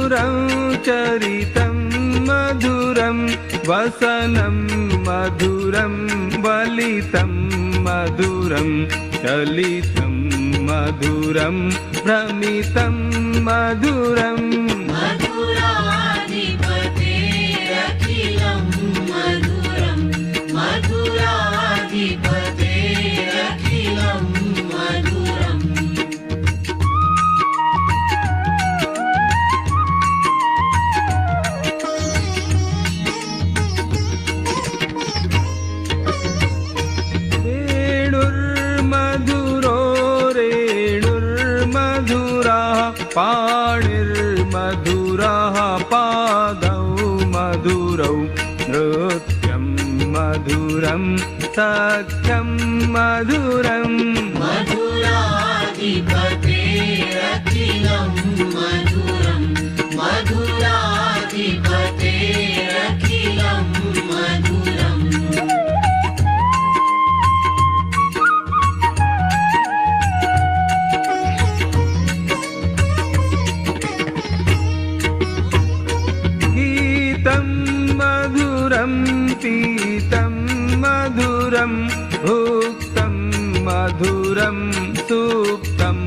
मधुरं चरितं मधुरं वसनं मधुरं वलितं मधुरं चलितं मधुरं भ्रमितं मधुरं मधुराधिपतेरखिलं मधुरं मधुराधिपतेरखिलं मधुरम् वेणुर्मधुरो रेणुर्मधुरः पाणिर्मधुरः पादौ मधुरौ नृत्यं मधुरं सख्यं मधुरम् मधुराधिपतेरखिलं मधुरं मधुराधिपतेरखिलं मधुरम् गीतं मधुरं पीतं मधुरं भुक्तं मधुरं सुप्तं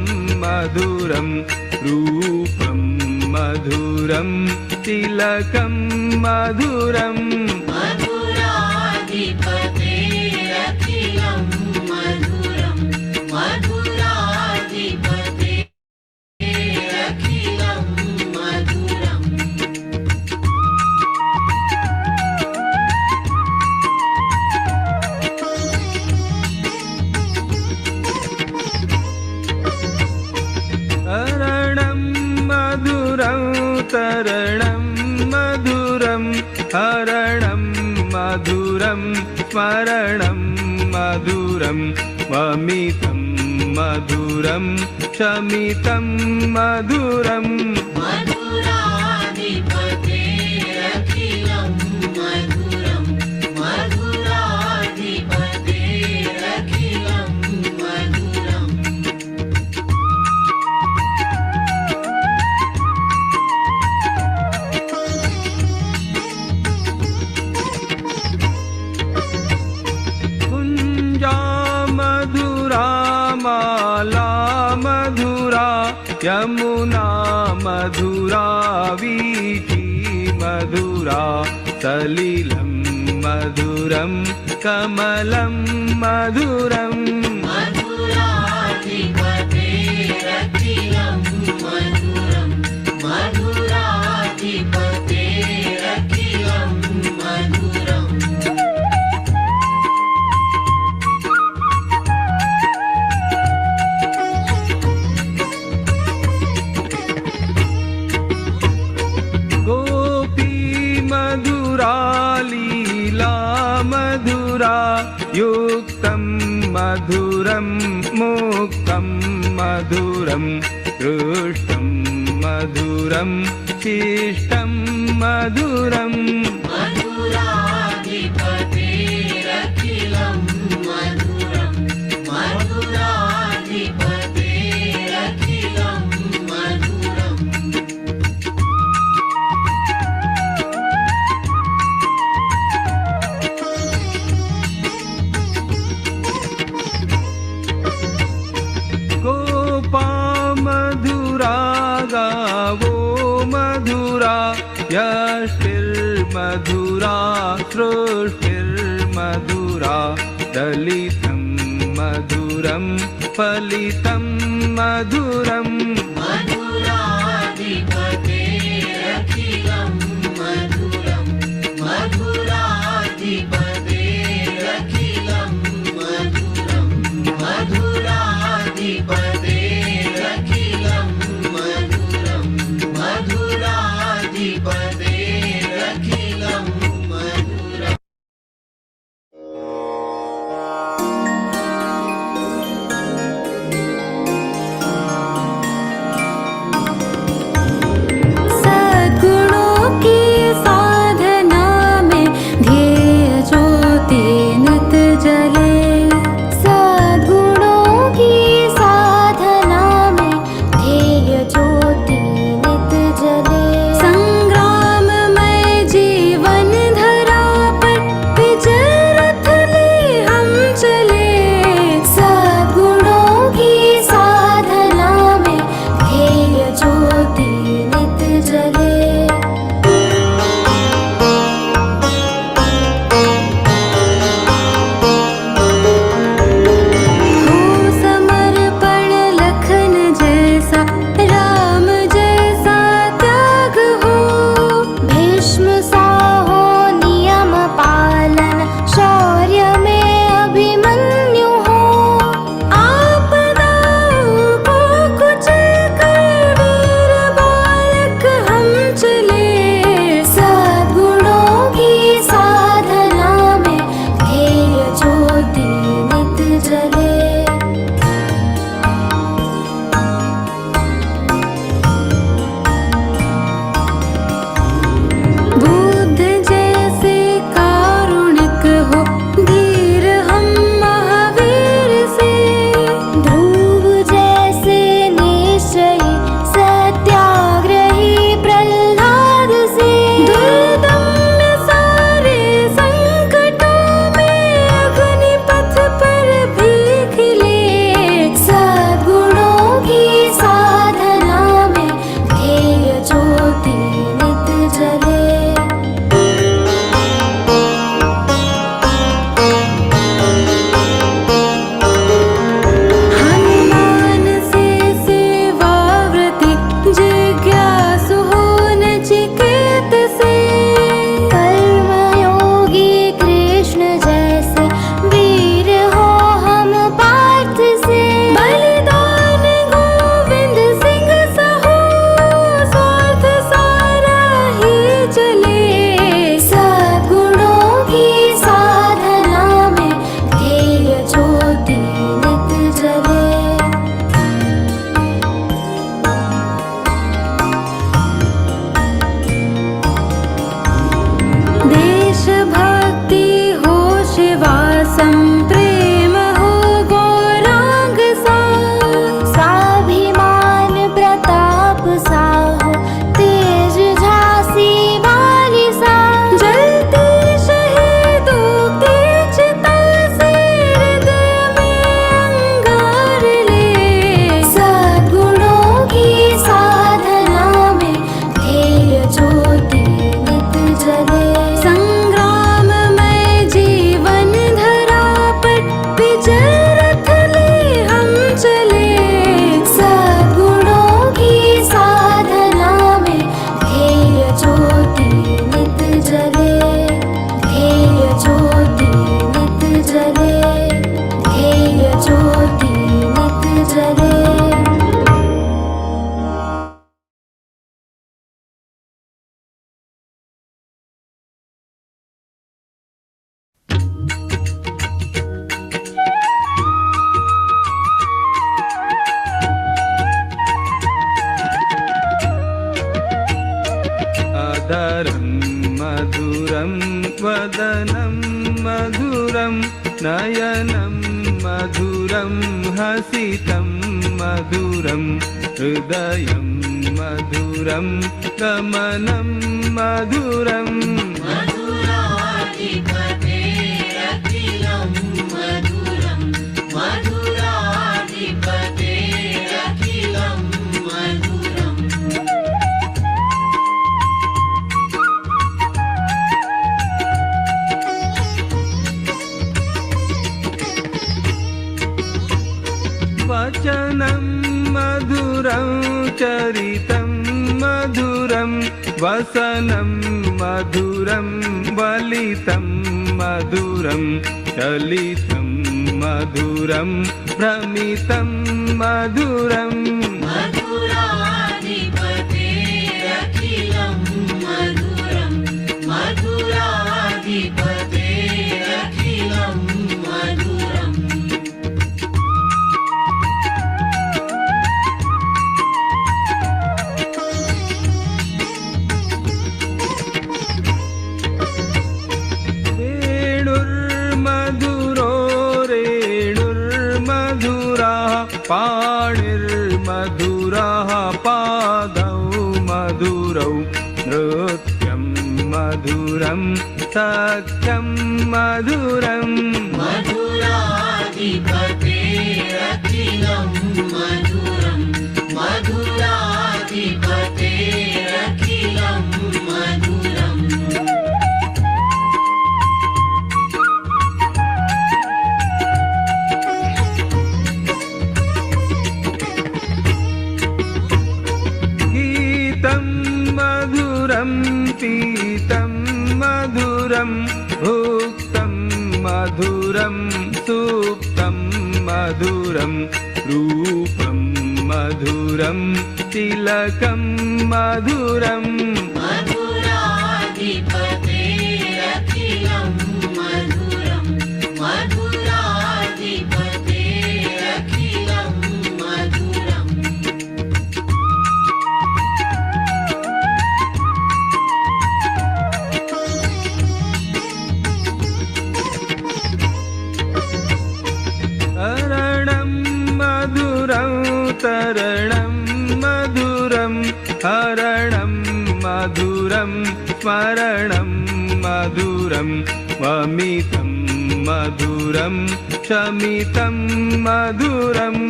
मधुरं रूपं मधुरं तिलकं मधुरं मधुराधिपतेरखिलं मधुरं मधुराधिपतेरखिलं मधुरम् तरणं मधुरं तरणं मधुरं हरणं मधुरं स्मरणं मधुरं वमितं मधुरं शमितं मधुरं मधुराधिपतेरखिलं मधुरं मधुराधिपतेरखिलं मधुरम् कुञ्जा मधुरा माला मधुरा यमुना मधुरा वीथी मधुरा सलिलं मधुरं कमलं मधुरं मधुराधिपतेरखिलं मधुरं मधुराधिपतेरखिलं मधुरम् गोपी मधुरा लीला मधुरा युक्तं मधुरं मुक्तं मधुरं दृष्टं मधुरं शिष्टं मधुरम् मधुराधिपतेरखिलं मधुरं मधुराधिपतेरखिलं मधुरम् गोपा मधुरा गावो मधुरा यष्टिर्मधुरा सृष्टिर्मधुरा दलितं मधुरं फलितं मधुरम् मधुराधिपतेरखिलं मधुरं मधुराधिपतेरखिलं मधुरं मधुराधिपतेरखिलं मधुरं मधुराधिपतेरखिलं मधुरम् अधरं मधुरं वदनं मधुरं नयनं मधुरं हसितं मधुरं हृदयं मधुरं गमनं मधुरम् मधुराधिपतेरखिलं मधुरं मधुराधिपतेरखिलं मधुरम् वचनं मधुरं चरितं मधुरं वसनं मधुरं वलितं मधुरं चलितं मधुरं भ्रमितं मधुरम् मधुराधिपतेरखिलं मधुरं मधुराधिपतेरखिलं मधुरम् वेणुर्मधुरो रेणुर्मधुरः पाणिर्मधुरः पादौ मधुरौ नृत्यं मधुरं सख्यं मधुरम् मधुराधिपतेरखिलं मधुरं मधुराधिपतेरखिलं मधुरम् गीतं मधुरं पीतं मधुरं भुक्तं मधुरं सुप्तं मधुरं रूपं मधुरं तिलकं मधुरम् मधुराधिपतेरखिलं मधुरं मधुराधिपतेरखिलं मधुरम् तरणं मधुरं तरणं मधुरं हरणं मधुरं स्मरणं मधुरं वमितं मधुरं शमितं मधुरम्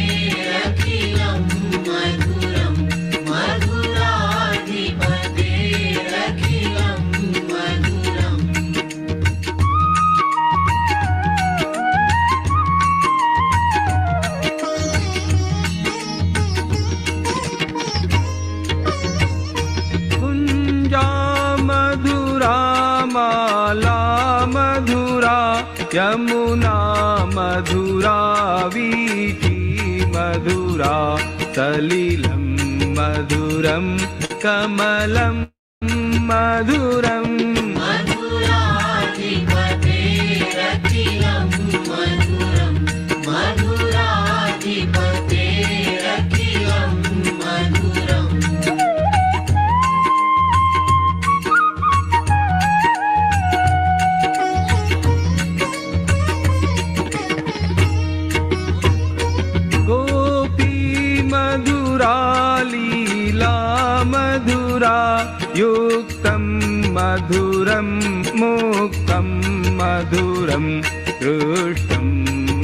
मधुराधिपतेरखिलं मधुरं मधुराधिपतेरखिलं मधुरम् कुञ्जा मधुरा माला मधुरा यमुना मधुरा वीथी मधुरा सलिलं मधुरं कमलं मधुरम् मधुराधिपतेरखिलं मधुरं मधुराधिपतेरखिलं मधुरम् गोपी मधुरा लीला मधुरा युक्तं मधुरं मुक्तं मधुरं दृष्टं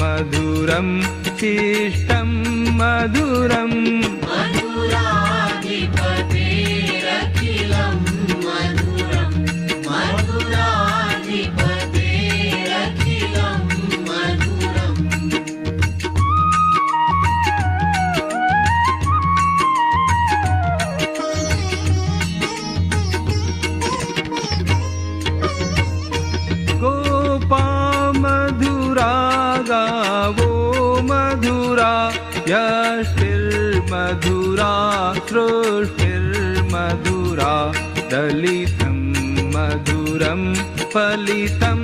मधुरं शिष्टं मधुरम् मधुराधिपतेरखिलं मधुरं मधुराधिपतेरखिलं मधुरम् गोपा मधुरा गावो मधुरा यष्टिर्मधुरा सृष्टिर्मधुरा दलितं मधुरं फलितं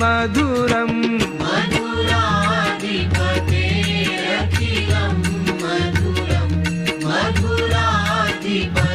मधुरम् मधुराधिपतेरखिलं मधुरं मधुराधिपतेरखिलं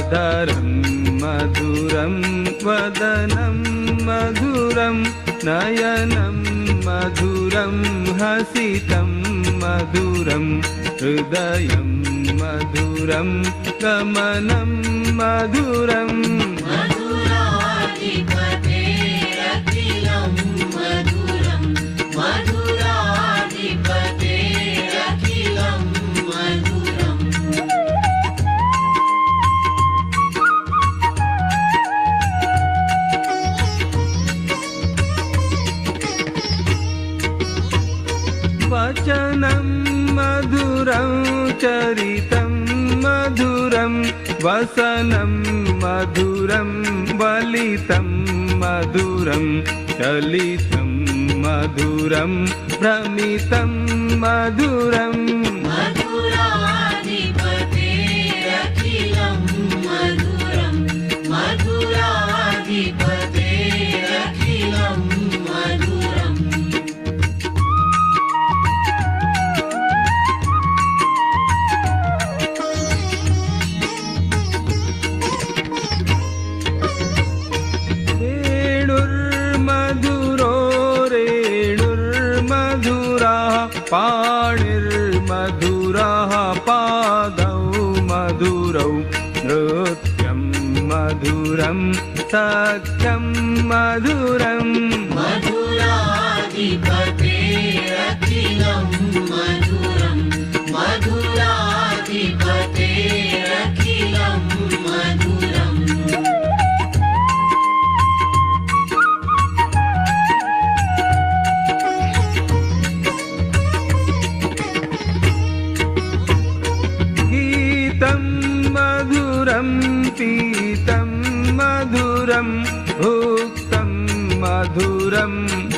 अधरं मधुरं वदनं मधुरं नयनं मधुरं हसितं मधुरं हृदयं मधुरं गमनं मधुरं मधुराधिपतेरखिलं मधुरं मधुराधिपतेरखिलं मधुरम् वचनं मधुरं चरितं मधुरं वसनं मधुरं वलितं मधुरं चलितं मधुरं भ्रमितं मधुरम् मधुराधिपतेरखिलं मधुरं मधुराधिपतेरखिलं मधुरम् रेणुर्मधुरो रेणुर्मधुराः पाणिर्मधुराः पादौ मधुरौ नृत्यं मधुरं सख्यं मधुरम् मधुराधिपतेरखिलं मधुरं मधुराधिपतेरखिलं मधुरम् गीतं मधुरं पीतं मधुरं भुक्तं मधुरं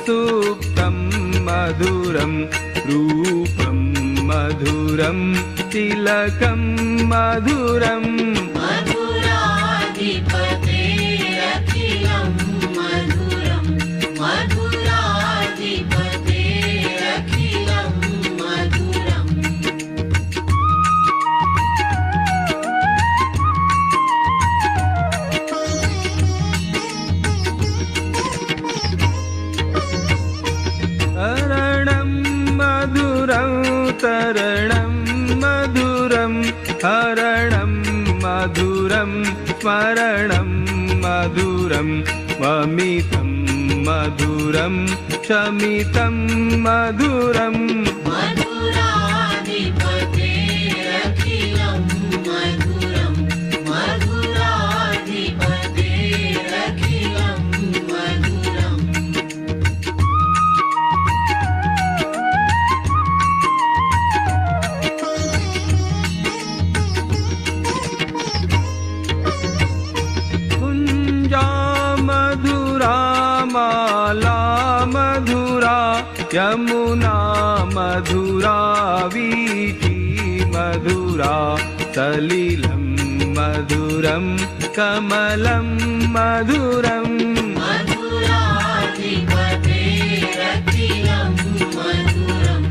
सुप्तं मधुरं रूपं मधुरं तिलकं मधुरम् मधुराधिपतेरखिलं मधुरं मधुराधिपतेरखिलं मधुरम् तरणं मधुरं तरणं मधुरं हरणं मधुरं स्मरणं मधुरं वमितं मधुरं शमितं मधुरम् मधुराधिपतेरखिलं मधुरं मधुराधिपतेरखिलं मधुरम् कुञ्जा मधुरा माला मधुरा यमुना मधुरा वीथी मधुरा सलिलं मधुरं कमलं मधुरम् मधुराधिपतेरखिलं मधुरं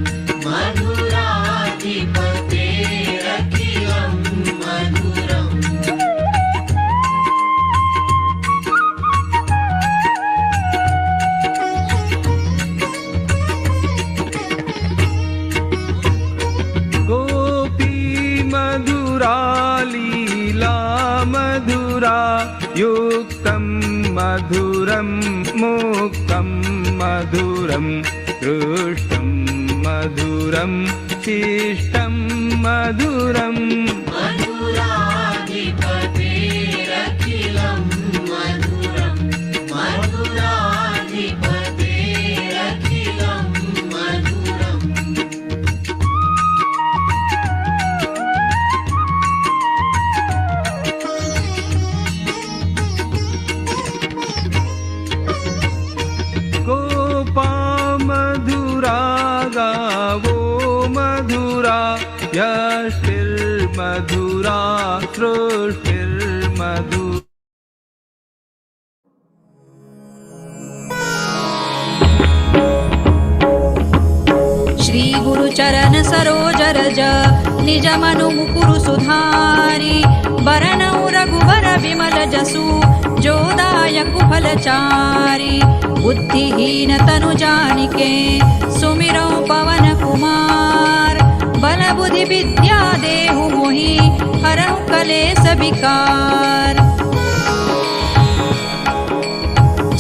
मधुराधिपतेरखिलं मधुरम् गोपी मधुरा लीला मधुरा युक्तं मधुरं मुक्तं मधुरं दृष्टं मधुरं शिष्टं मधुरम् मधुराधिपतेरखिलं मधुरं मधुराधिपतेरखिलं मधुरम् गोपा मधुरा गावो मधुरा यष्टिर्मधुरा सृष्टिर्मधुरा श्री गुरु चरण सरोज रज निज मनु मुकुरु सुधारी बरनऊ रघुबर विमल जसु जोदायक फलचारी बुद्धिहीन तनु जानिके सुमिरौ पवन कुमार बल बुद्धि विद्या देहु मोहि हरहु कलेस विकार।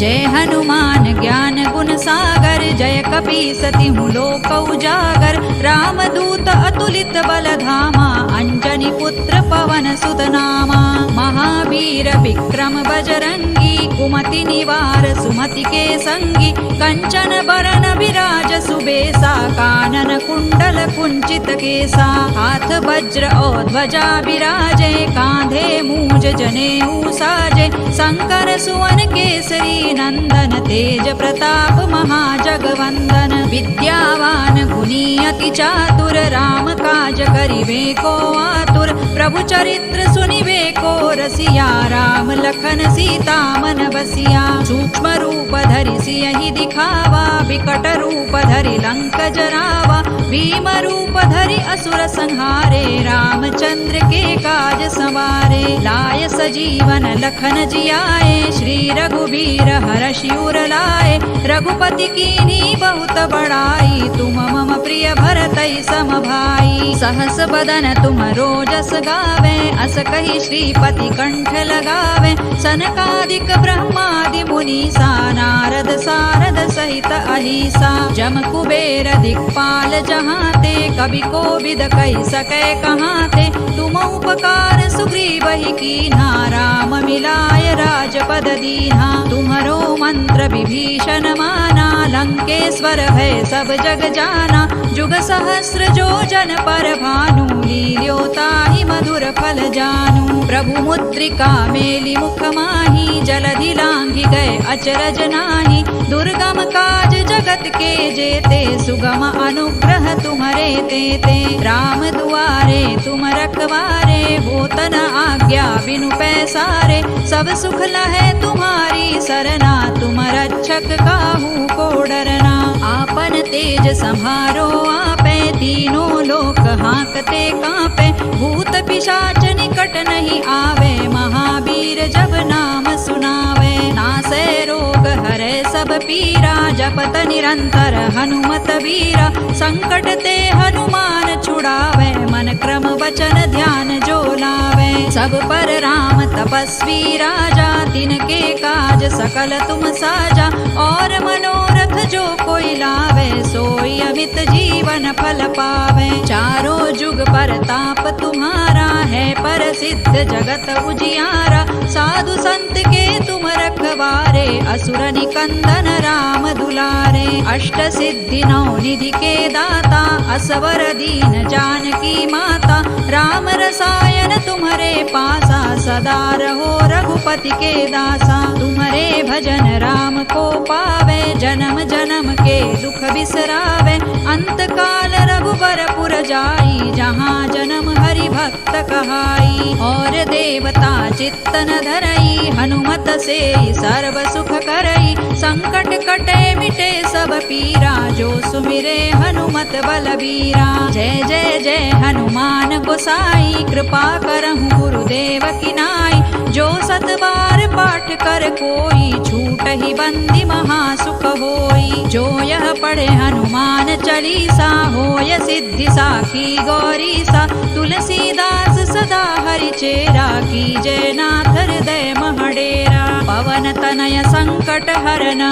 जय हनुमान ज्ञान गुण सागर जय कपीसति लोक उजागर रामदूत अतुलित बल धामा अंजनी पुत्र पवन सुत नामा महावीर विक्रम बजरंगी कुमति निवार सुमति के संगी कंचन बरन विराज सुबेसा कानन कुंडल कुंचित केसा हाथ वज्र और ध्वजा विराजे कांधे मूज जनेऊ साजे शंकर सुवन केसरी नंदन तेज प्रताप महाजगवंदन विद्यावान गुणी अति चातुर राम काज करिबे को आतुर प्रभु चरित्र सुनिबे को रसिया राम लखन सीता मन बसिया सूक्ष्म रूप धरि सियहि दिखावा विकट रूप धरि लंक जरावा भीम रूप धरि असुर संहारे रामचंद्र के काज संवारे लाय सजीवन लखन जियाए श्री रघुबीर हरषि उर लाए रघुपति कीन्ही बहुत बड़ाई तुम मम प्रिय भरतई सम भाई सहस बदन तुम रोजस गावे अस कहि श्रीपति कंठ लगावे सनकादिक ब्रह्मादि मुनीसा नारद सारद सहित अहिसा जम कुबेर दिक्पाल जहाते कवि कोविद कहि सकै कहाते तुम उपकार सुग्रीवहि कीन्हा राम मिलाय राजपद दीन्हा तुम्हरो मंत्र विभीषण माना लंकेश्वर भय सब जग जाना जुग सहस्र जो जन पर भानु लील्योताहि मधुर फल जानू प्रभु मुद्रिका मेलि मुख माहि जलधि लांघि गए अचरज नाही दुर्गम काज जगत के जेते सुगम अनुग्रह तुम्हरे तेते राम दुआरे तुम रखवारे होत न आज्ञा बिनु पैसारे सब सुख लहै तुम्हारी सरना तुम रक्षक काहू को डरना आपन तेज संहारो आपे तीनों लोक हांकते कांपे भूत पिशाच निकट नहीं आवे महावीर जब नाम सुनावे नासै रोग हरै सब पीरा जपत निरंतर हनुमत वीरा संकट ते हनुमान छुड़ावे मन क्रम वचन ध्यान जो लावे सब पर राम तपस्वी राजा तिनके काज सकल तुम साजा और मनोरथ जो कोई लावे सोई अमित जीवन फल पावे चारों जुग पर ताप तुम्हारा है पर सिद्ध जगत उजियारा साधु संत के तुम रखवारे असुर निकंदन राम दुलारे अष्ट सिद्धि नौ निधि के दाता असवर दीन जानकी माता राम रसायन तुम्हारे पासा सदा रहो रघुपति के दासा तुम्हारे भजन राम को पावे जन्म जन्म के दुख बिसरावे अंत काल रघुबर पुर जाई जहाँ जन्म हरि भक्त कहाई और देवता चित्तन धरई हनुमत से सर्व सुख करई संकट कटे मिटे सब पीरा जो सुमिरे हनुमत बलबीरा जय जय जय हनुमान गोसाई कृपा करहु गुरुदेव की नाई जो सत बार पाठ कर कोई छूट ही बंदी महासुख होई जो यह पढ़े हनुमान चालीसा होय सिद्धि साखी गौरीसा तुलसीदास सदा हरि चेरा की जय नाथ हृदय महडेरा पवन तनय संकट हरन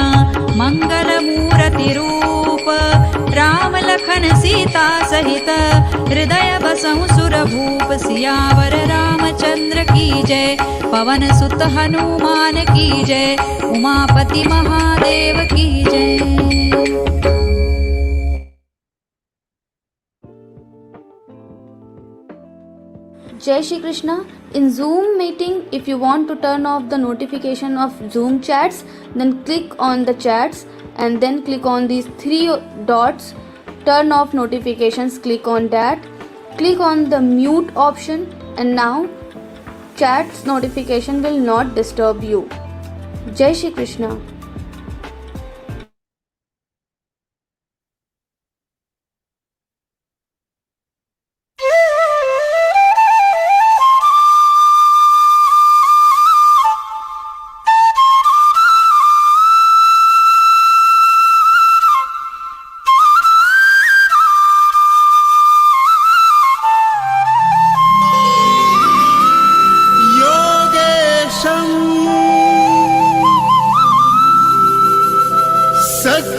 मंगल मूर्ति रूप राम लखन सीता सहित हृदय बसहु सुर भूप सियावर रामचंद्र की जय पवन सुत हनुमान की जय उमापति महादेव की जय। Jai Shri Krishna. In Zoom meeting, if you want to turn off the notification of Zoom chats, then click on the chats and then click on these three dots, turn off notifications, click on that, click on the mute option, and now chats notification will not disturb you. Jai Shri Krishna.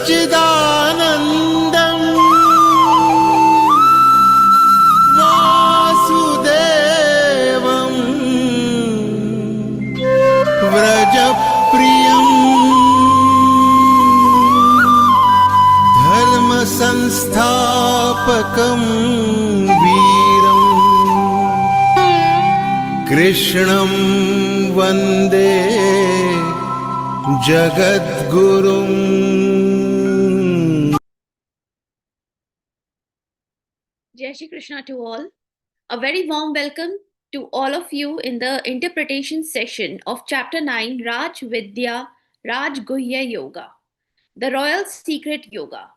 सच्चिदानन्दम् वासुदेवम् व्रजप्रियम् धर्मसंस्थापकं वीरम् कृष्णं वन्दे जगद्गुरुम्। Jai Shri Krishna to all. A very warm welcome to all of you in the interpretation session of Chapter 9, Raj Vidya Raj Guhya Yoga, the Royal Secret Yoga.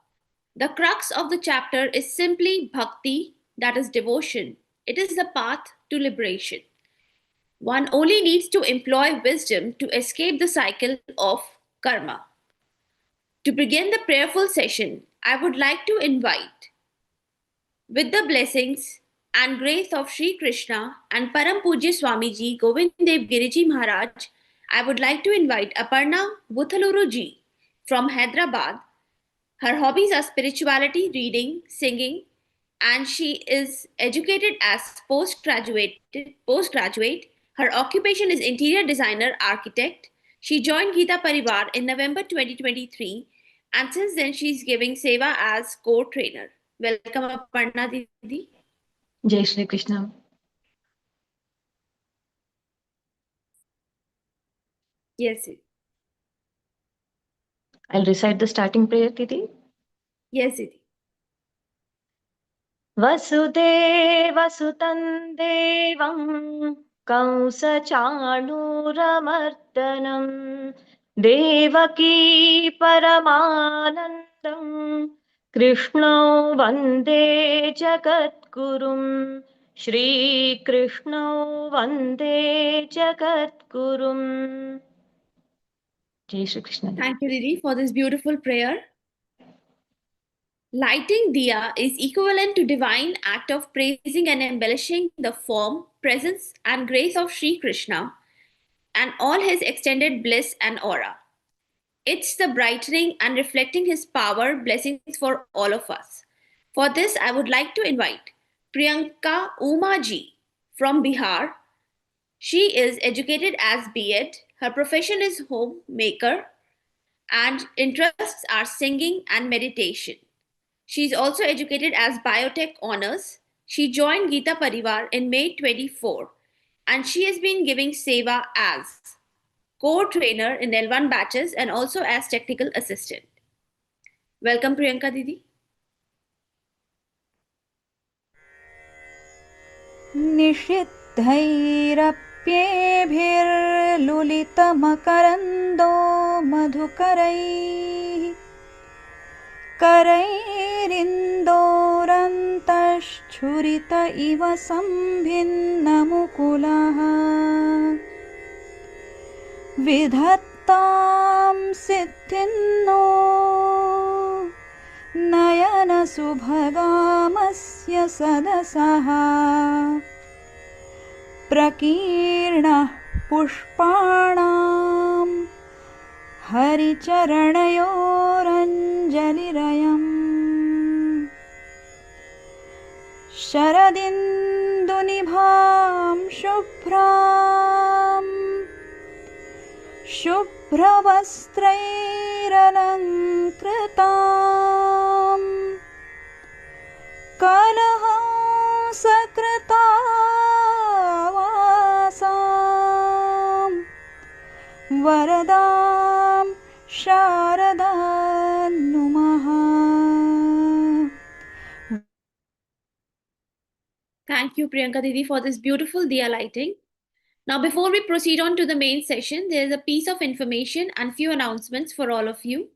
The crux of the chapter is simply bhakti, that is devotion. It is the path to liberation. One only needs to employ wisdom to escape the cycle of karma. To begin the prayerful session, I would like to invite, with the blessings and grace of Sri Krishna and Param Pujya Swamiji Govind Dev Giriji Maharaj, I would like to invite Aparna Buthaluru ji from Hyderabad. Her hobbies are spirituality, reading, singing, and she is educated as postgraduate. Her occupation is interior designer architect. She joined Geeta Pariwar in November 2023, and since then she is giving seva as core trainer. Welcome, Aparna Didi. Jai Shri Krishna. Yes, Didi. I'll recite the starting prayer, Didi. Yes, Didi. Vasudevasutan devam Kamsachanuramardanam Devaki Paramanandam Krishna Vande Jagadgurum Shri Krishna Vande Jagadgurum. Jai Shri Krishna. Thank you, Didi, for this beautiful prayer. Lighting diya is equivalent to divine act of praising and embellishing the form, presence, and grace of Sri Krishna and all his extended bliss and aura. It's the brightening and reflecting his power, blessings for all of us. For this, I would like to invite Priyanka Uma ji from Bihar. She is educated as B.Ed. Her profession is homemaker and interests are singing and meditation. She is also educated as Biotech Honors. She joined Geeta Pariwar in May 24 and she has been giving seva as core trainer in L1 batches and also as technical assistant. Welcome, Priyanka Didi. निषिद्धैरप्येभिर्लुलितमकरन्दो मधुकरैः करैरिन्दोरन्तश्छुरित इव सम्भिन्नमुकुलः विधत्तां सिद्धिन्नो नयनसुभगामस्य सदसः प्रकीर्णः पुष्पाणां हरिचरणयोरञ्जलिरयम् शरदिन्दुनिभां शुभ्रवस्त्रैरलङ्कृताम् कलहंसकृतावासां वरदां शारदां नुमः. Thank you, Priyanka Didi, for this beautiful diya lighting. Now, before we proceed on to the main session, there is a piece of information and few announcements for all of you.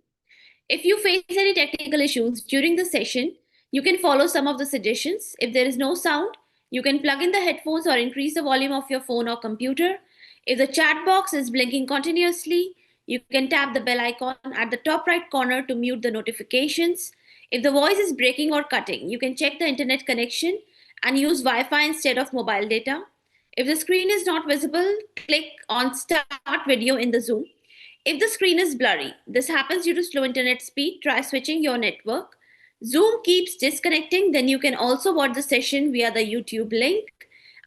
If you face any technical issues during the session, you can follow some of the suggestions. If there is no sound, you can plug in the headphones or increase the volume of your phone or computer. If the chat box is blinking continuously, you can tap the bell icon at the top right corner to mute the notifications. If the voice is breaking or cutting, you can check the internet connection and use Wi-Fi instead of mobile data. If the screen is not visible, click on Start Video in the Zoom. If the screen is blurry, this happens due to slow internet speed, try switching your network. Zoom keeps disconnecting, then you can also watch the session via the YouTube link.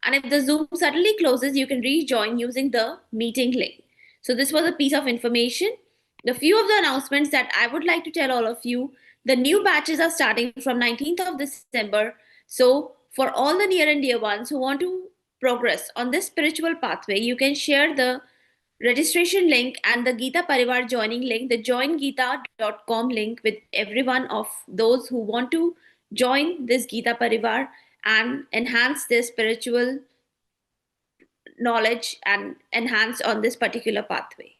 And if the Zoom suddenly closes, you can rejoin using the meeting link. So this was a piece of information. The few of the announcements that I would like to tell all of you, the new batches are starting from 19th of December. So for all the near and dear ones who want to progress on this spiritual pathway, you can share the registration link and the Geeta Pariwar joining link, the joingeeta.com link with every one of those who want to join this Geeta Pariwar and enhance their spiritual knowledge and enhance on this particular pathway.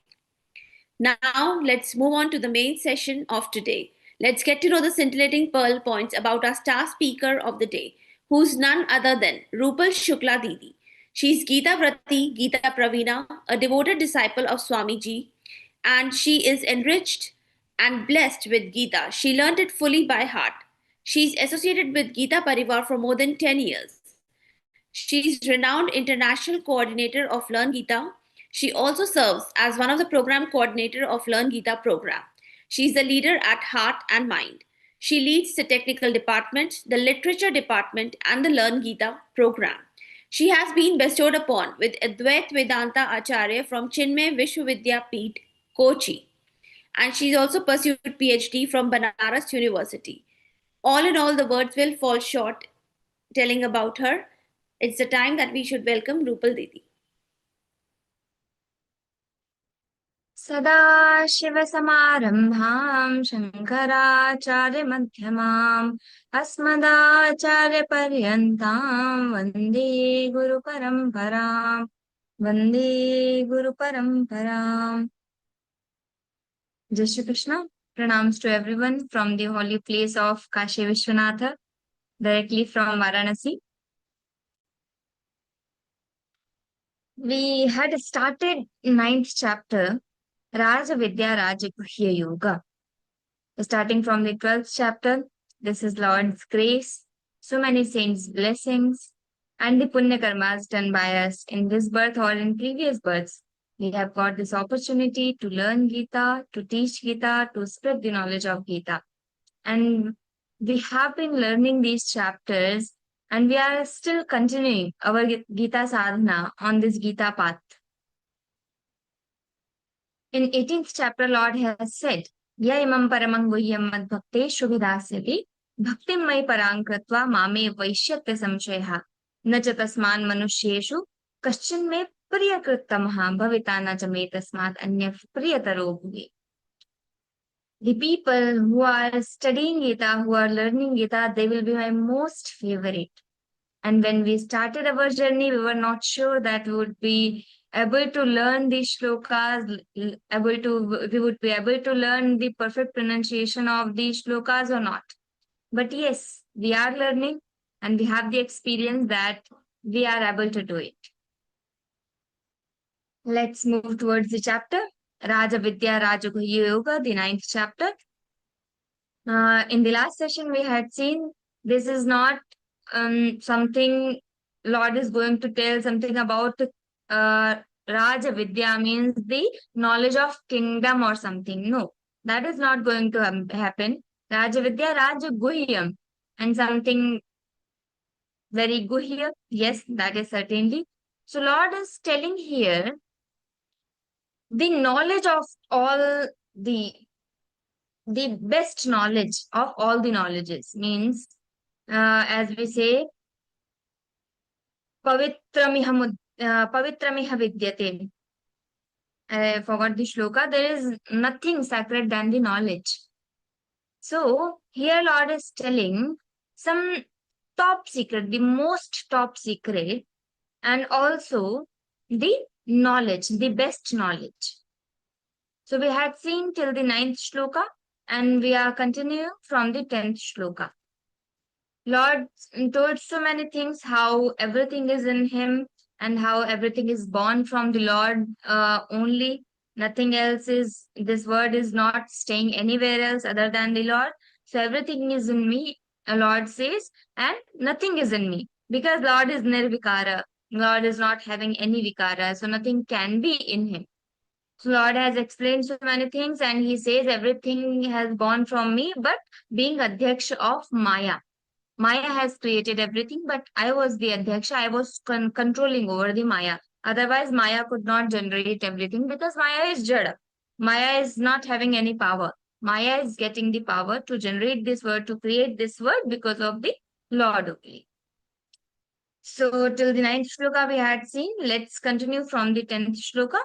Now, let's move on to the main session of today. Let's get to know the scintillating pearl points about our star speaker of the day, who's none other than Rupal Shukla Didi. She's Geeta Vrati, Geeta Pravina, a devoted disciple of Swamiji, and she is enriched and blessed with Geeta. She learned it fully by heart. She's associated with Geeta Pariwar for more than 10 years. She's renowned international coordinator of Learngeeta. She also serves as one of the program coordinator of Learngeeta program. She's the leader at Heart and Mind. She leads the technical department, the literature department, and the Learngeeta program. She has been bestowed upon with Advait Vedanta Acharya from Chinmay Vishwavidyapeeth, Kochi. And she's also pursued PhD from Banaras University. All in all, the words will fall short telling about her. It's the time that we should welcome Rupal Didi. सदाशिवसमारम्भां शङ्कराचार्यमध्यमाम् अस्मदाचार्यपर्यन्तां वन्दे गुरुपरम्पराम् वन्दे गुरुपरम्पराम्. Jai Shri Krishna. Pranams to everyone from the holy place of Kashi Vishwanatha, directly from Varanasi. We had started 9th chapter, Raja Vidya Raja Guhya Yoga. Starting from the 12th chapter, this is Lord's grace, so many saints' blessings, and the punya karmas done by us in this birth or in previous births. We have got this opportunity to learn Geeta, to teach Geeta, to spread the knowledge of Geeta. And we have been learning these chapters, and we are still continuing our Geeta sadhana on this Geeta path. In 18th chapter, Lord has said, Ya imam paramang guhyam mad bhakte shubhidasyati bhaktim mai parang kratva mame vaishyatya samshayha na cha tasman manushyeshu kaschin me priyakrittamaha bhavitana cha me tasmat anya priyataro bhuvi. The people who are studying Geeta, who are learning Geeta, they will be my most favorite. And when we started our journey, we were not sure that we would be able to learn these shlokas, we would be able to learn the perfect pronunciation of these shlokas or not. But yes, we are learning and we have the experience that we are able to do it. Let's move towards the chapter. Raja Vidya Raja Guhya Yoga, the 9th chapter. In the last session, we had seen this is not something Lord is going to tell something about Raja Vidya means the knowledge of kingdom or something. No, that is not going to happen. Raja Vidya Raja Guhyam and something very Guhya. Yes, that is certainly. So Lord is telling here the knowledge of all the best knowledge of all the knowledges means, as we say, Pavitramiha Vidyate. I forgot the shloka. There is nothing sacred than the knowledge. So here Lord is telling some top secret, the most top secret, and also the knowledge, the best knowledge. So we had seen till the 9th shloka, and we are continuing from the 10th shloka. Lord told so many things, how everything is in him and how everything is born from the Lord only. Nothing else is, this word is not staying anywhere else other than the Lord. So everything is in me, Lord says, and nothing is in me. Because Lord is nirvikara. Lord is not having any vikara, so nothing can be in him. So Lord has explained so many things and he says everything has gone from me, but being Adhyaksha of Maya. Maya has created everything, but I was the Adhyaksha. I was controlling over the Maya. Otherwise, Maya could not generate everything because Maya is Jada. Maya is not having any power. Maya is getting the power to generate this word, to create this word because of the Lord only. So, till the 9th shloka we had seen. Let's continue from the 10th shloka.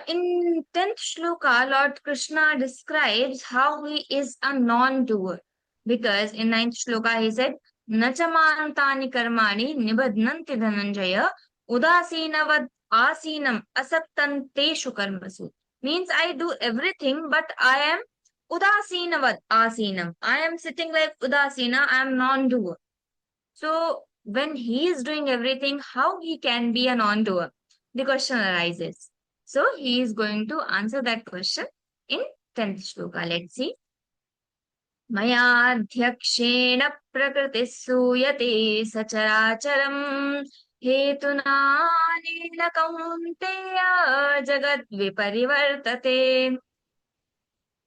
In 10th shloka, Lord Krishna describes how he is a non-doer. Because in 9th shloka he said, Nachamantani karmani nibadnanti dhananjaya udasinavad asinam asaktanteshu karmasu. Means I do everything, but I am udasinavad asinam. I am sitting like udasina, I am non-doer. So when he is doing everything, how he can be a non-doer? The question arises. So he is going to answer that question in 10th shloka. Let's see. Mayadhyakshena prakriti suyate sacharacharam hetunanena kaunteya jagat viparivartate.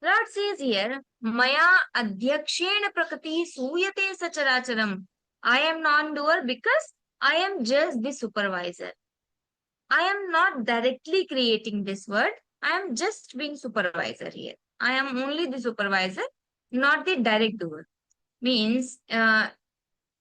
Lord says here, Maya adhyakshena prakriti suyate sacharacharam. I am non-doer because I am just the supervisor. I am not directly creating this word. I am just being supervisor here. I am only the supervisor, not the direct doer. Means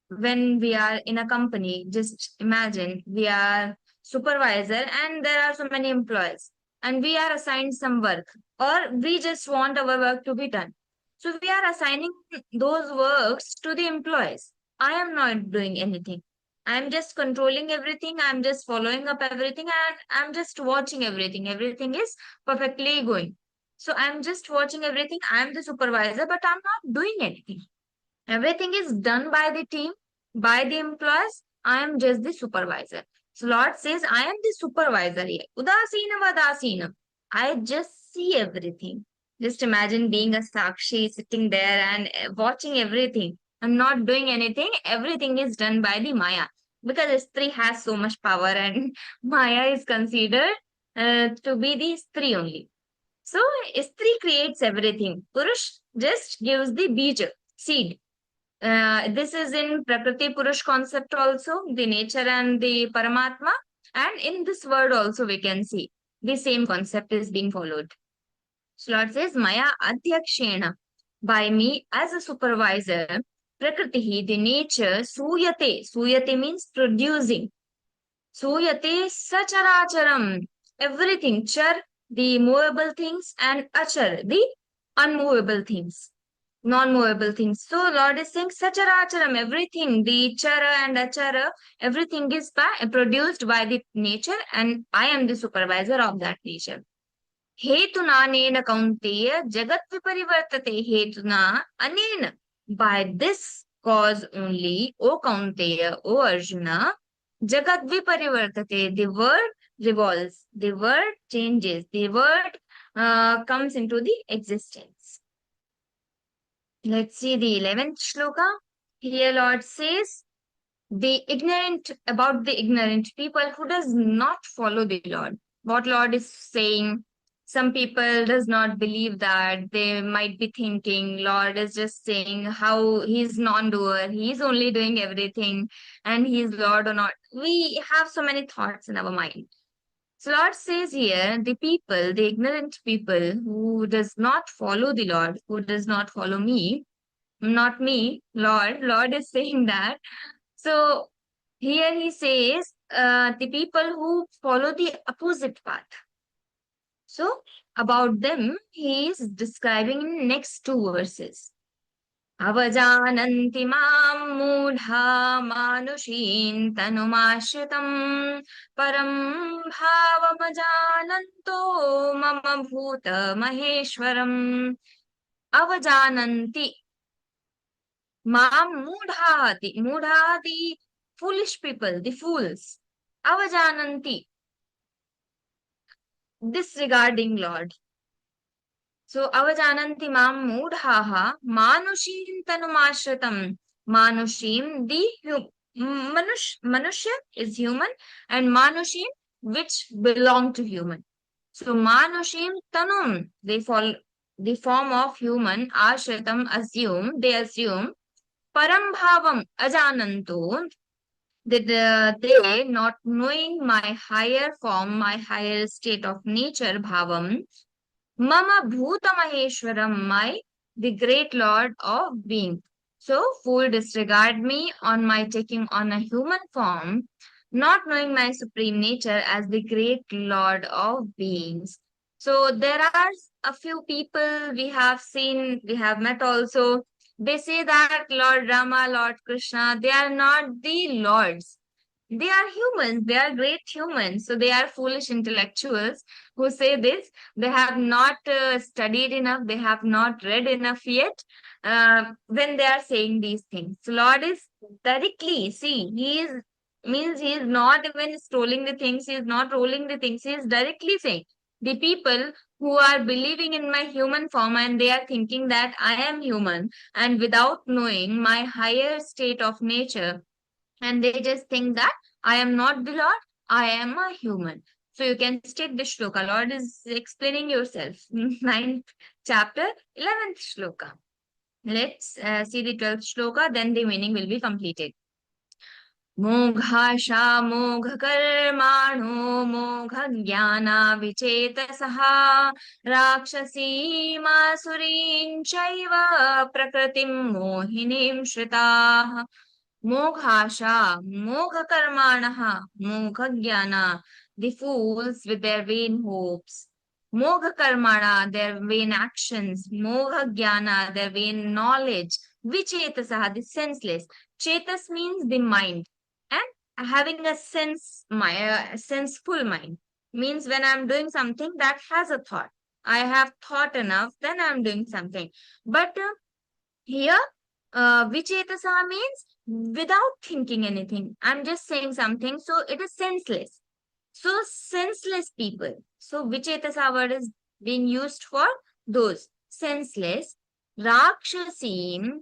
when we are in a company, just imagine we are supervisor and there are so many employees and we are assigned some work or we just want our work to be done. So we are assigning those works to the employees. I am not doing anything. I'm just controlling everything. I'm just following up everything and I'm just watching everything. Everything is perfectly going. So I'm just watching everything. I'm the supervisor, but I'm not doing anything. Everything is done by the team, by the employees. I am just the supervisor. So Lord says, I am the supervisor here. Udasinam vadasinam. I just see everything. Just imagine being a Sakshi sitting there and watching everything. I'm not doing anything. Everything is done by the Maya. Because Stri has so much power and Maya is considered to be the Stri only. So Stri creates everything. Purush just gives the bija, seed. This is in Prakriti Purush concept also, the nature and the Paramatma. And in this word also we can see the same concept is being followed. So Lord says, Maya Adhyakshena, by me as a supervisor, Prakriti, the nature, Suyate. Suyate means producing. Suyate Sacharacharam, everything. Char, the movable things, and Achar, the unmovable things, non-movable things. So Lord is saying Sacharacharam, everything, the Chara and Achara, everything is produced by the nature and I am the supervisor of that nature. Hetuna anena kaunteya jagat viparivartate. Hetuna anena, by this cause only, O Kaunteya, O Arjuna, jagat viparivartate, the word revolves, the word changes, the word comes into the existence. Let's see the 11th shloka. Here Lord says, about the ignorant people who does not follow the Lord. What Lord is saying, some people does not believe that. They might be thinking Lord is just saying how he's non-doer, he's only doing everything and he's Lord or not. We have so many thoughts in our mind. So Lord says here, the people, the ignorant people who does not follow the Lord, who does not follow me, not me, Lord is saying that. So here he says the people who follow the opposite path. So about them, he is describing in next two verses. Avajananti mam mudha manushin tanumashritam param bhavamajananto mama bhuta maheshwaram. Avajananti mam mudhati. Mudhati, foolish people, the fools. Avajananti, disregarding Lord. So, avajananti mam mudhaha manushim tanumashratam. Manushim, the manushya is human, and manushim, which belong to human. So Manushim Tanum, they fall the form of human, Ashritam they assume, Param Bhavam Ajananto, that they, not knowing my higher form, my higher state of nature, Bhavam, Mama Bhuta Maheshwaram, the great Lord of being. So, fool disregard me on my taking on a human form, not knowing my supreme nature as the great Lord of beings. So, there are a few people we have seen, we have met also. They say that Lord Rama, Lord Krishna, they are not the lords. They are humans, they are great humans. So, they are foolish intellectuals who say this. They have not studied enough, they have not read enough yet when they are saying these things. So Lord is directly, see, he is not even scrolling the things, he is not rolling the things, he is directly saying, the people who are believing in my human form and they are thinking that I am human and without knowing my higher state of nature, and they just think that I am not the Lord, I am a human. So you can state the shloka. Lord is explaining yourself. 9th chapter, 11th shloka. Let's see the 12th shloka, then the meaning will be completed. मोघाशा मोघकर्माणो मोघज्ञाना विचेतसः राक्षसीमासुरीं चैव प्रकृतिं मोहिनीं श्रिताः Moghasha, Moghakarmanaha, Moghajnana, the fools with their vain hopes. Moghakarmana, their vain actions. Moghajnana, their vain knowledge. Vichetasaha, the senseless. Chetas means the mind. And having a senseful mind means when I'm doing something that has a thought. I have thought enough, then I'm doing something. But here, Vichetasa means without thinking anything. I'm just saying something, so it is senseless. So senseless people. So Vichetasa word is being used for those senseless. Rakshasim,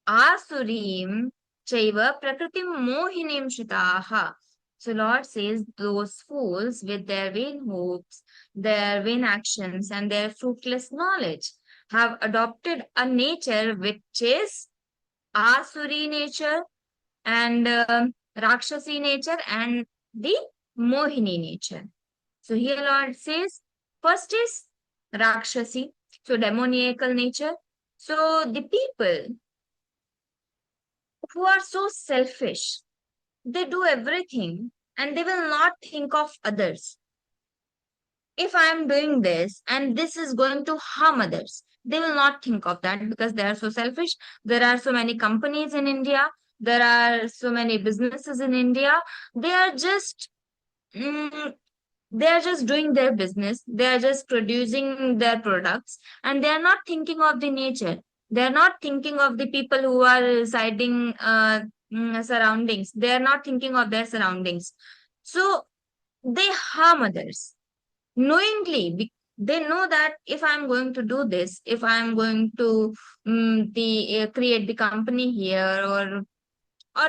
Asurim, Chaiva, Prakritim Mohinim Shitaha. So Lord says those fools with their vain hopes, their vain actions, and their fruitless knowledge have adopted a nature which is Asuri nature and Rakshasi nature and the Mohini nature. So here Lord says, first is Rakshasi, so demoniacal nature. So the people who are so selfish, they do everything and they will not think of others. If I am doing this and this is going to harm others, they will not think of that because they are so selfish. There are so many companies in India. There are so many businesses in India. They are just doing their business. They are just producing their products and they are not thinking of the nature. They are not thinking of the people who are residing surroundings. They are not thinking of their surroundings. So they harm others knowingly. They know that if I'm going to do this, if I'm going to create the company here or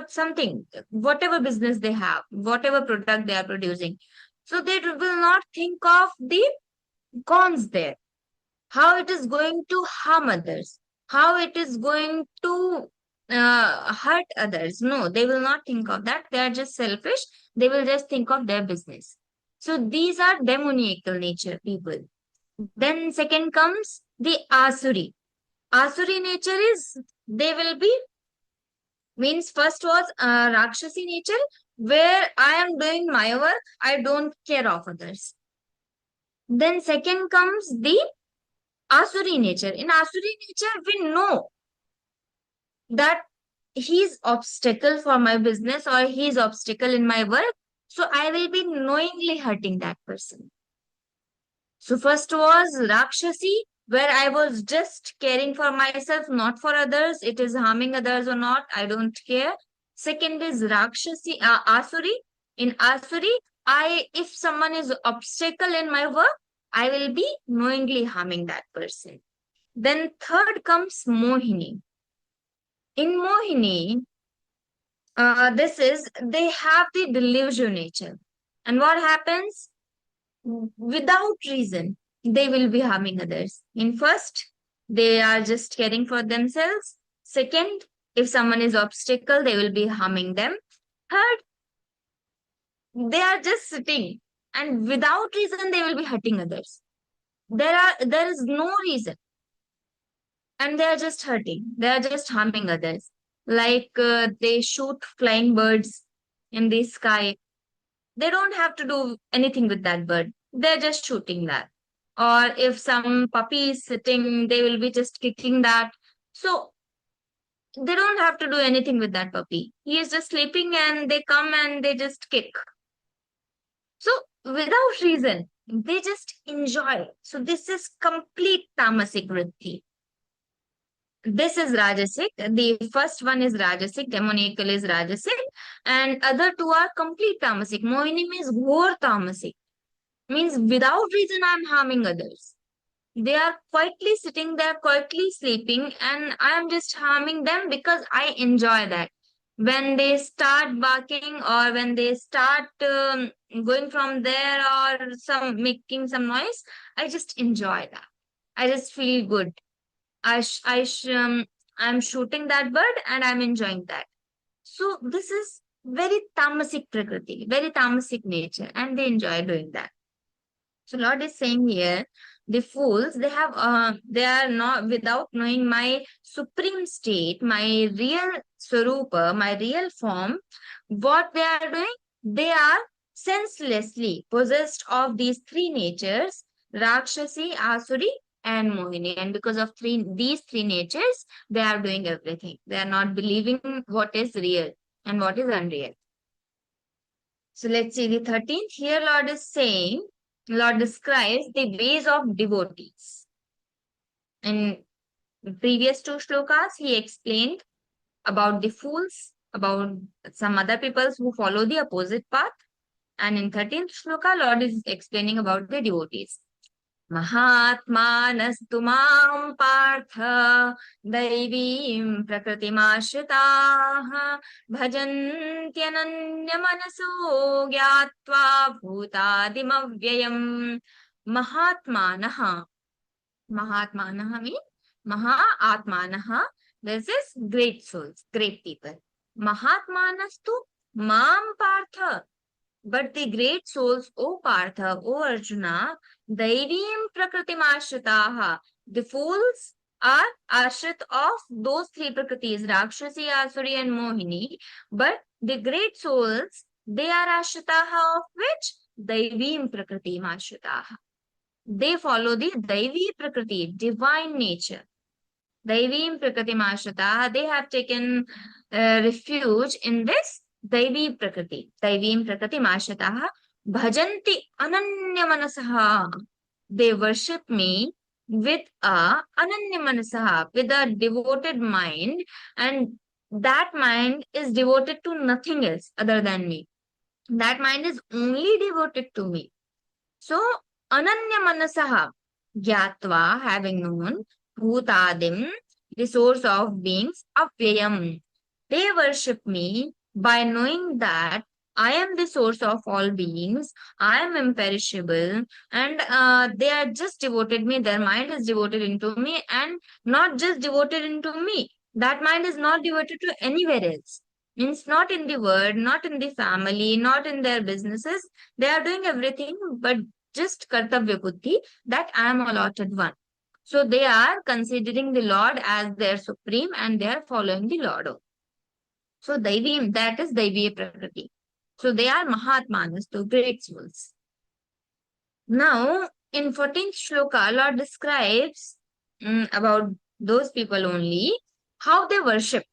something, whatever business they have, whatever product they are producing, so they will not think of the cons there, how it is going to harm others, how it is going to hurt others. No, they will not think of that. They are just selfish. They will just think of their business. So these are demoniacal nature people. Then second comes the Asuri. Asuri nature is, they will be, means first was Rakshasi nature, where I am doing my work, I don't care of others. Then second comes the Asuri nature. In Asuri nature, we know that he's obstacle for my business or he's obstacle in my work. So I will be knowingly hurting that person. So first was Rakshasi, where I was just caring for myself, not for others. It is harming others or not, I don't care. Second is Rakshasi, Asuri. In Asuri, if someone is obstacle in my work, I will be knowingly harming that person. Then third comes Mohini. In Mohini, they have the delusion nature. And what happens? Without reason, they will be harming others. In first, they are just caring for themselves. Second, if someone is obstacle, they will be harming them. Third, they are just sitting and without reason they will be hurting others. There is no reason, and they are just hurting. They are just harming others. Like they shoot flying birds in the sky. They don't have to do anything with that bird. They're just shooting that. Or if some puppy is sitting, they will be just kicking that. So they don't have to do anything with that puppy. He is just sleeping and they come and they just kick. So without reason, they just enjoy. So this is complete tamasic vritti. This is rajasic. The first one is rajasic, demoniacal is rajasic, and other two are complete tamasic. Mohini means ghor tamasic. Means without reason I'm harming others. They are quietly sitting there, quietly sleeping, and I am just harming them because I enjoy that. When they start barking or when they start going from there or making some noise, I just enjoy that. I just feel good. I'm shooting that bird and I'm enjoying that. So this is very tamasic prakriti, very tamasic nature, and they enjoy doing that. So Lord is saying here, the fools, they are not, without knowing my supreme state, my real swarupa, my real form, what they are doing, they are senselessly possessed of these three natures, Rakshasi, Asuri, and Mohini. And because of these three natures, they are doing everything. They are not believing what is real and what is unreal. So let's see the 13th. Here Lord is saying, Lord describes the ways of devotees. In previous two shlokas, he explained about the fools, about some other people who follow the opposite path. And in 13th shloka, Lord is explaining about the devotees. Mahatmanastu mam partha daivim prakritimashritah bhajantyananya manaso gyatva bhutadimavyayam. Mahatmanaha. Mahatmanaha means Mahatmanaha. This is great souls, great people. Mahatmanastu mam partha. But the great souls, O Partha, O Arjuna, Daivim Prakritim Ashritaha. The fools are ashrit of those three prakritis, Rakshasi, Asuri, and Mohini. But the great souls, they are ashritaha of which? Daivim Prakritim Ashritaha. They follow the Daivi Prakriti, divine nature. Daivim Prakritim Ashritaha. They have taken refuge in this Daivi Prakriti. Daivim Prakriti Mashataha Bhajanti Ananya Manasaha. They worship me with a Ananya Manasaha, with a devoted mind, and that mind is devoted to nothing else other than me. That mind is only devoted to me. So Ananya Manasaha, Gyatva, having known, Bhutadim, the source of beings, Avyayam. They worship me by knowing that I am the source of all beings, I am imperishable, and they are just devoted me, their mind is devoted into me, and not just devoted into me. That mind is not devoted to anywhere else. Means not in the world, not in the family, not in their businesses. They are doing everything, but just kartavya buddhi, that I am allotted one. So they are considering the Lord as their supreme and they are following the Lord. So Daivi, that is Daivi Prakriti. So they are Mahatmanas, the great souls. Now, in 14th shloka, Lord describes about those people only, how they worship,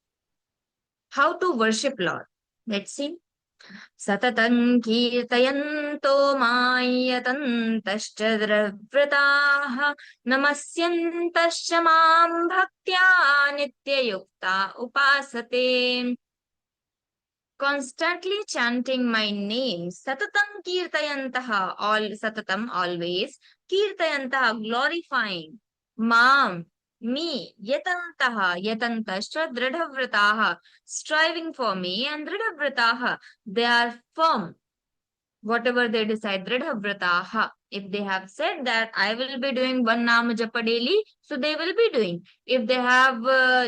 how to worship Lord. Let's see. Satatan kirtayanto mayatantascha dravrataha namasyantascha mam bhaktya nityayukta upasate. Constantly chanting my name, satatam kirtayantaha, all satatam, always, kirtayantaha, glorifying, mam, me, yatantaha, yatantascha, dridhavrataha, striving for me, and dridhavrataha, they are firm. Whatever they decide, dridhavrataha. If they have said that I will be doing one nama japa daily, so they will be doing. If they have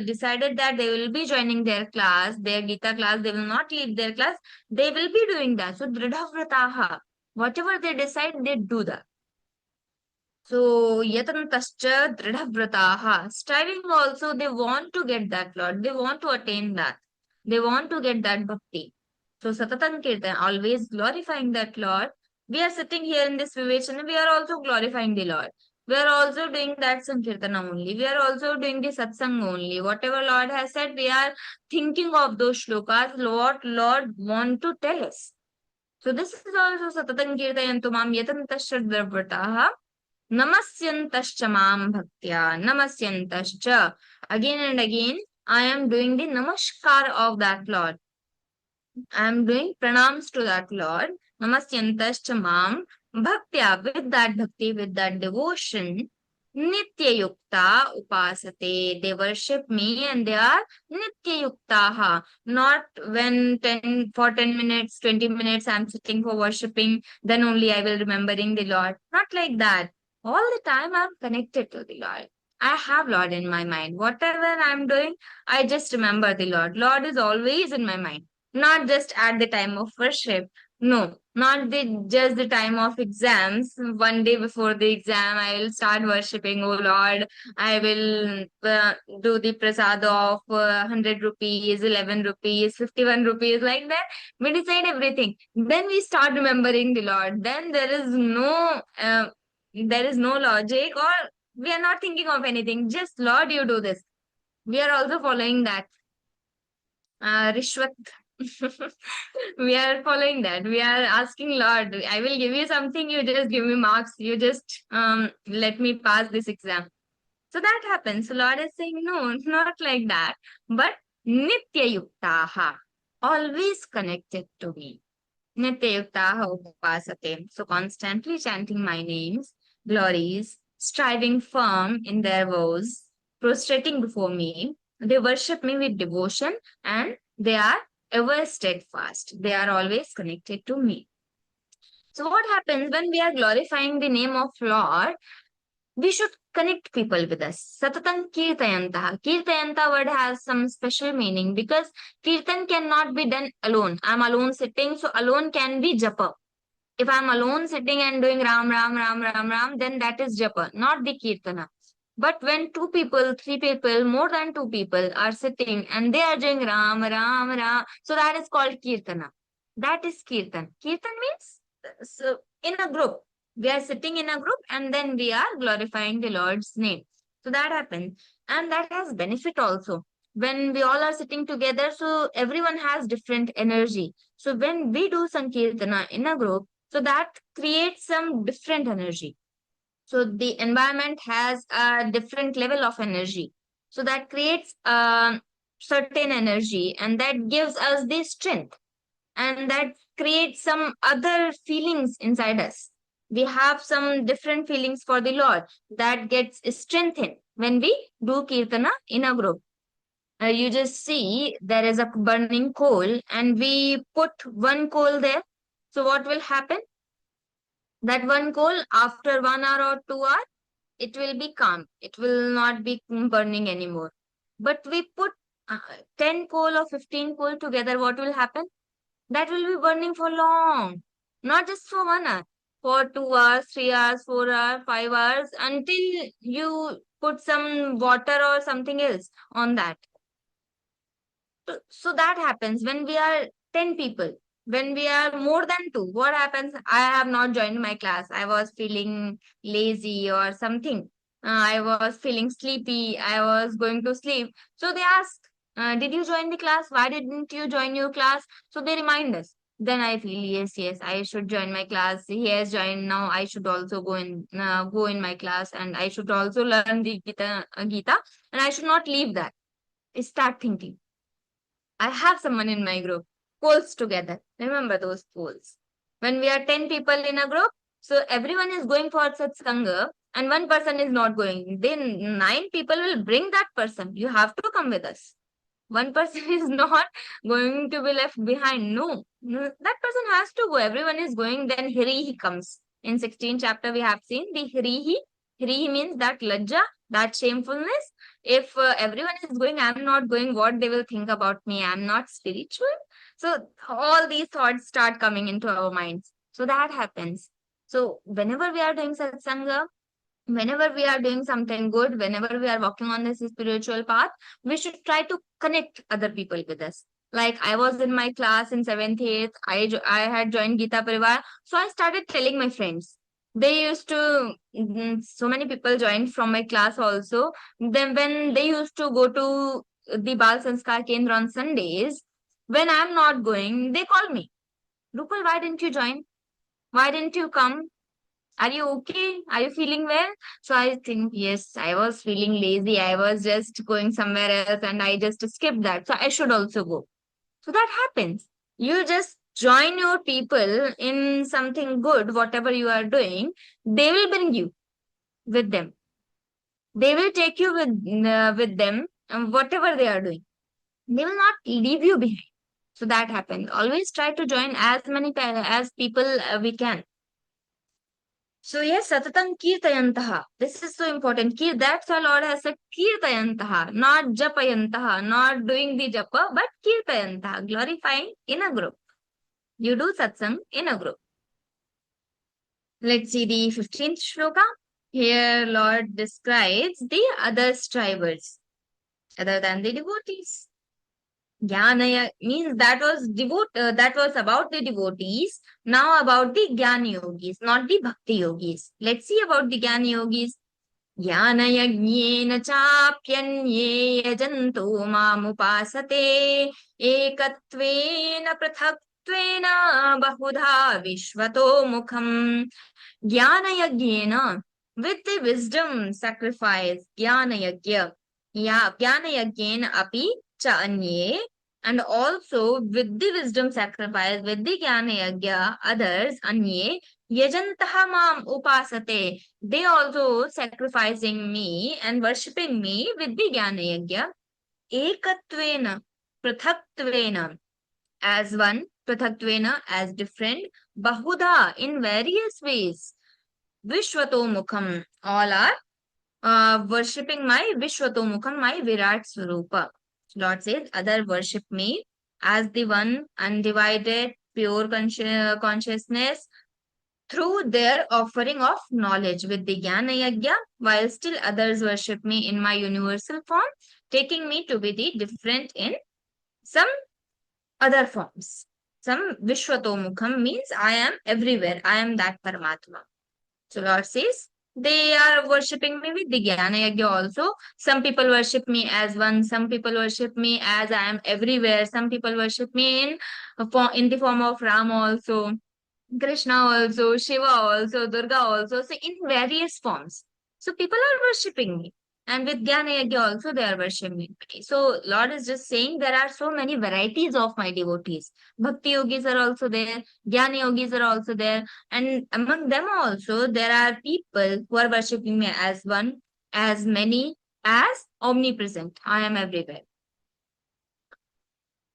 decided that they will be joining their class, their Gita class, they will not leave their class, they will be doing that. So dridhavrataha. Whatever they decide, they do that. So yatantascha dridhavrataha. Striving also, they want to get that Lord. They want to attain that. They want to get that bhakti. So Satatan Kirtan, always glorifying that Lord. We are sitting here in this Vivechana, we are also glorifying the Lord. We are also doing that Sankirtana only. We are also doing the Satsang only. Whatever Lord has said, we are thinking of those shlokas, Lord want to tell us. So this is also Satatan Kirtayantu Mam Yatantascha Dravataha Namasyantascha Mam Bhaktya Namasyantascha. Again and again, I am doing the Namaskar of that Lord. I am doing pranams to that Lord. Namasyantascha Mam Bhaktya. With that bhakti, with that devotion, Nitya Yukta Upasate. They worship me and they are Nitya Yuktaha. Not when 10 minutes, 20 minutes I'm sitting for worshipping, then only I will remembering the Lord. Not like that. All the time I'm connected to the Lord. I have Lord in my mind. Whatever I'm doing, I just remember the Lord. Lord is always in my mind. Not just at the time of worship. No, not just the time of exams. One day before the exam, I will start worshipping, oh Lord. I will do the prasad of 100 rupees, 11 rupees, 51 rupees, like that. We decide everything. Then we start remembering the Lord. Then there is no logic, or we are not thinking of anything. Just Lord, you do this. We are also following that. Rishwat. We are following that. We are asking Lord, I will give you something, you just give me marks, you just let me pass this exam. So that happens. So Lord is saying, no, not like that, but Nitya Yuktaha, always connected to me. Nitya Yuktaha Upasate. So constantly chanting my names, glories, striving firm in their vows, prostrating before me. They worship me with devotion and they are ever steadfast. They are always connected to me. So what happens when we are glorifying the name of Lord? We should connect people with us. Satatan Kirtayantaha. Kirtayanta word has some special meaning because Kirtan cannot be done alone. I'm alone sitting, so alone can be japa. If I'm alone sitting and doing Ram, Ram, Ram, Ram, Ram, then that is japa, not the Kirtana. But when 2 people, 3 people, more than 2 people are sitting and they are doing Ram, Ram, Ram, so that is called Kirtana. That is Kirtan. Kirtan means so in a group. We are sitting in a group and then we are glorifying the Lord's name. So that happens. And that has benefit also. When we all are sitting together, so everyone has different energy. So when we do Sankirtana in a group, so that creates some different energy. So the environment has a different level of energy. So that creates a certain energy and that gives us the strength and that creates some other feelings inside us. We have some different feelings for the Lord that gets strengthened when we do Kirtana in a group. You just see there is a burning coal and we put one coal there. So what will happen? That one coal, after 1 hour or 2 hours, it will be calm. It will not be burning anymore. But we put 10 coal or 15 coal together, what will happen? That will be burning for long. Not just for 1 hour. For 2 hours, 3 hours, 4 hours, 5 hours, until you put some water or something else on that. So that happens when we are 10 people. When we are more than 2, what happens? I have not joined my class. I was feeling lazy or something. I was feeling sleepy. I was going to sleep. So they ask, did you join the class? Why didn't you join your class? So they remind us. Then I feel, yes, I should join my class. He has joined. Now I should also go in my class and I should also learn the Gita, and I should not leave that. I start thinking. I have someone in my group. Polls together. Remember those polls. When we are 10 people in a group, so everyone is going for satsanga and one person is not going. Then 9 people will bring that person. You have to come with us. One person is not going to be left behind. No, that person has to go. Everyone is going, then Hirihi comes. In 16th chapter, we have seen the Hirihi. Hirihi means that lajja, that shamefulness. If everyone is going, I'm not going, what they will think about me? I'm not spiritual. So all these thoughts start coming into our minds. So that happens. So whenever we are doing satsanga, whenever we are doing something good, whenever we are walking on this spiritual path, we should try to connect other people with us. Like I was in my class in 7th, 8th, I had joined Geeta Pariwar. So I started telling my friends. They used to, so many people joined from my class also. Then when they used to go to the Bal Sanskar Kendra on Sundays, when I'm not going, they call me. Rupal, why didn't you join? Why didn't you come? Are you okay? Are you feeling well? So I think, yes, I was feeling lazy. I was just going somewhere else and I just skipped that. So I should also go. So that happens. You just join your people in something good, whatever you are doing, they will bring you with them. They will take you with them, whatever they are doing. They will not leave you behind. So that happens. Always try to join as many as people we can. So yes, satatam kirtayantaha. This is so important. That's why Lord has said kirtayantaha, not japayantaha, not doing the japa, but kirtayantaha, glorifying in a group. You do satsang in a group. Let's see the 15th shloka. Here Lord describes the other strivers, other than the devotees. Jnanaya means that was about the devotees. Now about the Jnana yogis, not the Bhakti yogis. Let's see about the Jnana yogis. Jnanayajnena chapyanye yajanto mamupasate ekatvena prathaktvena bahudha vishvato mukham. Jnanayajnena, with the wisdom sacrifice, Jnanayajna. Yeah, Jnanayajnena api cha anye, and also with the wisdom sacrifice, with the Jnana Yagya, others, Anye, Yajantaha Mam Upasate, they also sacrificing me and worshipping me with the Jnana Yagya, Ekatvena, Prathaktvena, as one, Prathaktvena, as different, Bahuda, in various ways, Vishwato Mukham, all are worshipping my Vishwato Mukham, my Virat Swarupa. Lord says, other worship me as the one undivided, pure consciousness through their offering of knowledge with the Jnana Yagya, while still others worship me in my universal form, taking me to be the different in some other forms. Some Vishwato means I am everywhere. I am that Paramatma. So Lord says, they are worshipping me with the Jnana Yagya also. Some people worship me as one. Some people worship me as I am everywhere. Some people worship me in the form of Ram also, Krishna also, Shiva also, Durga also. So in various forms. So people are worshipping me. And with Jnana Yagya also they are worshipping me. So Lord is just saying there are so many varieties of my devotees. Bhakti yogis are also there. Jnana yogis are also there. And among them also there are people who are worshipping me as one, as many, as omnipresent. I am everywhere.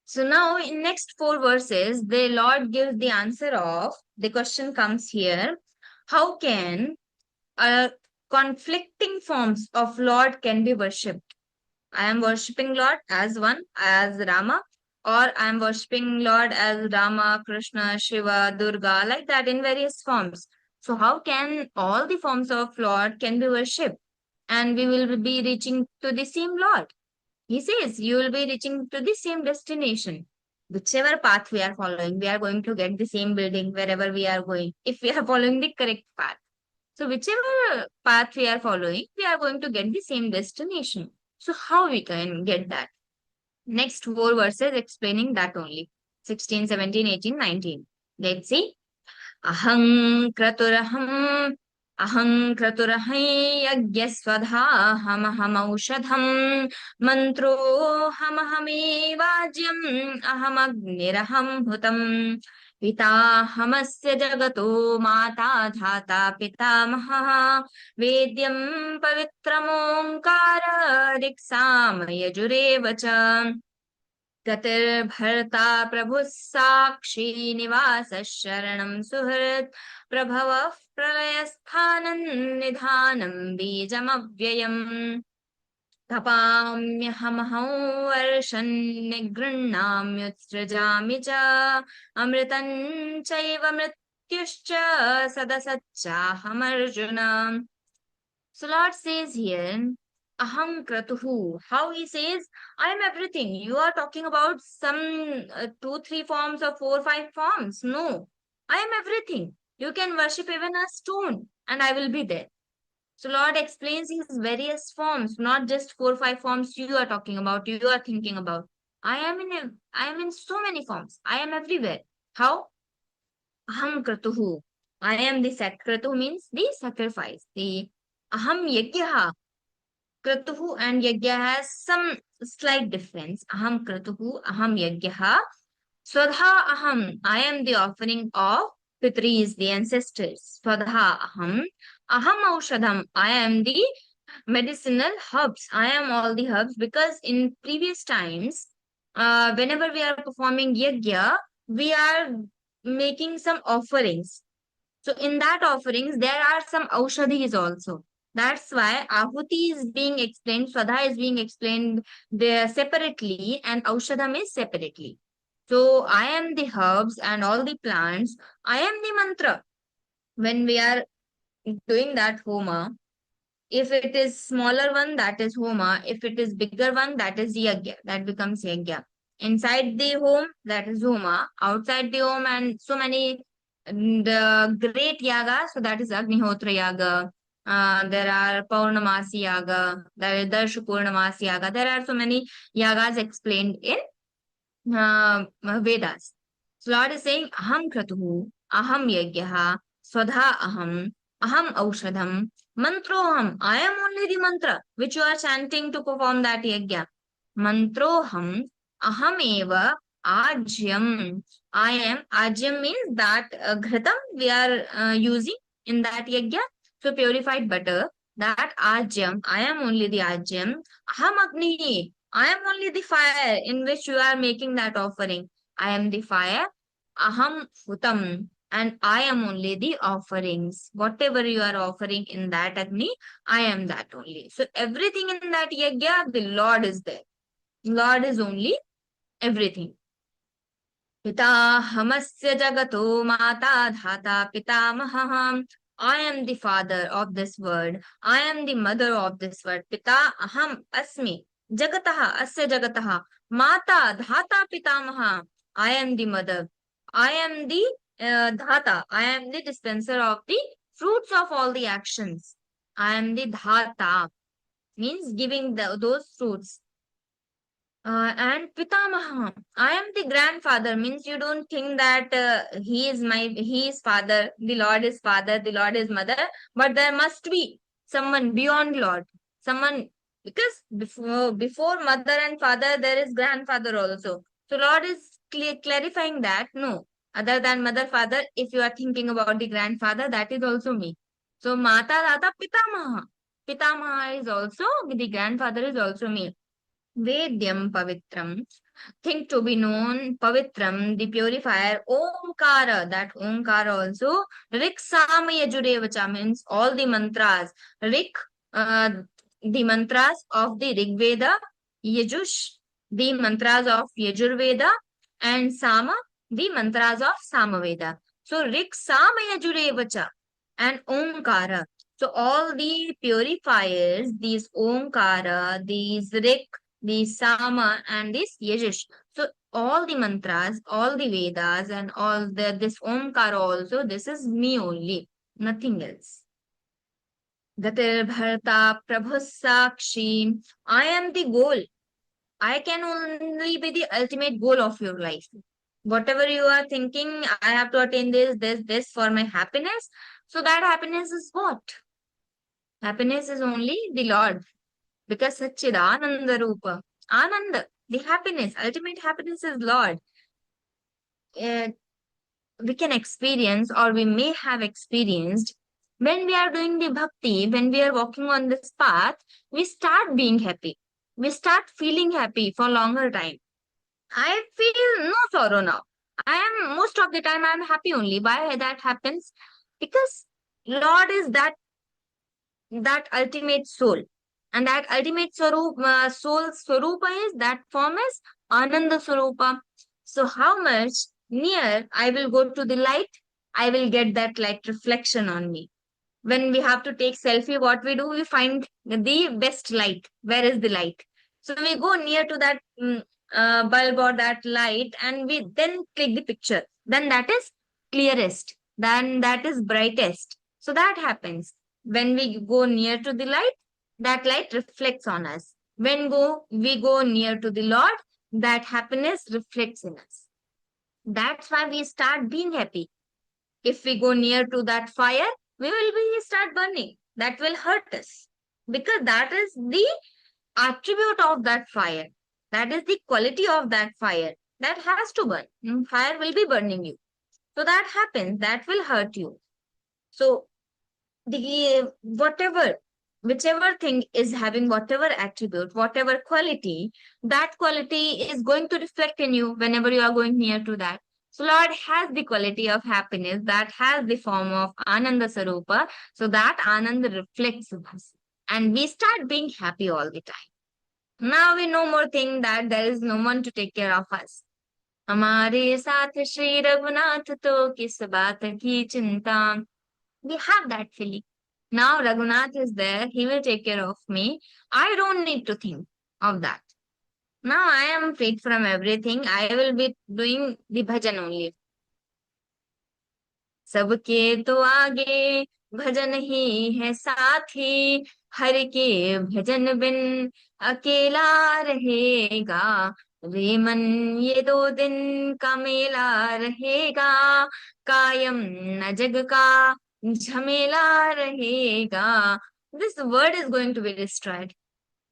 So now in next 4 verses, the Lord gives the answer of, the question comes here, how can conflicting forms of Lord can be worshipped? I am worshipping Lord as one, as Rama, or I am worshipping Lord as Rama, Krishna, Shiva, Durga, like that in various forms. So how can all the forms of Lord can be worshipped? And we will be reaching to the same Lord. He says you will be reaching to the same destination. Whichever path we are following, we are going to get the same building wherever we are going, if we are following the correct path. So whichever path we are following, we are going to get the same destination. So how we can get that? Next 4 verses explaining that only. 16, 17, 18, 19. Let's see. Aham kraturaham aham kraturahai yagyasvadhahamaham mantro hamahame ahamagniraham hutam Pitahamasya jagato mata dhata pitamaha vedyam pavitramomkara riksamayajure vacha Gatir bharta prabhu sakshi nivasa sharanam suhrit prabhava pralayasthanan nidhanam bijam avyayam tapamyaham varshan nigrunnamyutsrajami cha amritan chaiva mrityuscha sadasachaham arjuna. So Lord says here, Aham Kratuhu. How he says, I am everything. You are talking about some 2, 3 forms or 4, 5 forms. No, I am everything. You can worship even a stone and I will be there. So Lord explains his various forms, not just 4, 5 forms you are talking about, you are thinking about. I am in so many forms. I am everywhere. How? Aham Kratuhu. I am the Kratuhu means the sacrifice. The Aham Yajnaha. Kratuhu and Yajna has some slight difference. Aham Kratuhu, Aham Yajnaha. Swadha Aham. I am the offering of Pitris, the ancestors. Swadha Aham. Aham Aushadham. I am the medicinal herbs. I am all the herbs because in previous times, whenever we are performing Yajna, we are making some offerings. So in that offerings, there are some aushadhis also. That's why Ahuti is being explained, Swadha is being explained there separately, and Aushadham is separately. So I am the herbs and all the plants. I am the mantra. When we are doing that homa, if it is smaller one, that is homa. If it is bigger one, that is yagya. That becomes yagya. Inside the home, that is homa. Outside the home, and so many the great yaga. So that is Agnihotra yaga. There are Paurnamasi yaga. There is Darshu Purnamasi yaga. There are so many yagas explained in Vedas. So Lord is saying, Aham Kratuhu, Aham Yajnaha, Swadha Aham, Aham Aushadham, Mantroham. I am only the mantra which you are chanting to perform that yajna. Mantroham, Aham Eva, Ajyam. I am, Ajyam means that ghratam we are using in that yajna. So purified butter, that Ajyam, I am only the Ajyam. Aham Agni, I am only the fire in which you are making that offering. I am the fire. Aham Hutam. And I am only the offerings. Whatever you are offering in that Agni, I am that only. So everything in that yajna, the Lord is there. Lord is only everything. Pita hamasya jagato mata dhata pitamaham. I am the father of this world. I am the mother of this world. Pita aham asmi. Jagataha asya jagataha. Mata dhata pitamaha. I am the mother. I am the dhata. I am the dispenser of the fruits of all the actions. I am the dhata. Means giving those fruits. And Pitamaha, I am the grandfather, means you don't think that he is father, the Lord is father, the Lord is mother, but there must be someone beyond Lord, someone, because before mother and father, there is grandfather also. So Lord is clarifying that, no, other than mother, father, if you are thinking about the grandfather, that is also me. So Mata, Tata, Pitamaha. Pitamaha is also, the grandfather is also me. Vedyam Pavitram, think to be known, Pavitram, the purifier, Omkara, that Omkara also, Rik Samayajurevacha means all the mantras, Rik, the mantras of the Rig Veda, Yajush, the mantras of Yajurveda, and Sama, the mantras of Samaveda. So Rik Samayajurevacha and Omkara. So all the purifiers, these Omkara, these Rik, the Sama and this Yajush. So all the mantras, all the Vedas and all this Omkara also, this is me only, nothing else. Gatir Bharta Prabhu Sakshi. I am the goal. I can only be the ultimate goal of your life. Whatever you are thinking, I have to attain this for my happiness. So that happiness is what? Happiness is only the Lord. Because Satchidananda Rupa, Ananda, the happiness, ultimate happiness is Lord. We can experience, or we may have experienced, when we are doing the bhakti, when we are walking on this path, we start being happy. We start feeling happy for longer time. I feel no sorrow now. I am most of the time I am happy only. Why that happens? Because Lord is that ultimate soul. And that ultimate soul Swarupa is, that form is Ananda Swarupa. So how much near I will go to the light, I will get that light reflection on me. When we have to take selfie, what we do, we find the best light. Where is the light? So we go near to that bulb or that light and we then click the picture. Then that is clearest. Then that is brightest. So that happens. When we go near to the light, that light reflects on us. When we go near to the Lord, that happiness reflects in us. That's why we start being happy. If we go near to that fire, we will start burning. That will hurt us. Because that is the attribute of that fire. That is the quality of that fire. That has to burn. Fire will be burning you. So that happens. That will hurt you. So the whichever thing is having whatever attribute, whatever quality, that quality is going to reflect in you whenever you are going near to that. So Lord has the quality of happiness, that has the form of Ananda Sarupa. So that Ananda reflects in us. And we start being happy all the time. Now we no more think that there is no one to take care of us. Hamare saath Shri Raghunath to kis baat ki chinta. We have that feeling. Now Raghunath is there, he will take care of me. I don't need to think of that. Now I am freed from everything. I will be doing the bhajan only. सबके तो आगे भजन ही है साथी, हर के भजन बिन अकेला रहेगा, रे मन ये 2 दिन का मेला रहेगा, कायम न जग का झमेला रहेगा. This word is going to be destroyed.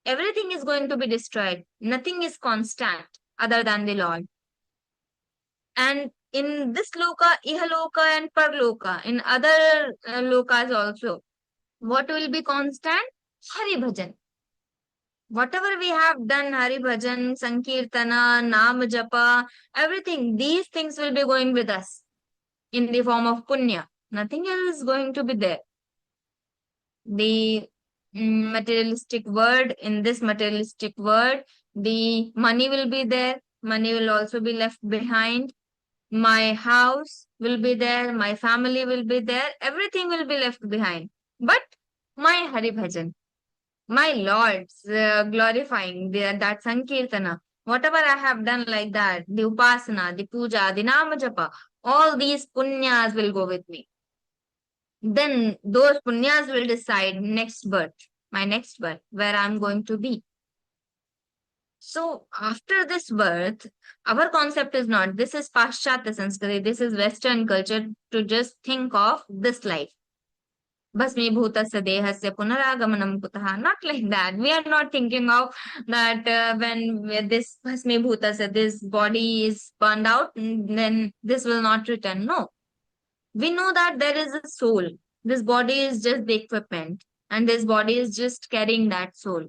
Everything is going to be destroyed. Nothing is constant other than the Lord. And in this loka, ihaloka and parloka, in other lokas also, what will be constant? Hari Bhajan. Whatever we have done, Hari Bhajan, Sankirtana, Nam Japa, everything, these things will be going with us in the form of punya. Nothing else is going to be there. The materialistic word, in this materialistic word, the money will be there. Money will also be left behind. My house will be there, my family will be there, everything will be left behind. But my Hari Bhajan, my Lord's glorifying that Sankirtana, whatever I have done like that, the Upasana, the Puja, the Namajapa, all these punyas will go with me. Then those punyas will decide next birth, my next birth, where I'm going to be. So after this birth, our concept is not, this is Paschatya Sanskriti, this is Western culture, to just think of this life. Bhasmibhutasya dehasya punaragamanam kutaha. Not like that. We are not thinking of that when this Bhasmibhutasya, this body is burned out, then this will not return. No. We know that there is a soul. This body is just the equipment, and this body is just carrying that soul.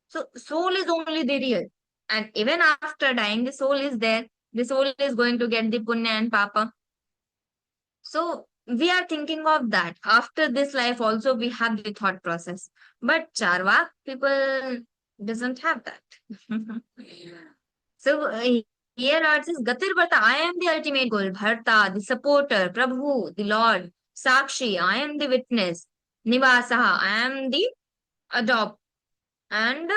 So soul is only the real. And even after dying, the soul is there. The soul is going to get the punya and papa. So we are thinking of that. After this life also we have the thought process. But Charvak people doesn't have that. So here Lord says, Gatir Bharta, I am the ultimate goal. Bharta, the supporter. Prabhu, the Lord. Sakshi, I am the witness. Nivasaha, I am the adopt. And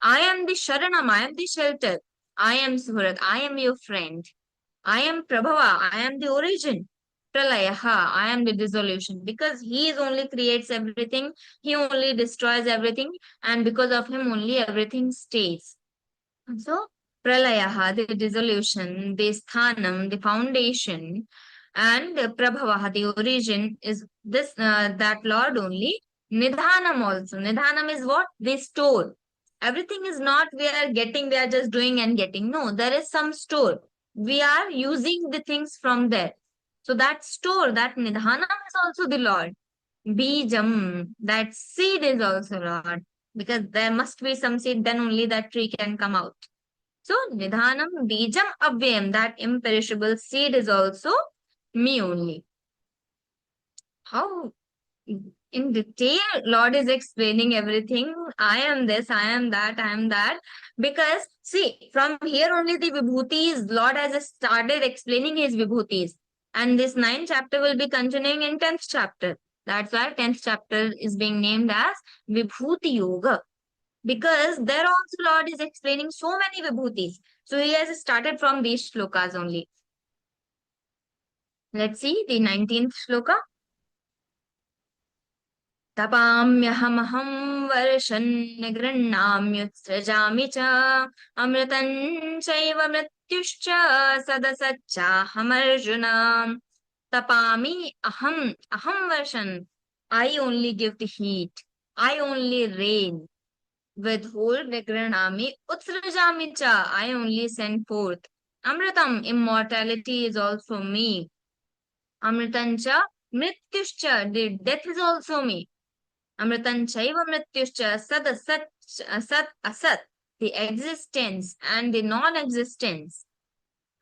I am the Sharanam, I am the shelter. I am Surat, I am your friend. I am Prabhava, I am the origin. Pralayaha, I am the dissolution. Because he is only creates everything, he only destroys everything, and because of him only everything stays. So, Pralayaha, the dissolution, the Sthanam, the foundation, and Prabhavaha, the origin, is this that Lord only. Nidhanam also. Nidhanam is what? They store. Everything is not we are just doing and getting. No, there is some store. We are using the things from there. So that store, that Nidhanam is also the Lord. Bijam, that seed is also Lord. Because there must be some seed, then only that tree can come out. So Nidhanam Bijam Avyayam, that imperishable seed is also me only. How in detail Lord is explaining everything. I am this, I am that, I am that. Because see, from here only the vibhutis, Lord has started explaining his vibhutis. And this 9th chapter will be continuing in 10th chapter. That's why 10th chapter is being named as Vibhuti Yoga. Because there also Lord is explaining so many vibhutis. So he has started from these shlokas only. Let's see the 19th shloka. तपाम्यहमहं वर्षन् गृह्णाम्युत्सृजामि च अमृतं चैव मृत्युश्च सदसच्चाहमर्जुन. Tapami aham varshan. I only give the heat. I only rain. Withhold vigranami utsrajami cha. I only send forth. Amritam, immortality is also me. Amritancha mrityuscha, the death is also me. Amritanchaiva mrityuscha sad asat, the existence and the non-existence.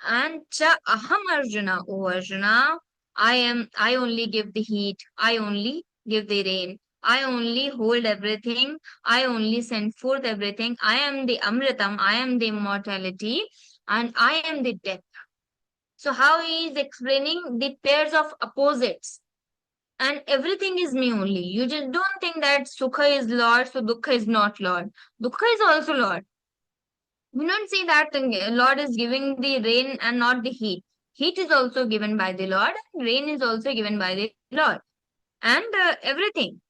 And cha aham Arjuna, O Arjuna, I only give the heat, I only give the rain, I only hold everything, I only send forth everything, I am the Amritam, I am the immortality, and I am the death. So how he is explaining the pairs of opposites. And everything is me only. You just don't think that Sukha is Lord, so Dukkha is not Lord. Dukkha is also Lord. We don't see that Lord is giving the rain and not the heat. Heat is also given by the Lord, and rain is also given by the Lord. And everything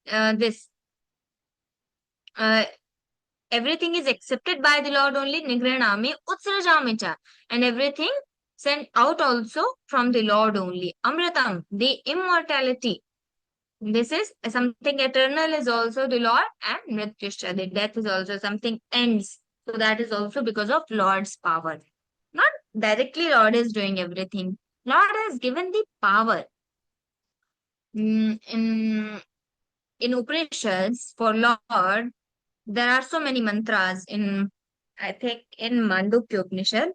is accepted by the Lord only. Nigranami utsrajamicha. And everything sent out also from the Lord only. Amritam, the immortality. This is something eternal is also the Lord, and Mrityusha, the death is also something ends. So that is also because of Lord's power. Not directly Lord is doing everything. Lord has given the power. In Upanishads for Lord, there are so many mantras I think in Mandukya Upanishad.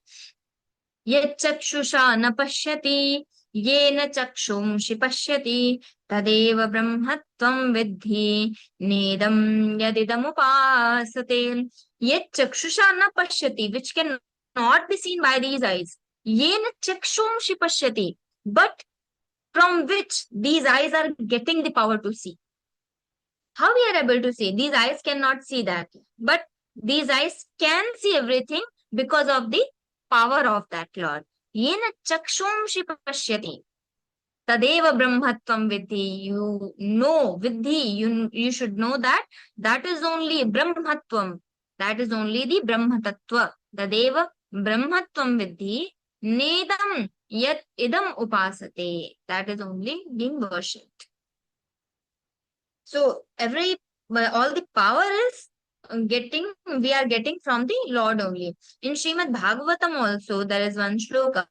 Yet chakshusha na pashyati, yena chakshumshi pashyati, tadeva brahmatvam vidhi, nedam yadidam upasate. Yet chakshusha na pashyati, which can not be seen by these eyes. Yena chakshumshi pashyati, but from which these eyes are getting the power to see. How we are able to see? These eyes cannot see that, but these eyes can see everything because of the power of that Lord. Yena chakshumshi pashyati. Tadeva brahmatvam vidhi. You know, vidhi, you should know that is only brahmatvam. That is only the brahmatattva. Tadeva brahmatvam vidhi. Nedam yat idam upasate. That is only being worshipped. So all the power is we are getting from the Lord only. In Śrīmad-Bhagavatam also there is one shloka,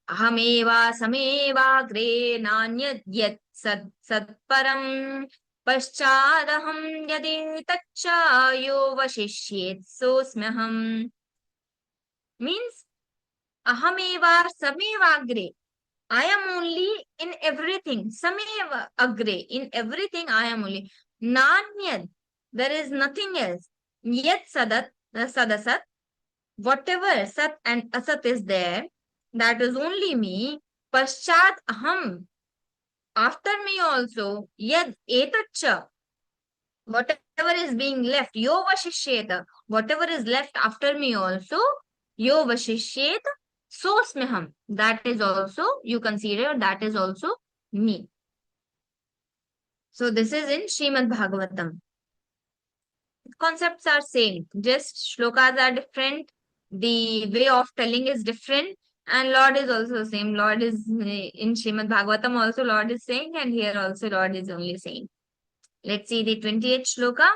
ahameva sameva gre nanyad yat satparam paschadaham yadi taccha yo vashishyet sosmyaham. Means ahameva sameva agre. I am only in everything. Sameva agre. In everything I am only. Nanyad. There is nothing else. Yet sadasat. Whatever sat and asat is there, that is only me. Paschat aham. After me also. Yad etacha. Whatever is being left. Yo vashishyeta. Whatever is left after me also. Yo vashishyeta. Sosmeham, that is also, you consider that is also me. So this is in Śrīmad-Bhagavatam. Concepts are same, just shlokas are different, the way of telling is different, and Lord is also same. Lord is in Śrīmad-Bhagavatam also Lord is saying, and here also Lord is only saying. Let's see the 28th shloka.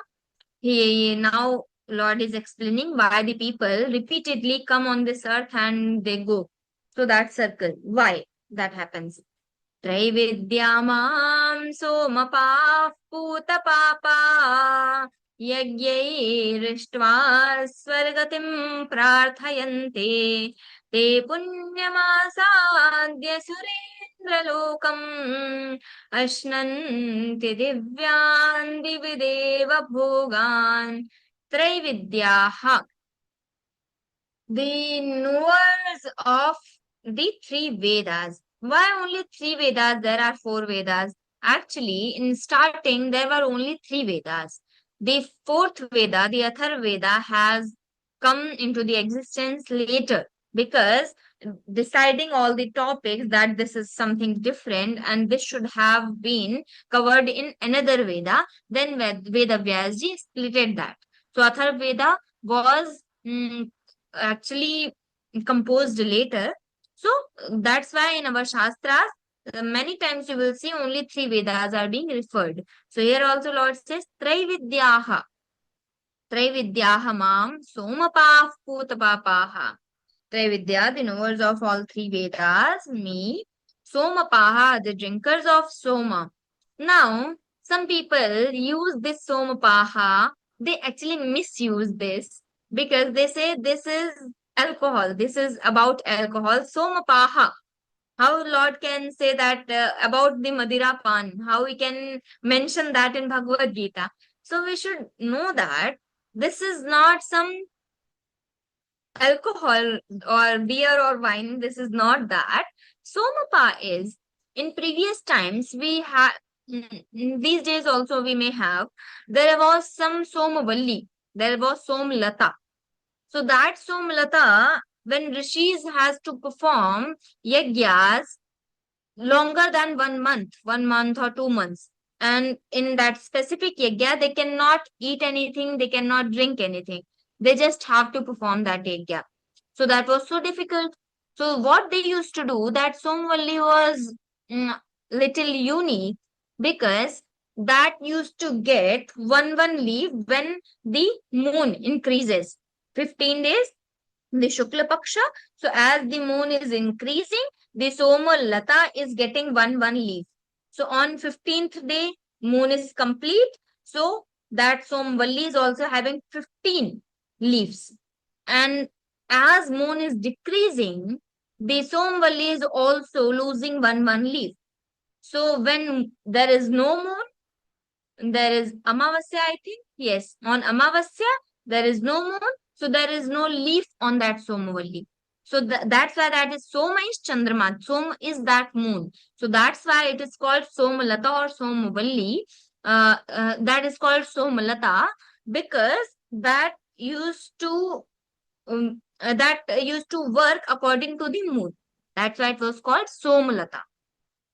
Now Lord is explaining why the people repeatedly come on this earth and they go. So that circle, why that happens. Traividyamam somapah puta papa यज्ञैरिष्ट्वा स्वर्गतिं प्रार्थयन्ते ते पुण्यमासाद्य सुरेन्द्रलोकम् अश्नन्ति दिव्यान् दिवि देव भोगान् त्रैविद्याः. The knowers of the three Vedas. Why only three Vedas? There are four Vedas. Actually, in starting, there were only three Vedas. The fourth Veda, the Atharvaveda, has come into the existence later because deciding all the topics that this is something different and this should have been covered in another Veda, then Veda Vyasji splitted that. So Atharvaveda was actually composed later. So that's why in our Shastras, many times you will see only three Vedas are being referred. So here also Lord says, Traividyaha. Traividyaha mam somapah putapapaha. Traividya, the knowers of all three Vedas, me, somapaha, the drinkers of soma. Now, some people use this somapaha, they actually misuse this because they say this is alcohol, this is about alcohol, somapaha. How Lord can say that about the Madira Pan? How we can mention that in Bhagavad-Gītā? So we should know that this is not some alcohol or beer or wine. This is not that. Somapa is, in previous times, we have, these days also we may have, there was some Somavalli, there was Somlata. So that Somlata, when Rishis has to perform yagyas longer than 1 month or 2 months, and in that specific yagya, they cannot eat anything, they cannot drink anything. They just have to perform that yagya. So that was so difficult. So what they used to do, that Somvalli was little unique because that used to get one leaf when the moon increases. 15 days, the Shukla Paksha. So as the moon is increasing, the Soma Lata is getting one leaf. So on 15th day, moon is complete. So that Somvalli is also having 15 leaves. And as moon is decreasing, the Somvalli is also losing one leaf. So when there is no moon, there is Amavasya, I think. Yes, on Amavasya, there is no moon. So there is no leaf on that Somavalli. So that's why that is Soma is Chandrama. Soma is that moon. So that's why it is called Somalata or Somavalli. That is called Somalata because that used to work according to the moon. That's why it was called Somalata.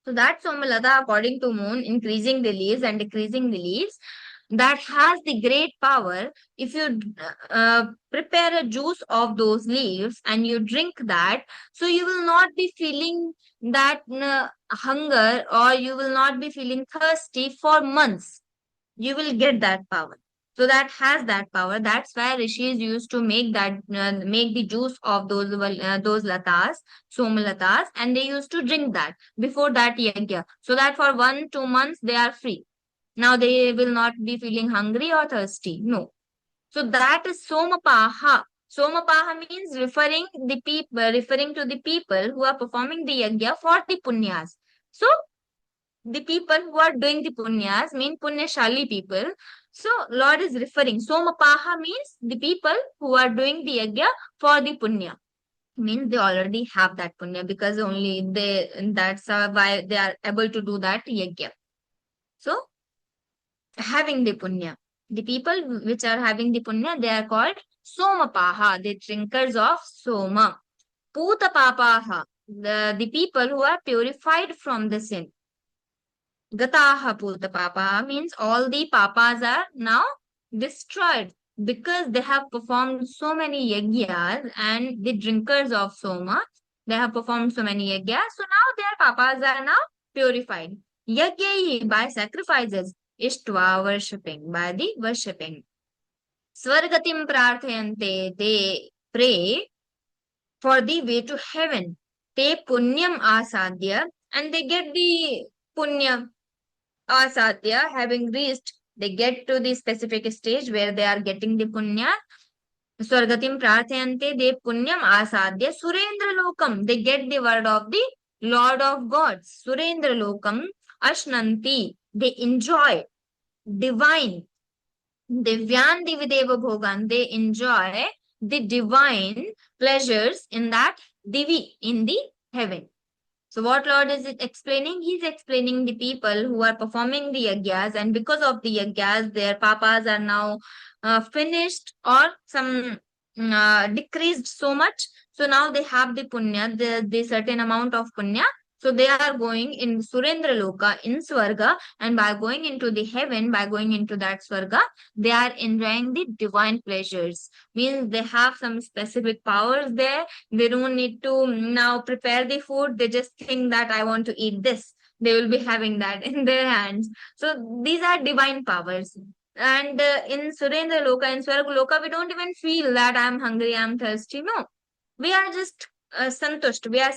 So that Somalata, according to moon, increasing the leaves and decreasing the leaves, that has the great power. If you prepare a juice of those leaves and you drink that, so you will not be feeling that hunger or you will not be feeling thirsty for months. You will get that power. So that has that power. That's why rishis used to make that make the juice of those latas, somalatas, and they used to drink that before that yagya, so that for 1-2 months they are free. Now they will not be feeling hungry or thirsty. No. So that is somapaha. Somapaha means referring to the people who are performing the yagya for the punyas. So the people who are doing the punyas mean punyashali people. So Lord is referring. Somapaha means the people who are doing the yagya for the punya. Means they already have that punya because only that's why they are able to do that yagya. So having the punya. The people which are having the punya, they are called somapaha, the drinkers of soma. Putapapaha, the people who are purified from the sin. Gataha putapapaha means all the papas are now destroyed because they have performed so many yagyas, and the drinkers of soma, they have performed so many yagyas, so now their papas are now purified. Yagyayi, by sacrifices. Ishtva, worshipping, by the worshipping. Swargatim prarthayante, they pray for the way to heaven. Te punyam asadya, and they get the punya asadya, having reached They get to the specific stage where they are getting the punya. Swargatim prarthayante, they punyam asadya surendra lokam. They get the word of the Lord of Gods. Surendra lokam ashnanti. They enjoy divine. Divyan divideva bhogan. They enjoy the divine pleasures in that divi, in the heaven. So what Lord is explaining? He is explaining the people who are performing the yagyas, and because of the yagyas, their papas are now finished or some decreased so much. So now they have the punya, the certain amount of punya. So they are going in Surendra Loka, in Swarga, and by going into the heaven, by going into that Swarga, they are enjoying the divine pleasures. Means they have some specific powers there. They don't need to now prepare the food. They just think that I want to eat this. They will be having that in their hands. So these are divine powers. And in Surendra Loka, in Swarga Loka, we don't even feel that I'm hungry, I'm thirsty. No, we are just santusht. We are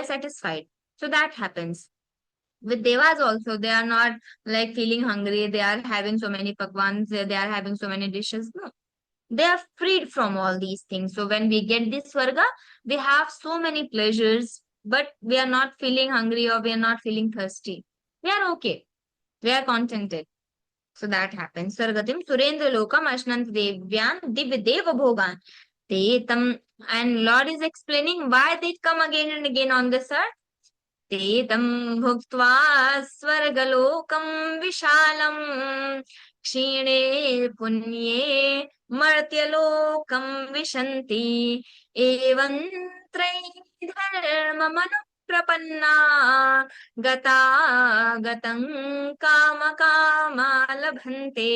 satisfied. So that happens. With devas also, they are not like feeling hungry. They are having so many pakwans. They are having so many dishes. No, they are freed from all these things. So when we get this Swarga, we have so many pleasures, but we are not feeling hungry or we are not feeling thirsty. We are okay. We are contented. So that happens. Swargatim Surendra Lokam Ashnant Devyan Divideva Bhogan. Te tam, and Lord is explaining why they come again and again on this earth. Te tam bhuktva swargalokam vishalam क्षीणे पुण्ये मर्त्यलोकं विशन्ति एवं त्रैधर्ममनुप्रपन्ना गतागतं कामकामा लभन्ते.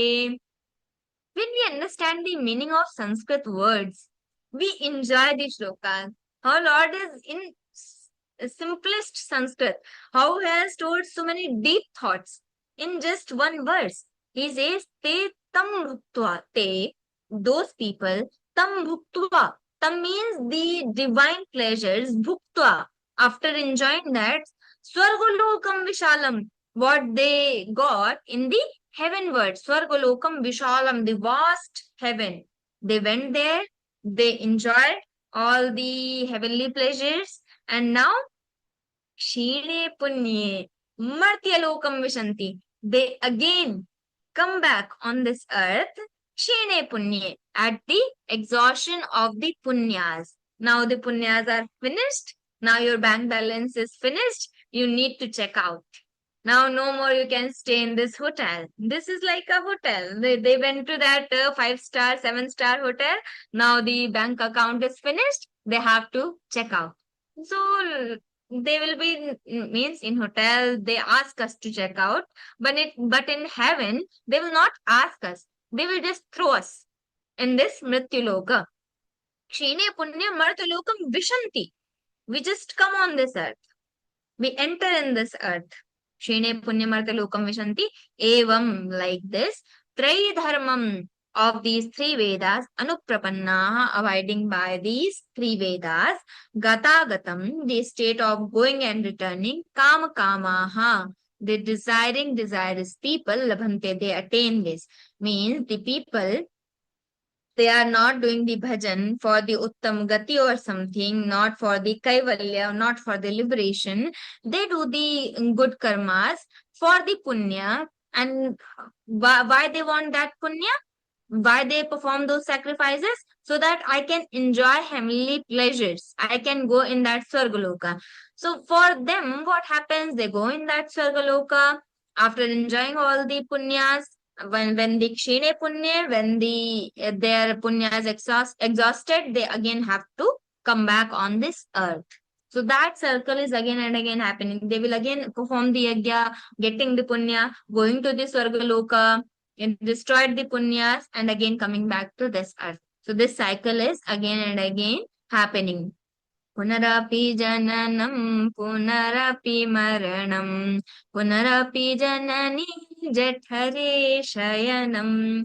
When we understand the meaning of Sanskrit words, we enjoy the shlokas. Our Lord is in simplest Sanskrit. How he has told so many deep thoughts in just one verse. He says, Te tam bhuktva. Te, those people, tam bhuktva. Tam means the divine pleasures, bhuktva. After enjoying that, swargolokam vishalam. What they got in the heavenward. Swargolokam vishalam, the vast heaven. They went there, they enjoyed all the heavenly pleasures, and now Shile Punye Martyalokam Vishanti. They again come back on this earth, Shine Punye, at the exhaustion of the Punyas. Now the Punyas are finished. Now your bank balance is finished. You need to check out. Now no more you can stay in this hotel. This is like a hotel. They went to that 5-star, 7-star hotel. Now the bank account is finished. They have to check out. So they will be, means in hotel, they ask us to check out. But in heaven, they will not ask us. They will just throw us in this Mrityuloka. Kshine Punya Martyalokam Vishanti. We just come on this earth. We enter in this earth. Shine Punyamartha Lokam Vishanti. Evam, like this. Tridharmam, of these three Vedas. Anuprapannaha, abiding by these three Vedas. Gatagatam, the state of going and returning. Kama-kamaha, the desiring, desirous people. Labhante, they attain this. Means the people, they are not doing the bhajan for the Uttam Gati or something, not for the Kaivalya, not for the liberation. They do the good karmas for the punya. And why they want that punya? Why they perform those sacrifices? So that I can enjoy heavenly pleasures. I can go in that Swargaloka. So for them, what happens? They go in that Swargaloka after enjoying all the punyas. When the Kshine Punya, when their Punya is exhausted, they again have to come back on this earth. So that circle is again and again happening. They will again perform the Yagya, getting the Punya, going to the Swargaloka, and destroyed the Punyas, and again coming back to this earth. So this cycle is again and again happening. Punarapi jananam, punarapi maranam, punarapi janani jathare shayanam,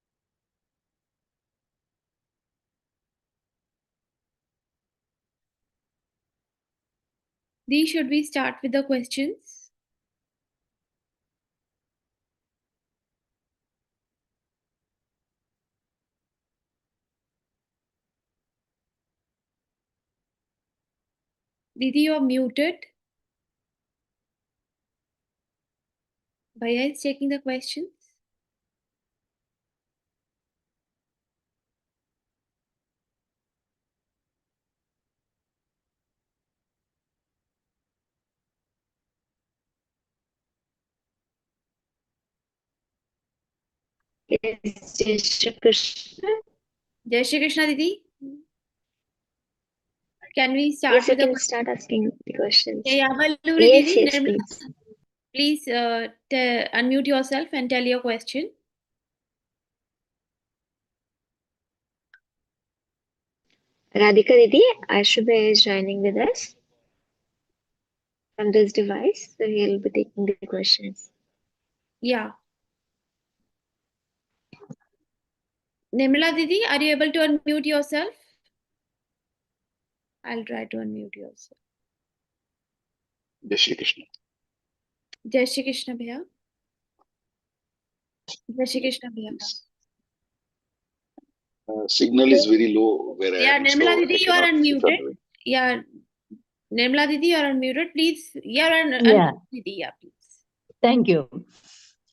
Dee, should we start with the questions? Didi, you're muted. Bhaiya is checking the questions. Yes, Jai Shri Krishna. Jai Shri Krishna, Didi. Can we start Yes, you with the can start asking the questions. Yeah, Valuri Yes, Didi, yes, Nirmala, please. please unmute yourself and tell your question. Radhika Didi, Ashubha is joining with us from this device, so he'll be taking the questions. Yeah. Nirmala Didi, are you able to unmute yourself? I'll try to unmute yourself. Jai Shri Krishna. Jai Shri Krishna Bhaiya. Jai Shri Krishna Bhaiya. Signal is very low where I Yeah, am, Nirmala so I Didi, you are cannot see from unmuted. the way. Yeah, Nirmala Didi, you are unmuted. Please, you are Yeah. Didi, yeah, please. Thank you.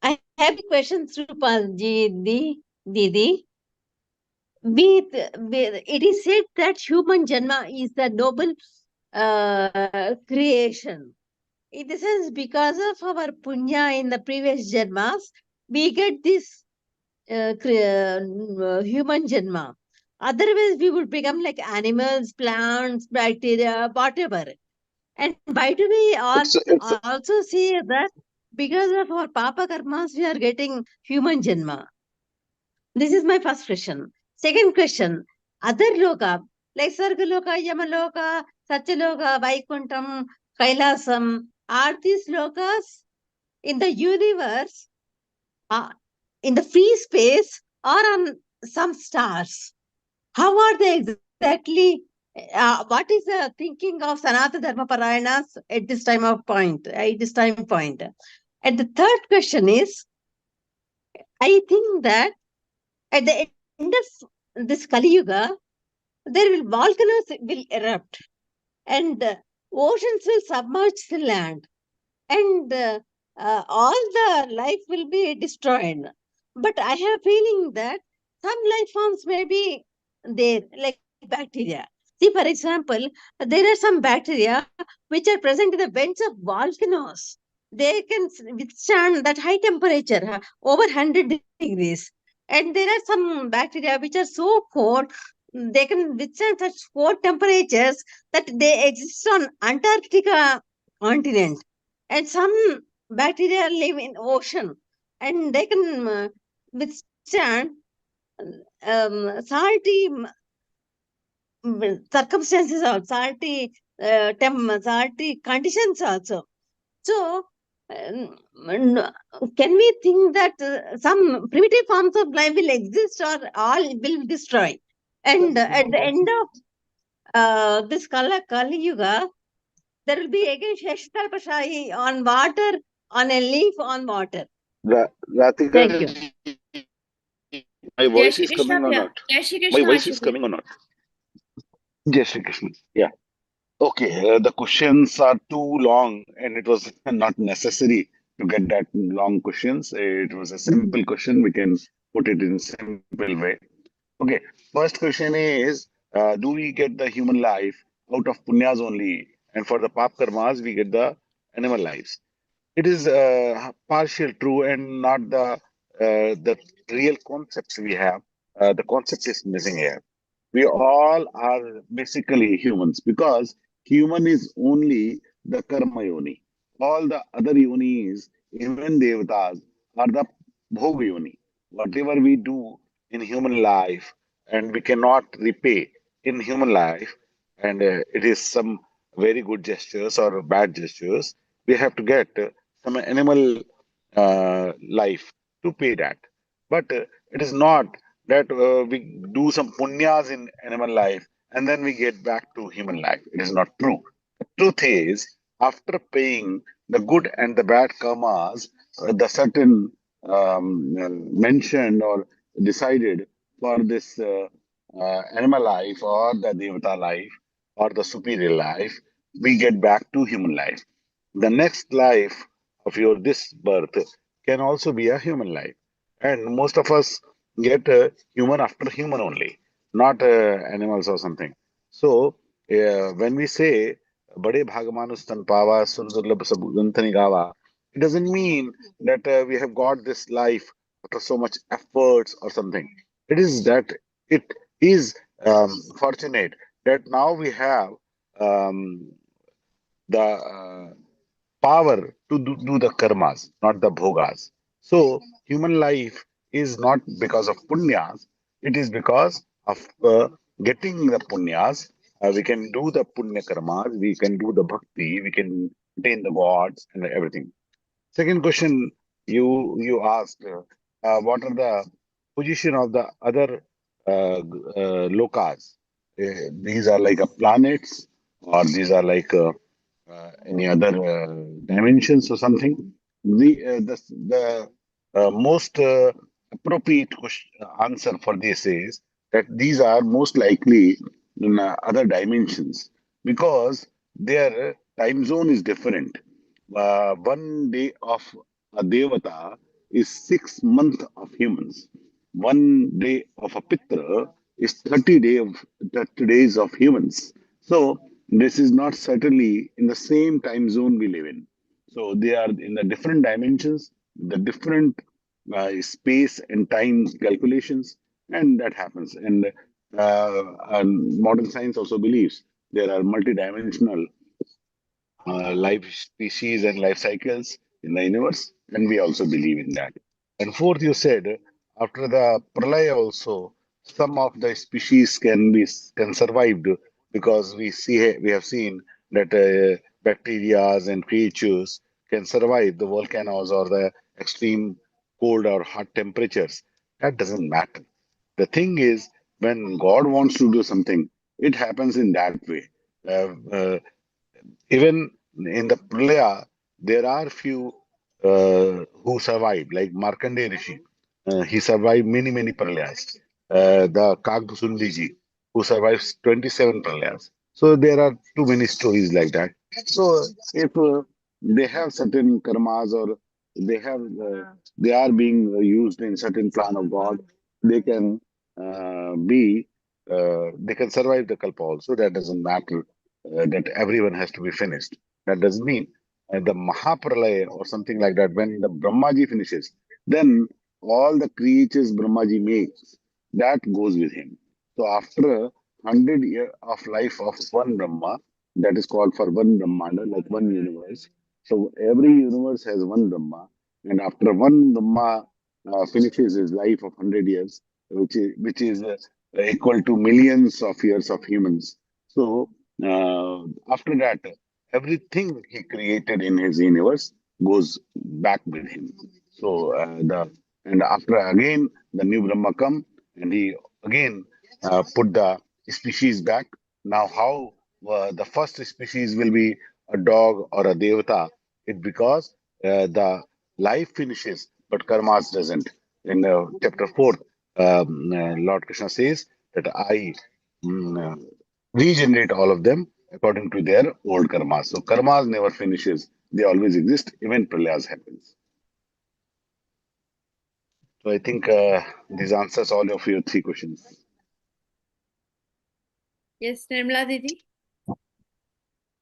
I have a question, Rupal Didi. It is said that human janma is the noble creation. In the sense, because of our punya in the previous janmas, we get this human janma. Otherwise, we would become like animals, plants, bacteria, whatever. And by the way, It's also see that because of our papa karmas, we are getting human janma. This is my first question. Second question, other loka, like Sarga loka, Yamaloka, Satyaloka, Vaikuntham, Kailasam, are these lokas in the universe, in the free space, or on some stars? How are they exactly? What is the thinking of Sanatana Dharma Parayanas at this time of point? At this time point, and the third question is, I think that at the end of this Kali Yuga, there will volcanoes will erupt, and oceans will submerge the land, and all the life will be destroyed. But I have feeling that some life forms may be there, like bacteria. See, for example, there are some bacteria which are present in the vents of volcanoes. They can withstand that high temperature, over 100 degrees. And there are some bacteria which are so cold, they can withstand such cold temperatures that they exist on Antarctica continent. And some bacteria live in ocean, and they can withstand salty circumstances or salty conditions also. So, can we think that some primitive forms of life will exist or all will destroy? And at the end of this Kali Yuga, there will be again Sheshtalpashahi on water, on a leaf on water. Ratika, Thank you. my Jai voice Shri is Krishna coming or Bhaiya. not? Jai Shri My Krishna voice is Ashubha. coming or not? Jai Shri Krishna. Yeah. Okay. The questions are too long, and it was not necessary to get that long questions. It was a simple question. We can put it in simple way. Okay. First question is, do we get the human life out of punyas only, and for the pap karmas we get the animal lives? It is partial true and not the real concepts we have. The concept is missing here. We all are basically humans because human is only the karma yoni. All the other yonis, even devatas, are the bhoga yoni. Whatever we do in human life and we cannot repay in human life, and it is some very good gestures or bad gestures, we have to get some animal life to pay that. But it is not that we do some punyas in animal life and then we get back to human life. It is not true. The truth is, after paying the good and the bad karmas, the certain mentioned or decided for this animal life or the devata life or the superior life, we get back to human life. The next life of your this birth can also be a human life, and most of us get human after human only, not animals or something. So when we say "Bade bhagamanus tan pava sundurlabh sabudantani gava," it doesn't mean that we have got this life after so much efforts or something. It is that it is fortunate that now we have um, the power to do the karmas, not the bhogas. So, human life is not because of punyas, it is because of getting the punyas. We can do the punya karmas, we can do the bhakti, we can attain the gods and everything. Second question you asked, what are the position of the other lokas? These are like planets, or these are like any other dimensions or something. The most appropriate answer for this is that these are most likely in other dimensions, because their time zone is different. 1 day of a devata is 6 months of humans. 1 day of a pitra is 30 days of humans. So this is not certainly in the same time zone we live in. So they are in the different dimensions, the different space and time calculations, and that happens. And modern science also believes there are multidimensional life species and life cycles in the universe, and we also believe in that. And fourth, you said after the pralaya also, some of the species can survive, because we have seen that bacterias and creatures can survive the volcanoes or the extreme cold or hot temperatures. That doesn't matter. The thing is, when God wants to do something, it happens in that way. Even in the Pralaya, there are few who survived, like Markandeya Rishi. He survived many Pralayas. The Kagdusundiji, who survives 27 Pralayas. So there are too many stories like that. So if they have certain karmas, or they are being used in certain plan of God, they can they can survive the kalpa also. That doesn't matter that everyone has to be finished. That doesn't mean the Mahapralaya or something like that, when the Brahmaji finishes, then all the creatures Brahmaji makes, that goes with him. So after 100 years of life of one Brahma, that is called for one Brahmanda, like one universe. So every universe has one Brahma, and after one Brahma finishes his life of 100 years, which is equal to millions of years of humans. So after that, everything he created in his universe goes back with him. So and after again the new Brahma come, and he again put the species back. Now how the first species will be a dog or a devata? It because the life finishes, but karmas doesn't. In chapter 4, Lord Krishna says that I regenerate all of them according to their old karmas. So karmas never finishes; they always exist. Even pralayas happens. So I think this answers all of your three questions. Yes, Nirmala Didi.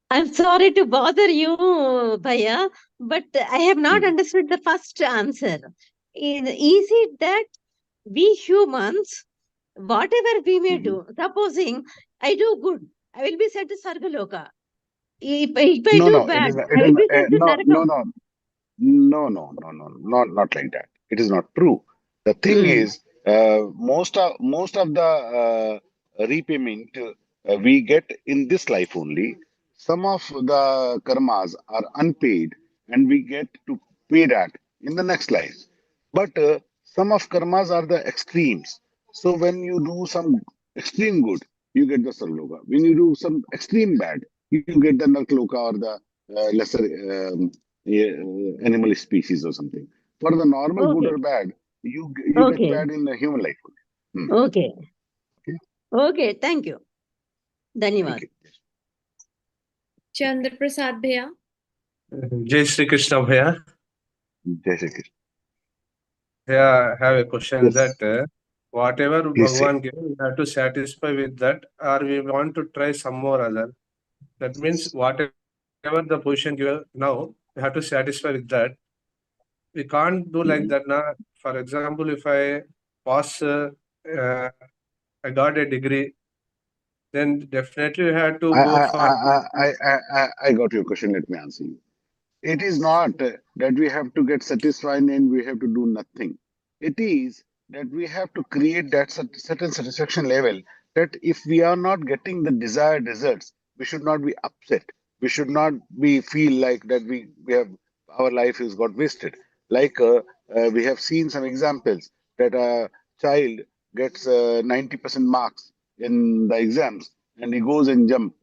I'm sorry to bother you, Bhaiya, but I have not understood the first answer. Is it that we humans, whatever we may do, supposing I do good, I will be sent to Sargaloka. If I No, do no, it bad, is not, I it is will not, be sent to no, no, Narakam. no, not like that. It is not true. The thing Hmm. is, most of the repayment we get in this life only. Some of the karmas are unpaid, and we get to pay that in the next life. But some of karmas are the extremes. So when you do some extreme good, you get the sarloka. When you do some extreme bad, you get the narkloka or the lesser animal species or something. For the normal good Okay. or bad, you get Okay. bad in the human life. Okay. Okay. Okay. Thank you. Dhanyawad. Thank you. Chandra Prasad Bhaiya. Jai Shri Krishna Bhaiya. Jai Shri Krishna. Yeah, I have a question Yes. that whatever Please say. Bhagavan gives, we have to satisfy with that, or we want to try some more other. That means whatever the position given now, we have to satisfy with that. We can't do like that now. For example, if I pass, I got a degree, then definitely we have to go for. I got your question. Let me answer you. It is not that we have to get satisfied and we have to do nothing. It is that we have to create that certain satisfaction level that if we are not getting the desired results, we should not be upset. We should not be feel like that we have our life has got wasted. Like we have seen some examples that a child gets 90% marks in the exams and he goes and jump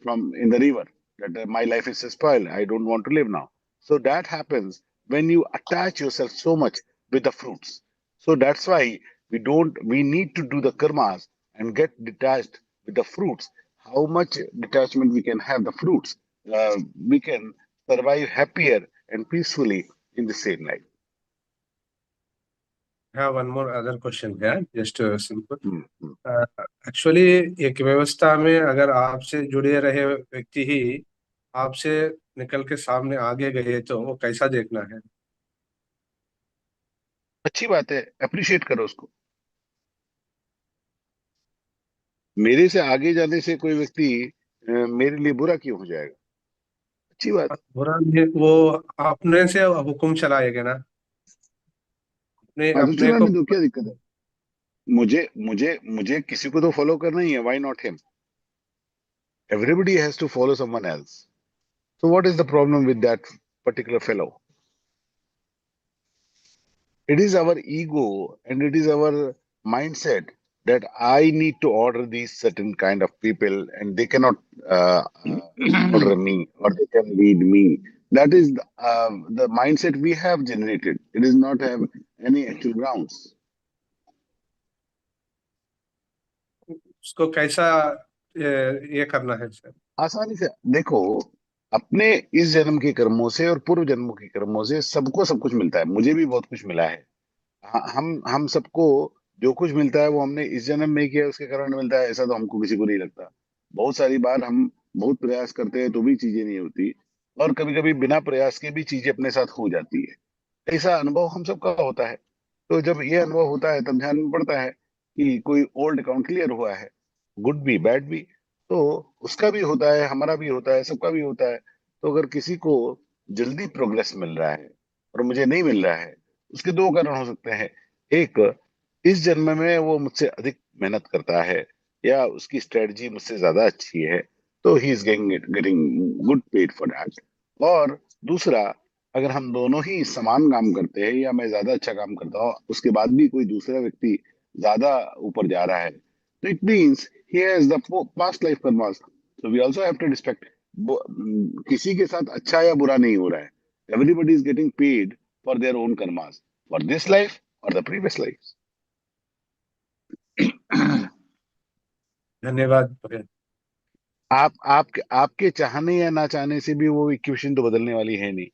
from in the river that my life is spoiled. I don't want to live now. So that happens when you attach yourself so much with the fruits. So that's why we need to do the karmas and get detached with the fruits. How much detachment we can have the fruits, we can survive happier and peacefully in the same life. I have one more other question here, just simple. Hmm. Actually एक व्यवस्था में अगर आपसे जुड़े रहे व्यक्ति ही आपसे निकल के सामने आगे गए तो वो कैसा देखना है? अच्छी बात है, अप्रिशिएट करो उसको। मेरे से आगे जाने से कोई व्यक्ति मेरे लिए बुरा क्यों हो जाएगा? अच्छी बात है। बुरा नहीं, वो अपने से हुक्म चलाएगा ना, अपने हाँ तो अपने चलाने को। दो, क्या दिक्कत है? मुझे मुझे मुझे किसी को तो फॉलो करना ही है, why not him? Everybody has to follow someone else. So what is the problem with that particular fellow? It is our ego and it is our mindset that I need to order these certain kind of people and they cannot order me or they can lead me. That is the mindset we have generated. It does not have any actual grounds. उसको कैसा ये करना है sir? आसानी से देखो, अपने इस जन्म के कर्मों से और पूर्व जन्मों के कर्मों से सबको सब कुछ मिलता है। मुझे भी बहुत कुछ मिला है। हम सबको जो कुछ मिलता है वो हमने इस जन्म में किया उसके कारण मिलता है, ऐसा तो हमको किसी को नहीं लगता। बहुत सारी बार हम बहुत प्रयास करते हैं तो भी चीजें नहीं होती, और कभी कभी बिना प्रयास के भी चीजें अपने साथ हो जाती है। ऐसा अनुभव हम सबका होता है। तो जब ये अनुभव होता है तब ध्यान में पड़ता है कि कोई ओल्ड अकाउंट क्लियर हुआ है, गुड भी बैड भी, तो उसका भी होता है, हमारा भी होता है, सबका भी होता है। तो अगर किसी को जल्दी प्रोग्रेस मिल रहा है और मुझे नहीं मिल रहा है, उसके दो कारण हो सकते हैं। एक, इस जन्म में वो मुझसे अधिक मेहनत करता है या उसकी स्ट्रेटजी मुझसे ज्यादा अच्छी है, तो he is getting good paid for that. और दूसरा, अगर हम दोनों ही समान काम करते हैं या मैं ज्यादा अच्छा काम करता हूँ, उसके बाद भी कोई दूसरा व्यक्ति ज्यादा ऊपर जा रहा है, तो it means he has the past life karmas. So we also have to respect. किसी के साथ अच्छा या बुरा नहीं हो रहा है। Everybody is getting paid for their own karmas, for this life or the previous lives. धन्यवाद। आपके चाहने या ना चाहने से भी वो इक्वेशन तो बदलने वाली है नहीं।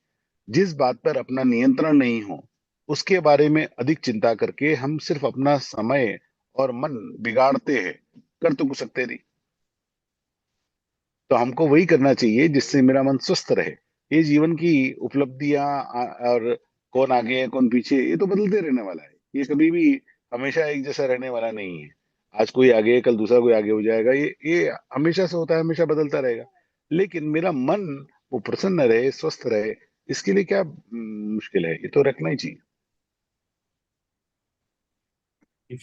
जिस बात पर अपना नियंत्रण नहीं हो उसके बारे में अधिक चिंता करके हम सिर्फ अपना समय और मन बिगाड़ते हैं, कर तो कुछ सकते नहीं। तो हमको वही करना चाहिए जिससे मेरा मन स्वस्थ रहे। ये जीवन की उपलब्धियां और कौन आगे है कौन पीछे, ये तो बदलते रहने वाला है। ये कभी भी हमेशा एक जैसा रहने वाला नहीं है। आज कोई आगे है, कल दूसरा कोई आगे हो जाएगा। ये हमेशा से होता है, हमेशा बदलता रहेगा। लेकिन मेरा मन वो प्रसन्न रहे, स्वस्थ रहे, इसके लिए क्या मुश्किल है? ये तो रखना ही चाहिए।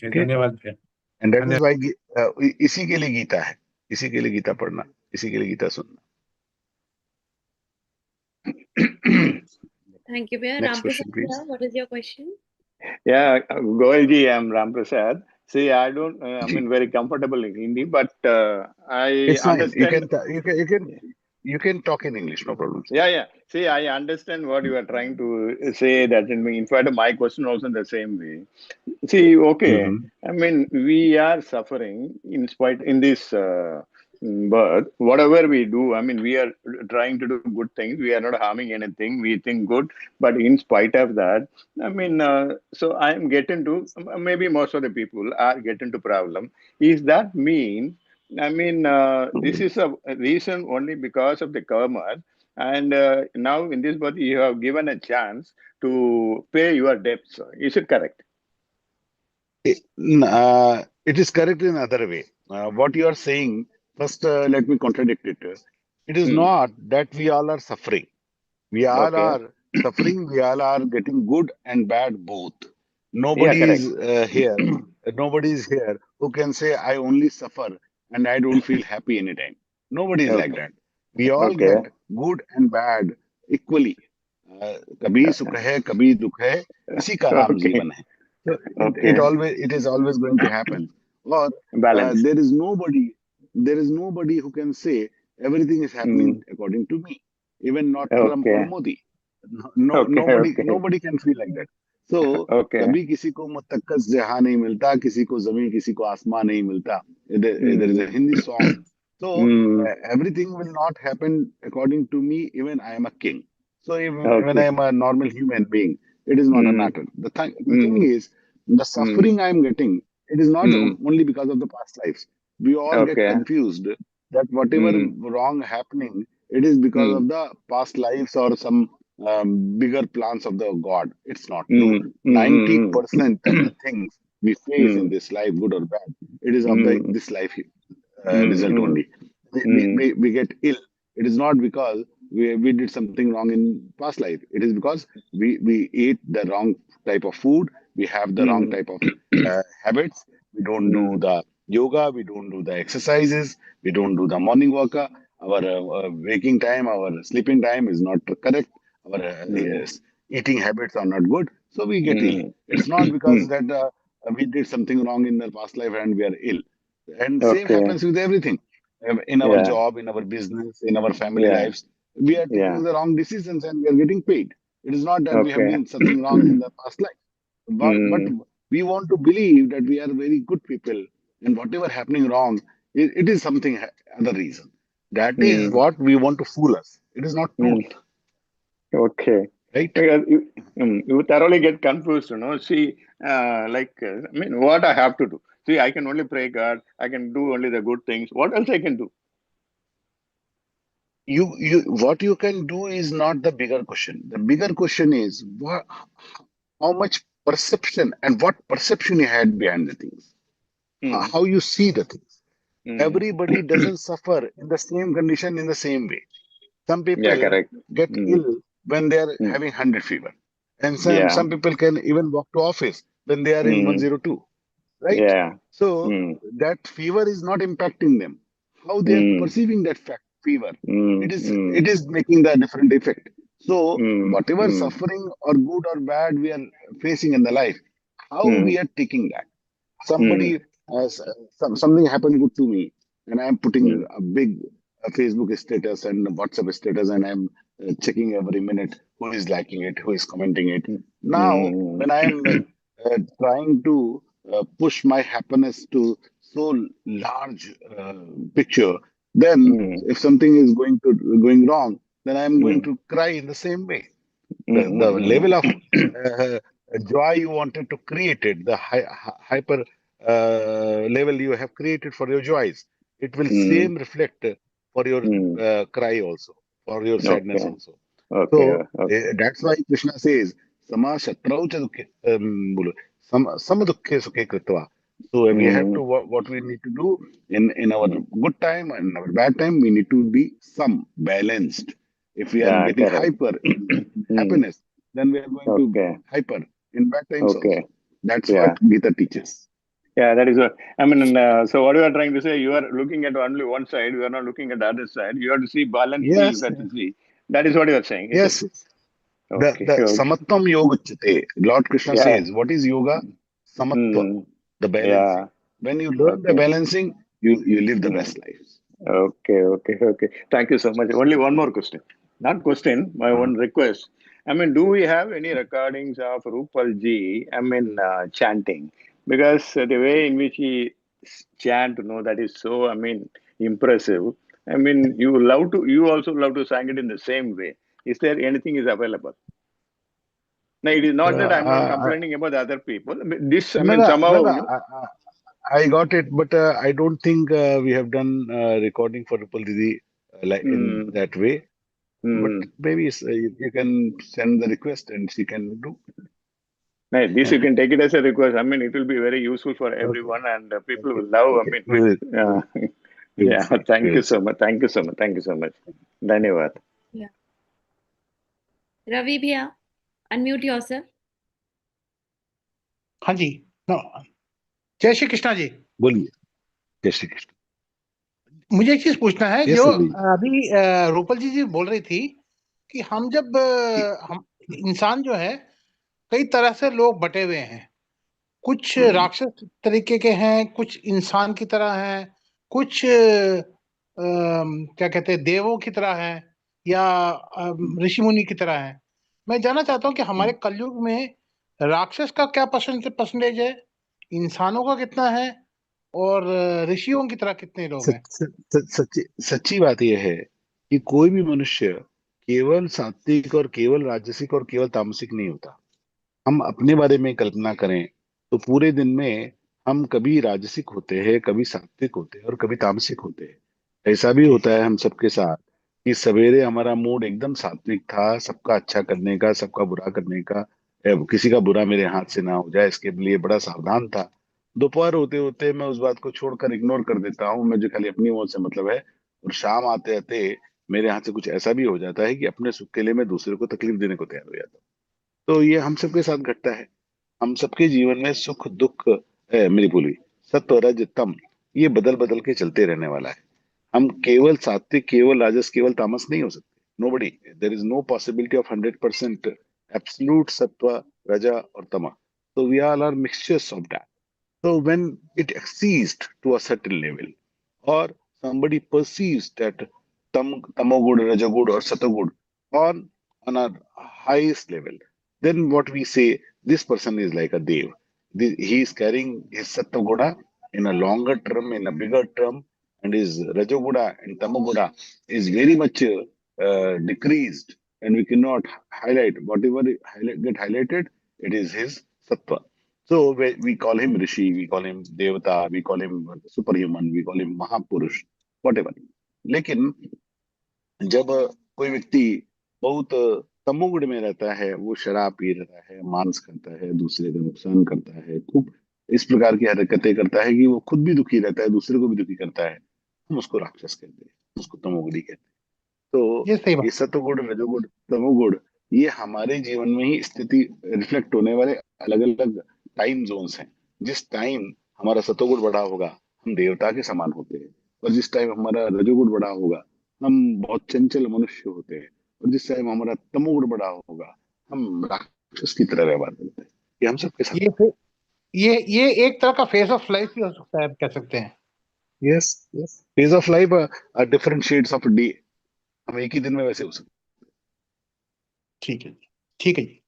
धन्यवाद। एंड दैट इज व्हाई इसी के लिए गीता है, इसी के लिए गीता पढ़ना, इसी के लिए गीता सुनना। Thank you, Bhaiya. Next Ram question, Prasad please. Bhaiya, what is your question? Yeah, Goelji, I'm Ram Prasad. See, I don't, I Ji. mean, very comfortable in Hindi, but I It's fine. understand. You can talk in English, no problem. Yeah. See, I understand what you are trying to say. That in fact, my question also in the same way. See, okay. I mean, we are suffering in spite in this birth. Whatever we do, I mean, we are trying to do good things. We are not harming anything. We think good, but in spite of that, I mean, so I am getting to maybe most of the people are getting to problem. Is that mean? I mean, this is a reason only because of the karma, and now in this birth you have given a chance to pay your debts. Is it correct? It is correct in another way. What you are saying, first, let me contradict it. It is not that we all are suffering. We all Okay. are suffering. We all are getting good and bad both. Yeah, Nobody correct. is here. Nobody is here who can say, I only suffer and I don't feel happy anytime. Nobody is like Okay. that. We all Okay. get good and bad equally. कभी सुख है, कभी दुख है, इसी का नाम Okay. जीवन है. So Okay. it is always going to happen. Or Balance. there is nobody who can say everything is happening according to me. Even not Trump or Okay. Modi. Okay. Okay. Nobody can feel like that. So Okay. कभी किसी को मुतक्कस जहां नहीं मिलता, किसी को जमीन, किसी को आसमान नहीं मिलता. There is a Hindi song. So everything will not happen according to me. Even I am a king. So when I am a normal human being, it is not a matter. The thing is, the suffering I am getting, it is not only because of the past lives. We all get Okay. confused that whatever wrong happening, it is because of the past lives or some bigger plans of the God. It's not. No, 90% of the things we face in this life, good or bad, it is of this life result only. We get ill. It is not because we did something wrong in past life. It is because we ate the wrong type of food. We have the wrong type of habits. We don't do the yoga. We don't do the exercises. We don't do the morning walk. Our waking time, our sleeping time is not correct. Our eating habits are not good. So we get ill. It's not because that we did something wrong in the past life and we are ill. And same Okay. happens with everything. In our Yeah. job, in our business, in our family Yeah. lives, we are taking Yeah. the wrong decisions and we are getting paid. It is not that we have Okay. done something wrong in the past life. But we want to believe that we are very good people and whatever happening wrong, it is something other reason. That is what we want to fool us. It is not truth, Okay. right? Because you thoroughly get confused, you know. See, I mean, what I have to do. See, I can only pray God. I can do only the good things. What else I can do? What you can do is not the bigger question. The bigger question is how much perception and what perception you had behind the things, how you see the things. Everybody doesn't suffer in the same condition in the same way. Some Yeah, people correct. get ill when they are having 100 fever, and Yeah. some people can even walk to office when they are in 102, right? Yeah. So that fever is not impacting them. How they are perceiving that fever, it is making the different effect. So whatever suffering or good or bad we are facing in the life, how we are taking that. Somebody something happened good to me, and I'm putting a big Facebook status and WhatsApp status, and I'm checking every minute who is liking it, who is commenting it. Now, when I am trying to push my happiness to so large picture, then if something is going wrong, then I'm going to cry in the same way. The level of joy you wanted to create it, the hyper level you have created for your joys, it will same reflect for your cry also, for your sadness Okay. also. Okay. So that's why Krishna says, "Sama shatrau cha dukhe, bolo, sama dukhe sukhe kritva." So we have to what we need to do in our good time and in our bad time, we need to be some balanced. If we are Yeah, getting correct. hyper in happiness, then we are going to Okay. hyper in bad times Okay. also. That's Yeah. what Geeta teaches. Yeah, that is what I mean. So, what you are trying to say, you are looking at only one side, you are not looking at the other side. You have to see balancely, you Yes, have to see. That is what you are saying, is it? yes. Okay. The Okay. samatvam yoga uchyate. Lord Krishna Yeah. says, what is yoga? Samatva, the balancing. Yeah. When you learn the Okay. balancing, you live the best lives. Okay. Thank you so much. Only one more question. Not question, my one request. I mean, do we have any recordings of Rupal ji? I mean, chanting? Because the way in which he chant, that is so, I mean, impressive. I mean, you also love to sing it in the same way. Is there anything is available? Now, it is not that I'm not complaining about the other people. This, I mean, somehow, I got it, but I don't think we have done recording for Rupal Didi like in mm, that way. But mm. maybe you can send the request and she can do. Nice. This you can take it as a request. I mean, it will be very useful for Okay. everyone, and people Okay. will love. Okay. I mean, We will. yeah. Thank We you will so see. much. Thank you so much. Thank you so much. Dhanyavad. Yeah. Ravi bhaiya, unmute yourself. हाँ जी no जय श्री कृष्णा जी बोलिए जय श्री कृष्ण मुझे एक चीज पूछना है yes जो रवि अभी रूपल जी बोल रही थी कि हम जब हम इंसान जो है कई तरह से लोग बटे हुए हैं कुछ राक्षस तरीके के हैं कुछ इंसान की तरह हैं कुछ क्या कहते हैं देवों की तरह हैं या ऋषि मुनि की तरह हैं मैं जानना चाहता हूँ कि हमारे कलयुग में राक्षस का क्या परसेंटेज है इंसानों का कितना है और ऋषियों की तरह कितने लोग हैं सच्ची बात यह है कि कोई भी मनुष्य केवल सात्विक और केवल राजसिक और केवल तामसिक नहीं होता। हम अपने बारे में कल्पना करें तो पूरे दिन में हम कभी राजसिक होते हैं, कभी सात्विक होते हैं और कभी तामसिक होते हैं। ऐसा भी होता है हम सबके साथ कि सवेरे हमारा मूड एकदम सात्विक था, सबका अच्छा करने का, सबका बुरा करने का, किसी का बुरा मेरे हाथ से ना हो जाए इसके लिए बड़ा सावधान था। दोपहर होते होते मैं उस बात को छोड़कर इग्नोर कर देता हूँ, मुझे खाली अपनी मौज से मतलब है। और शाम आते आते मेरे हाथ से कुछ ऐसा भी हो जाता है कि अपने सुख के लिए मैं दूसरे को तकलीफ देने को तैयार हो जाता हूँ। तो ये हम सबके साथ घटता है। हम सबके जीवन में सुख दुख मेरी बोली सत्व रज तम ये बदल बदल के चलते रहने वाला है। हम केवल सात्विक केवल राजस केवल तामस नहीं हो सकते। Nobody there is no possibility of 100% absolute sattva raja और तमा। तो we are mixtures of that. So when it exceeds to a certain level, or somebody perceives that tamogud, rajagud, or satogud on a highest level, then what we say, this person is like a dev. He is carrying his sataguda in a longer term, in a bigger term, and his rajaguda and tamoguda is very much decreased, and we cannot highlight whatever get highlighted. It is his sattva. So we call him Rishi, we call him Devata, we call him superhuman, we call him Mahapurush, whatever. लेकिन जब कोई व्यक्ति बहुत तमोगुण में रहता है, वो शराब पी रहा है, मांस खाता है, दूसरे का नुकसान करता है, खूब इस प्रकार की हरकतें करता है कि वो खुद भी दुखी रहता है, दूसरे को भी दुखी करता है, हम उसको राक्षस कहते हैं, उसको तमोगुणी कहते हैं। तो ये सही बात ये सतोगुण रजोगुण तमोगुण ये हमारे जीवन में ही स्थिति रिफ्लेक्ट होने वाले अलग अलग टाइम जोन्स हैं। जिस टाइम हमारा सतोगुण बड़ा होगा हम देवता के समान होते हैं, और जिस टाइम हमारा रजोगुण बड़ा होगा हम बहुत चंचल मनुष्य होते हैं, और जिस टाइम हमारा तमोगुण बड़ा होगा हम राक्षस की तरह व्यवहार करते हैं। ये हम सबके साथ ये ये एक तरह का फेस ऑफ लाइफ भी हो सकता है कह सकते हैं। Yes yes phase of life different shades of day, हम एक ही दिन में वैसे हो सकते ठीक है जी ठीक है जी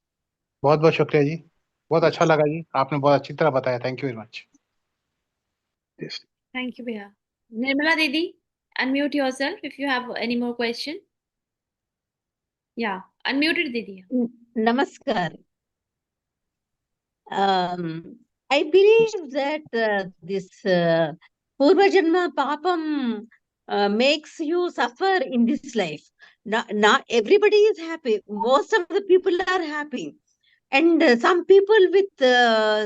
बहुत बहुत शुक्रिया जी बहुत अच्छा लगा जी आपने बहुत अच्छी तरह बताया थैंक यू वेरी मच हैं। Thank you, bhaiya. Nirmala Didi, unmute yourself if you have any more question. Yeah, unmuted Didi. Namaskar. I believe that this Purva Janma Papam makes you suffer in this life. Not everybody is happy. Most of the people are happy. And some people with,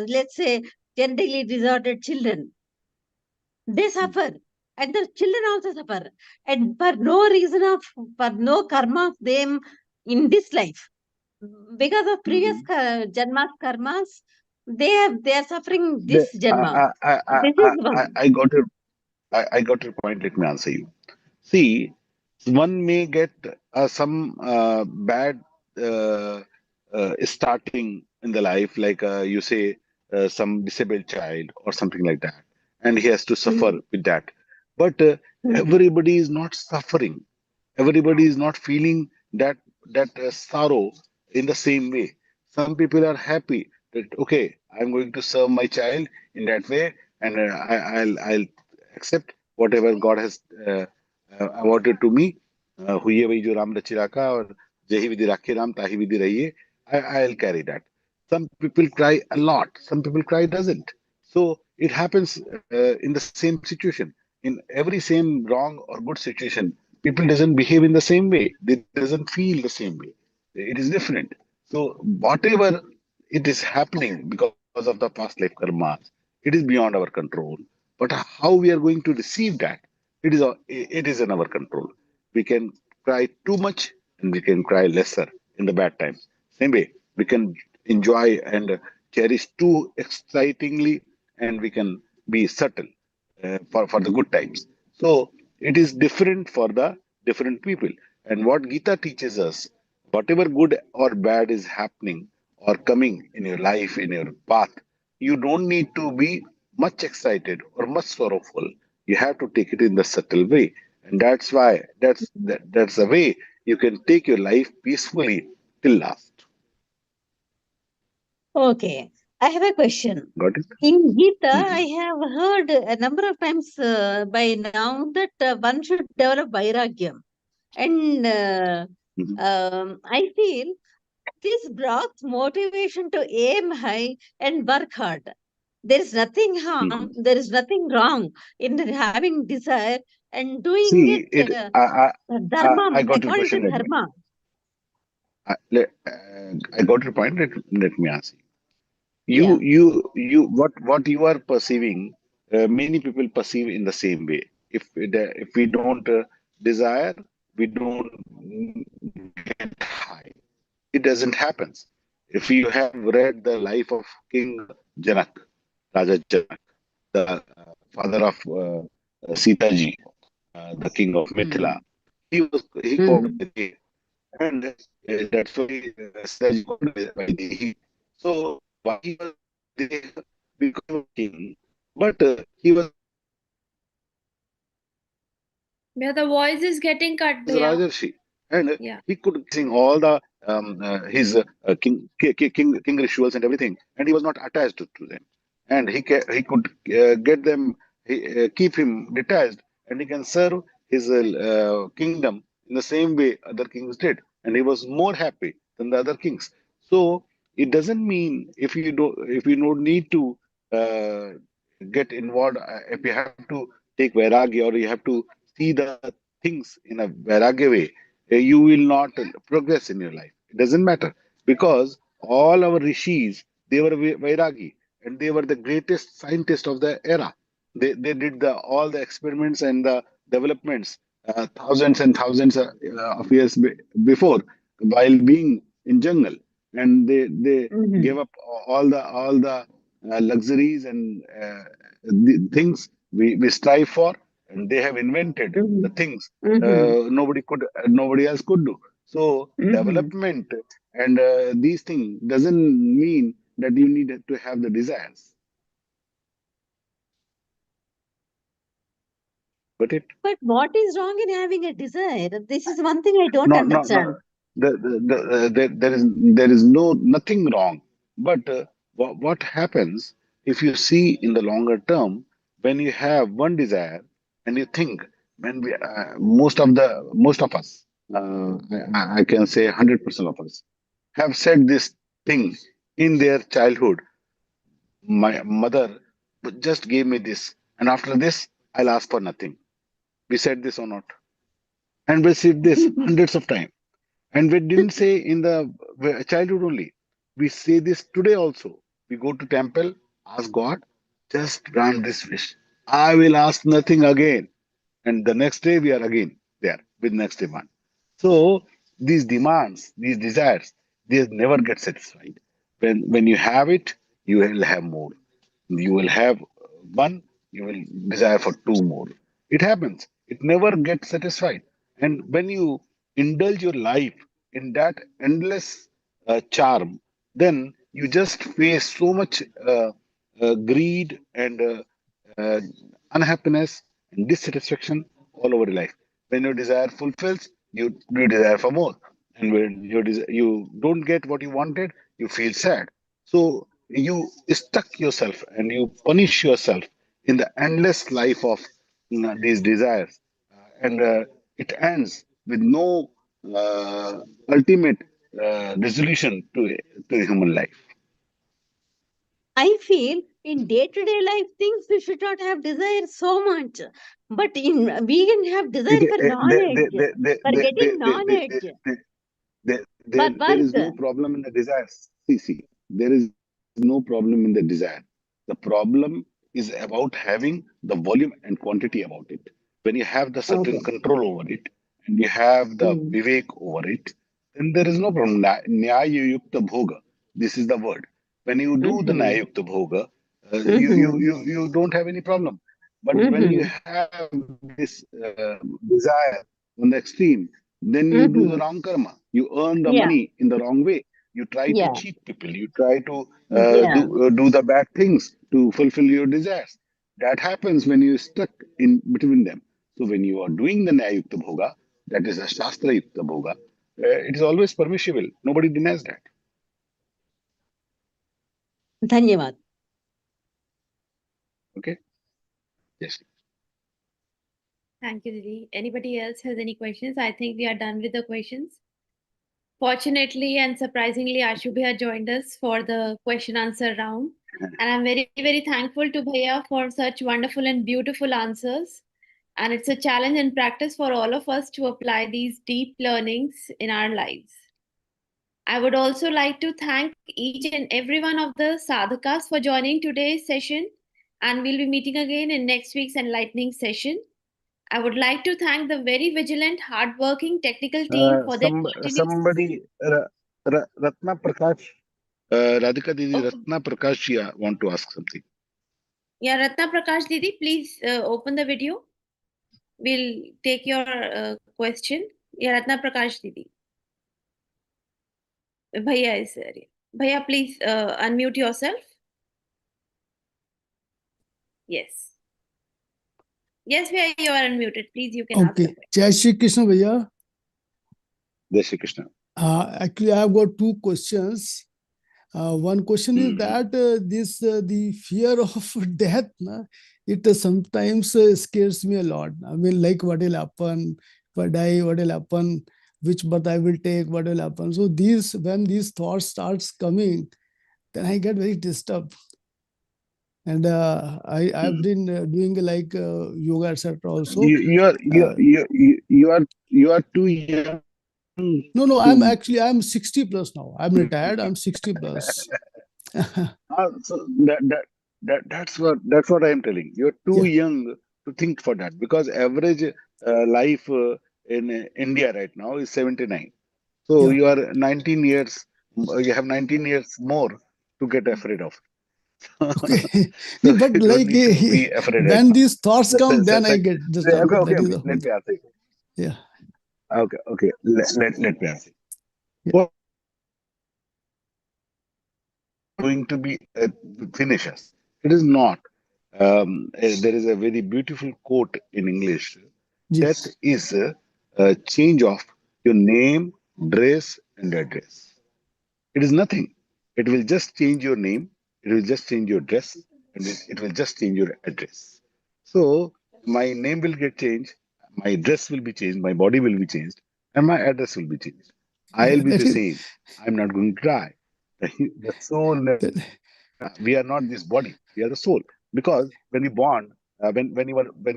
let's say, genetically disordered children, they suffer. And the children also suffer. And for no reason for no karma of them in this life. Because of previous janmas karmas, they are suffering this janma. This is one. I got your I got your point. Let me answer you. See, one may get some bad starting in the life, like you say, some disabled child or something like that, and he has to suffer with that. But everybody is not suffering. Everybody is not feeling that sorrow in the same way. Some people are happy that okay, I'm going to serve my child in that way, and I'll accept whatever God has awarded to me. हुई वही जो राम रचि राखा और जही विधि राखे राम ताही विधि रहिए. I'll carry that. Some people cry a lot. Some people cry doesn't. So it happens in the same situation. In every same wrong or good situation, people doesn't behave in the same way. They doesn't feel the same way. It is different. So whatever it is happening because of the past life karmas, it is beyond our control. But how we are going to receive that, it is in our control. We can cry too much and we can cry lesser in the bad times. Same way, we can enjoy and cherish too excitingly, and we can be subtle for the good times. So it is different for the different people. And what Gita teaches us, whatever good or bad is happening or coming in your life, in your path, you don't need to be much excited or much sorrowful. You have to take it in the subtle way. And that's why that's the way you can take your life peacefully till last. Okay, I have a question. Got it? In Gita, Mhm. I have heard a number of times by now that one should develop vairagyam. And I feel this brought motivation to aim high and work hard. There is nothing harm, there is nothing wrong in having desire and doing See, it dharma. I I got your call it question. a dharma. I got your point. Let me answer. Yeah. What you are perceiving, many people perceive in the same way. If we don't desire, we don't get high. It doesn't happen. If you have read the life of King Janak, Raja Janak, the father of Sita ji, the king of Mithila, he called the and that's why Sita ji called Vaidhi. So why he was they become a king, but he was Yeah, the voice is getting cut, a Bhaiya. Rajarshi, and Yeah. he could sing all the his king rituals and everything, and he was not attached to them, and he could get them keep him detached, and he can serve his kingdom in the same way other kings did, and he was more happy than the other kings. So it doesn't mean if you don't need to uh, get involved, if you have to take vairagya or you have to see the things in a vairagya way, you will not progress in your life. It doesn't matter because all our rishis, they were vairagi and they were the greatest scientists of the era. They did all the experiments and the developments thousands and thousands of years before while being in jungle, and they gave up all the luxuries and the things we strive for, and they have invented the things nobody else could do. So development and these things doesn't mean that you need to have the desires. Got it? But what is wrong in having a desire? This is one thing I don't No. understand. There is nothing wrong. But what happens if you see in the longer term when you have one desire and you think when most of us, I can say 100% of us have said this thing in their childhood. My mother just gave me this, and after this I'll ask for nothing. We said this or not, and we said this hundreds of times. And we didn't say in the childhood only. We say this today also. We go to temple, ask God, just grant this wish. I will ask nothing again. And the next day we are again there with next demand. So these demands, these desires, they never get satisfied. When you have it, you will have more. You will have one, you will desire for two more. It happens. It never gets satisfied. And when you indulge your life in that endless charm, then you just face so much greed and uh, unhappiness and dissatisfaction all over life. When your desire fulfills, you desire for more, and when you don't get what you wanted, you feel sad. So you stuck yourself and you punish yourself in the endless life of these desires, and it ends with no ultimate resolution to human life. I feel in day-to-day life things we should not have desire so much. But we can have desire for knowledge, for getting knowledge. There is no But problem in the desires. See, there is no problem in the desire. The problem is about having the volume and quantity about it. When you have the certain okay. control over it and you have the vivek over it, then there is no problem. Nyaya yukta bhoga. This is the word. When you do the nyaya yukta bhoga, you don't have any problem. But when you have this desire on the extreme, then you do the wrong karma. You earn the Yeah, money in the wrong way. You try to yeah, cheat people. You try to yeah. do the bad things to fulfill your desires. That happens when you're stuck in between them. So when you are doing the Nyayukta Bhoga, that is the Shastra Yukta Bhoga, it is always permissible. Nobody denies that. Dhanyavad. Okay? Yes. Thank you, Didi. Anybody else has any questions? I think we are done with the questions. Fortunately and surprisingly, Ashubhya joined us for the question answer round. And I'm very, very thankful to Bhaiya for such wonderful and beautiful answers. And it's a challenge and practice for all of us to apply these deep learnings in our lives. I would also like to thank each and every one of the sadhakas for joining today's session. And we'll be meeting again in next week's enlightening session. I would like to thank the very vigilant, hardworking technical team for their continuous... Somebody, Ratna Prakash, Radhika Didi, Okay. Ratna Prakash, want to ask something. Yeah, Ratna Prakash Didi, please open the video. We'll take your question. Yeah, Ratna Prakash Didi. Bhaiya is there. Bhaiya, please unmute yourself. Yes. Yes, Bhaiya, you are unmuted. Please, you can ask the Okay. Jai Shri Krishna, Bhaiya. Jai Shri Krishna. Actually, I have got two questions. One question is that the fear of death, it sometimes scares me a lot. I mean, like what will happen if I die, what will happen, which birth I will take, what will happen. So when these thoughts starts coming, then I get very disturbed. And I've been doing like yoga, etc. Also. You are too young. No, I'm 60 plus now. I'm retired. I'm 60 plus. So that's what I am telling. You're too young to think for that, because average life in India right now is 79. So you are 19 years. You have 19 years more to get afraid of. Okay, So but you don't like need to be afraid right when now. these thoughts come, then I get disturbed. Okay. That is the whole Let me thing. answer. Yeah. Okay. Let me answer. Yeah. What going to be finish us? It is not. There is a very beautiful quote in English. Death is a change of your name, dress, and address. It is nothing. It will just change your name, it will just change your dress, and it will just change your address. So my name will get changed, my dress will be changed, my body will be changed, and my address will be changed. I'll be That the is, same. I'm not going to die. The soul, we are not this body. We are the soul. Because when you born, when you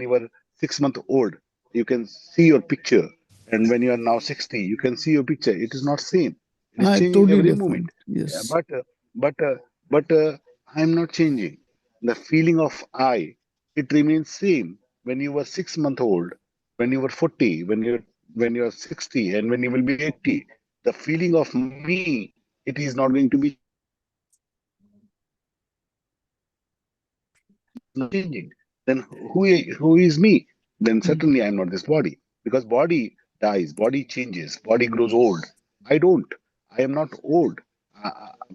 were 6 months old, you can see your picture, and when you are now 60, you can see your picture. It is not same. It is changing totally every moment. different. Yes. But I'm not changing. The feeling of I, it remains same when you were 6 months old, when you were 40, when you're 60, and when you will be 80. The feeling of me, it is not going to be changing. Then who is me? Then certainly I'm not this body, because body dies, body changes, body grows old. I don't. I am not old.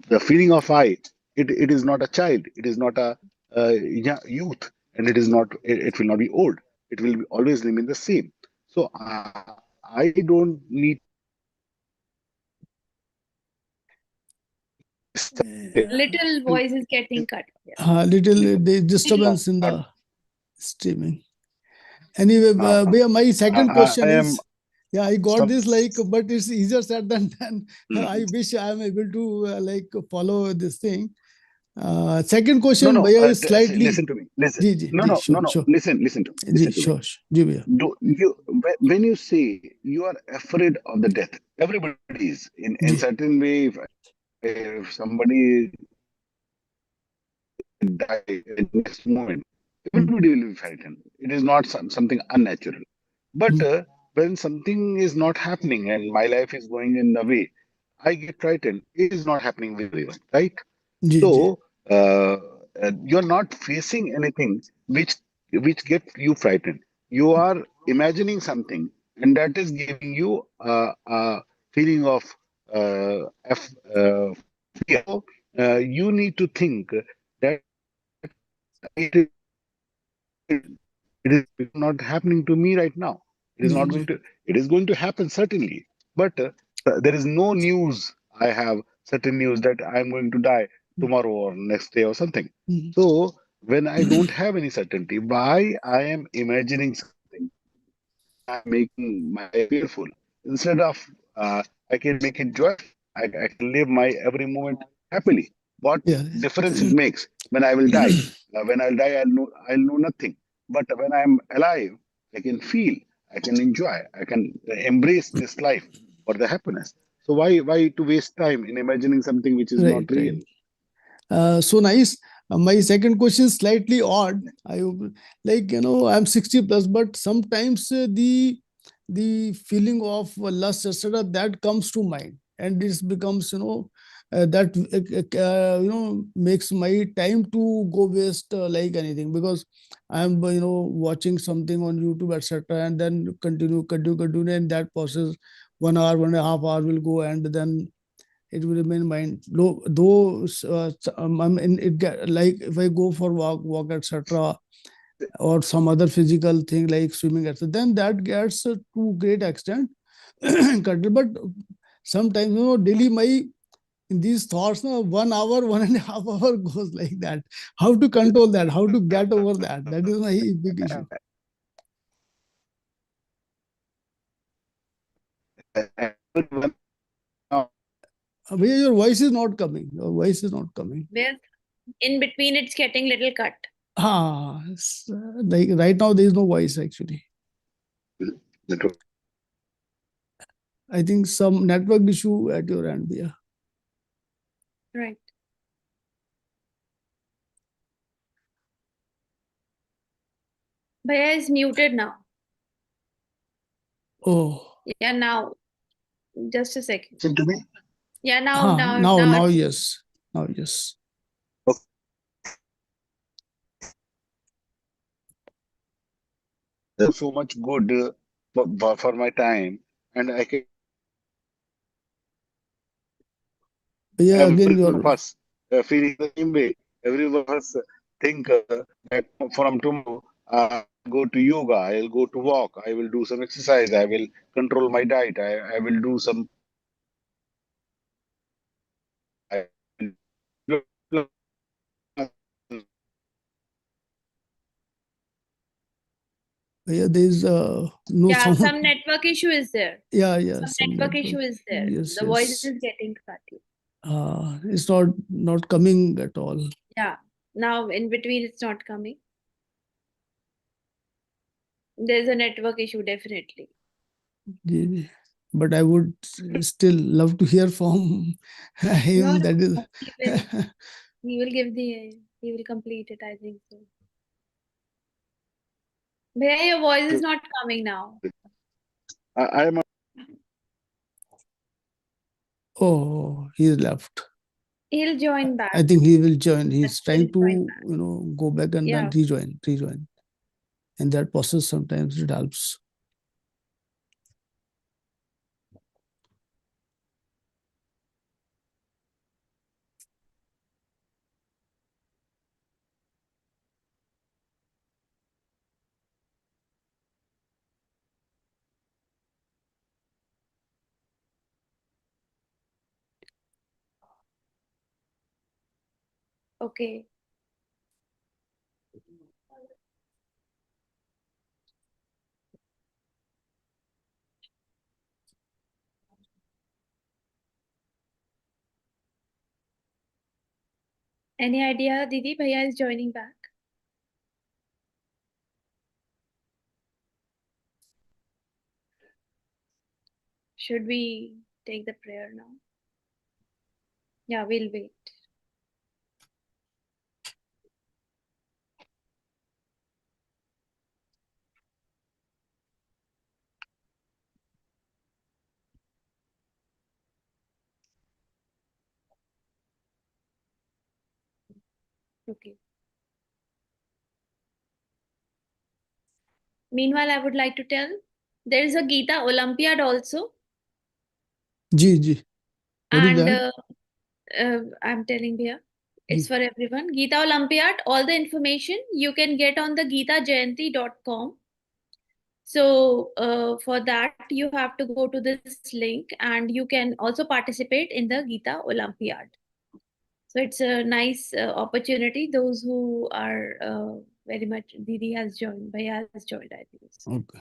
The feeling of it is not a child. It is not a youth, and it is not. It will not be old. it will always remain the same. So I don't need Little voice is getting cut. Yeah. little disturbance in the streaming. Anyway, Bhaiya, my second question I am is, yeah, I got this, like, but it's easier said than done. I wish I am able to like follow this thing. Second question, Bhaiya, is slightly. listen to me. Listen. Ji, ji, No, ji, no, sure, no, no. sure. Listen to me. Ji, Listen to me. sure, sure. Ji, Bhaiya. When you say you are afraid of the death, everybody is in Ji. certain way. If somebody die in next moment, everybody will be frightened. It is not something unnatural. But when something is not happening and my life is going in a way, I get frightened. It is not happening with everyone, right? Ji, ji. So you're not facing anything which gets you frightened. You are imagining something, and that is giving you a feeling of fear. So, you need to think that it is, it is not happening to me right now. It is Ji, not ji. going to. It is going to happen certainly, but there is no news. I have certain news that I am going to die tomorrow or next day or something. So when I don't have any certainty, why I am imagining something, I'm making my life fearful. Instead of I can make it joyful. I can live my every moment happily. What Yeah. difference it makes when I will die? When I'll die, I'll know nothing. But when I'm alive, I can feel, I can enjoy, I can embrace this life for the happiness. So why to waste time in imagining something which is not Right, real? right. So nice. My second question is slightly odd. Like, I'm 60 plus, but sometimes the feeling of lust, etc., that comes to mind, and this becomes, that makes my time to go waste like anything, because I'm watching something on YouTube, etc., and then continue, and that process 1 hour, 1.5 hour will go, and then it will remain mind. Though I mean, like if I go for walk, etc., or some other physical thing like swimming, etc., then that gets to great extent control. But sometimes, daily my in these thoughts, 1 hour, 1.5 hour goes like that. How to control that? How to get over that? That is my big issue. Bhaiya, your voice is not coming. Your voice is not coming. Well, in between, it's getting little cut. Like right now, there is no voice actually. I think some network issue at your end, yeah. Right. Bhaiya is muted now. Oh. Yeah, now. Just a second. Listen to me. Yeah, now. Now, yes. Now, yes. There's so much good for my time, and I can. Yeah, again, Every one of your. us feeling the same way. Every one of us think that from tomorrow go to yoga, I'll go to walk, I will do some exercise, I will control my diet, I will do some. I will, Yeah, there's no Yeah, someone. some network issue is there. Yeah, Some network issue is there. Yes, The voice yes. is getting cut. It's not coming at all. Yeah, now in between it's not coming. There's a network issue, definitely. Yeah. But I would still love to hear from him. No, That is. he will complete it, I think so. Bhaiya, your voice is not coming now. I am. Oh, he's left. He'll join back. I think he will join. He's trying He'll join to, go back and then rejoin. And that process sometimes it helps. Okay. Any idea, Didi? Bhaiya is joining back. Should we take the prayer now? Yeah, we'll wait. Okay. Meanwhile, I would like to tell there is a Geeta Olympiad also. Ji. What is And that? I'm telling Bhaiya, it's Ji. for everyone. Geeta Olympiad, all the information you can get on the geetajayanti.com. So for that, you have to go to this link and you can also participate in the Geeta Olympiad. So it's a nice opportunity. Those who are very much, Didi has joined, Bhaiya has joined, I think. Okay.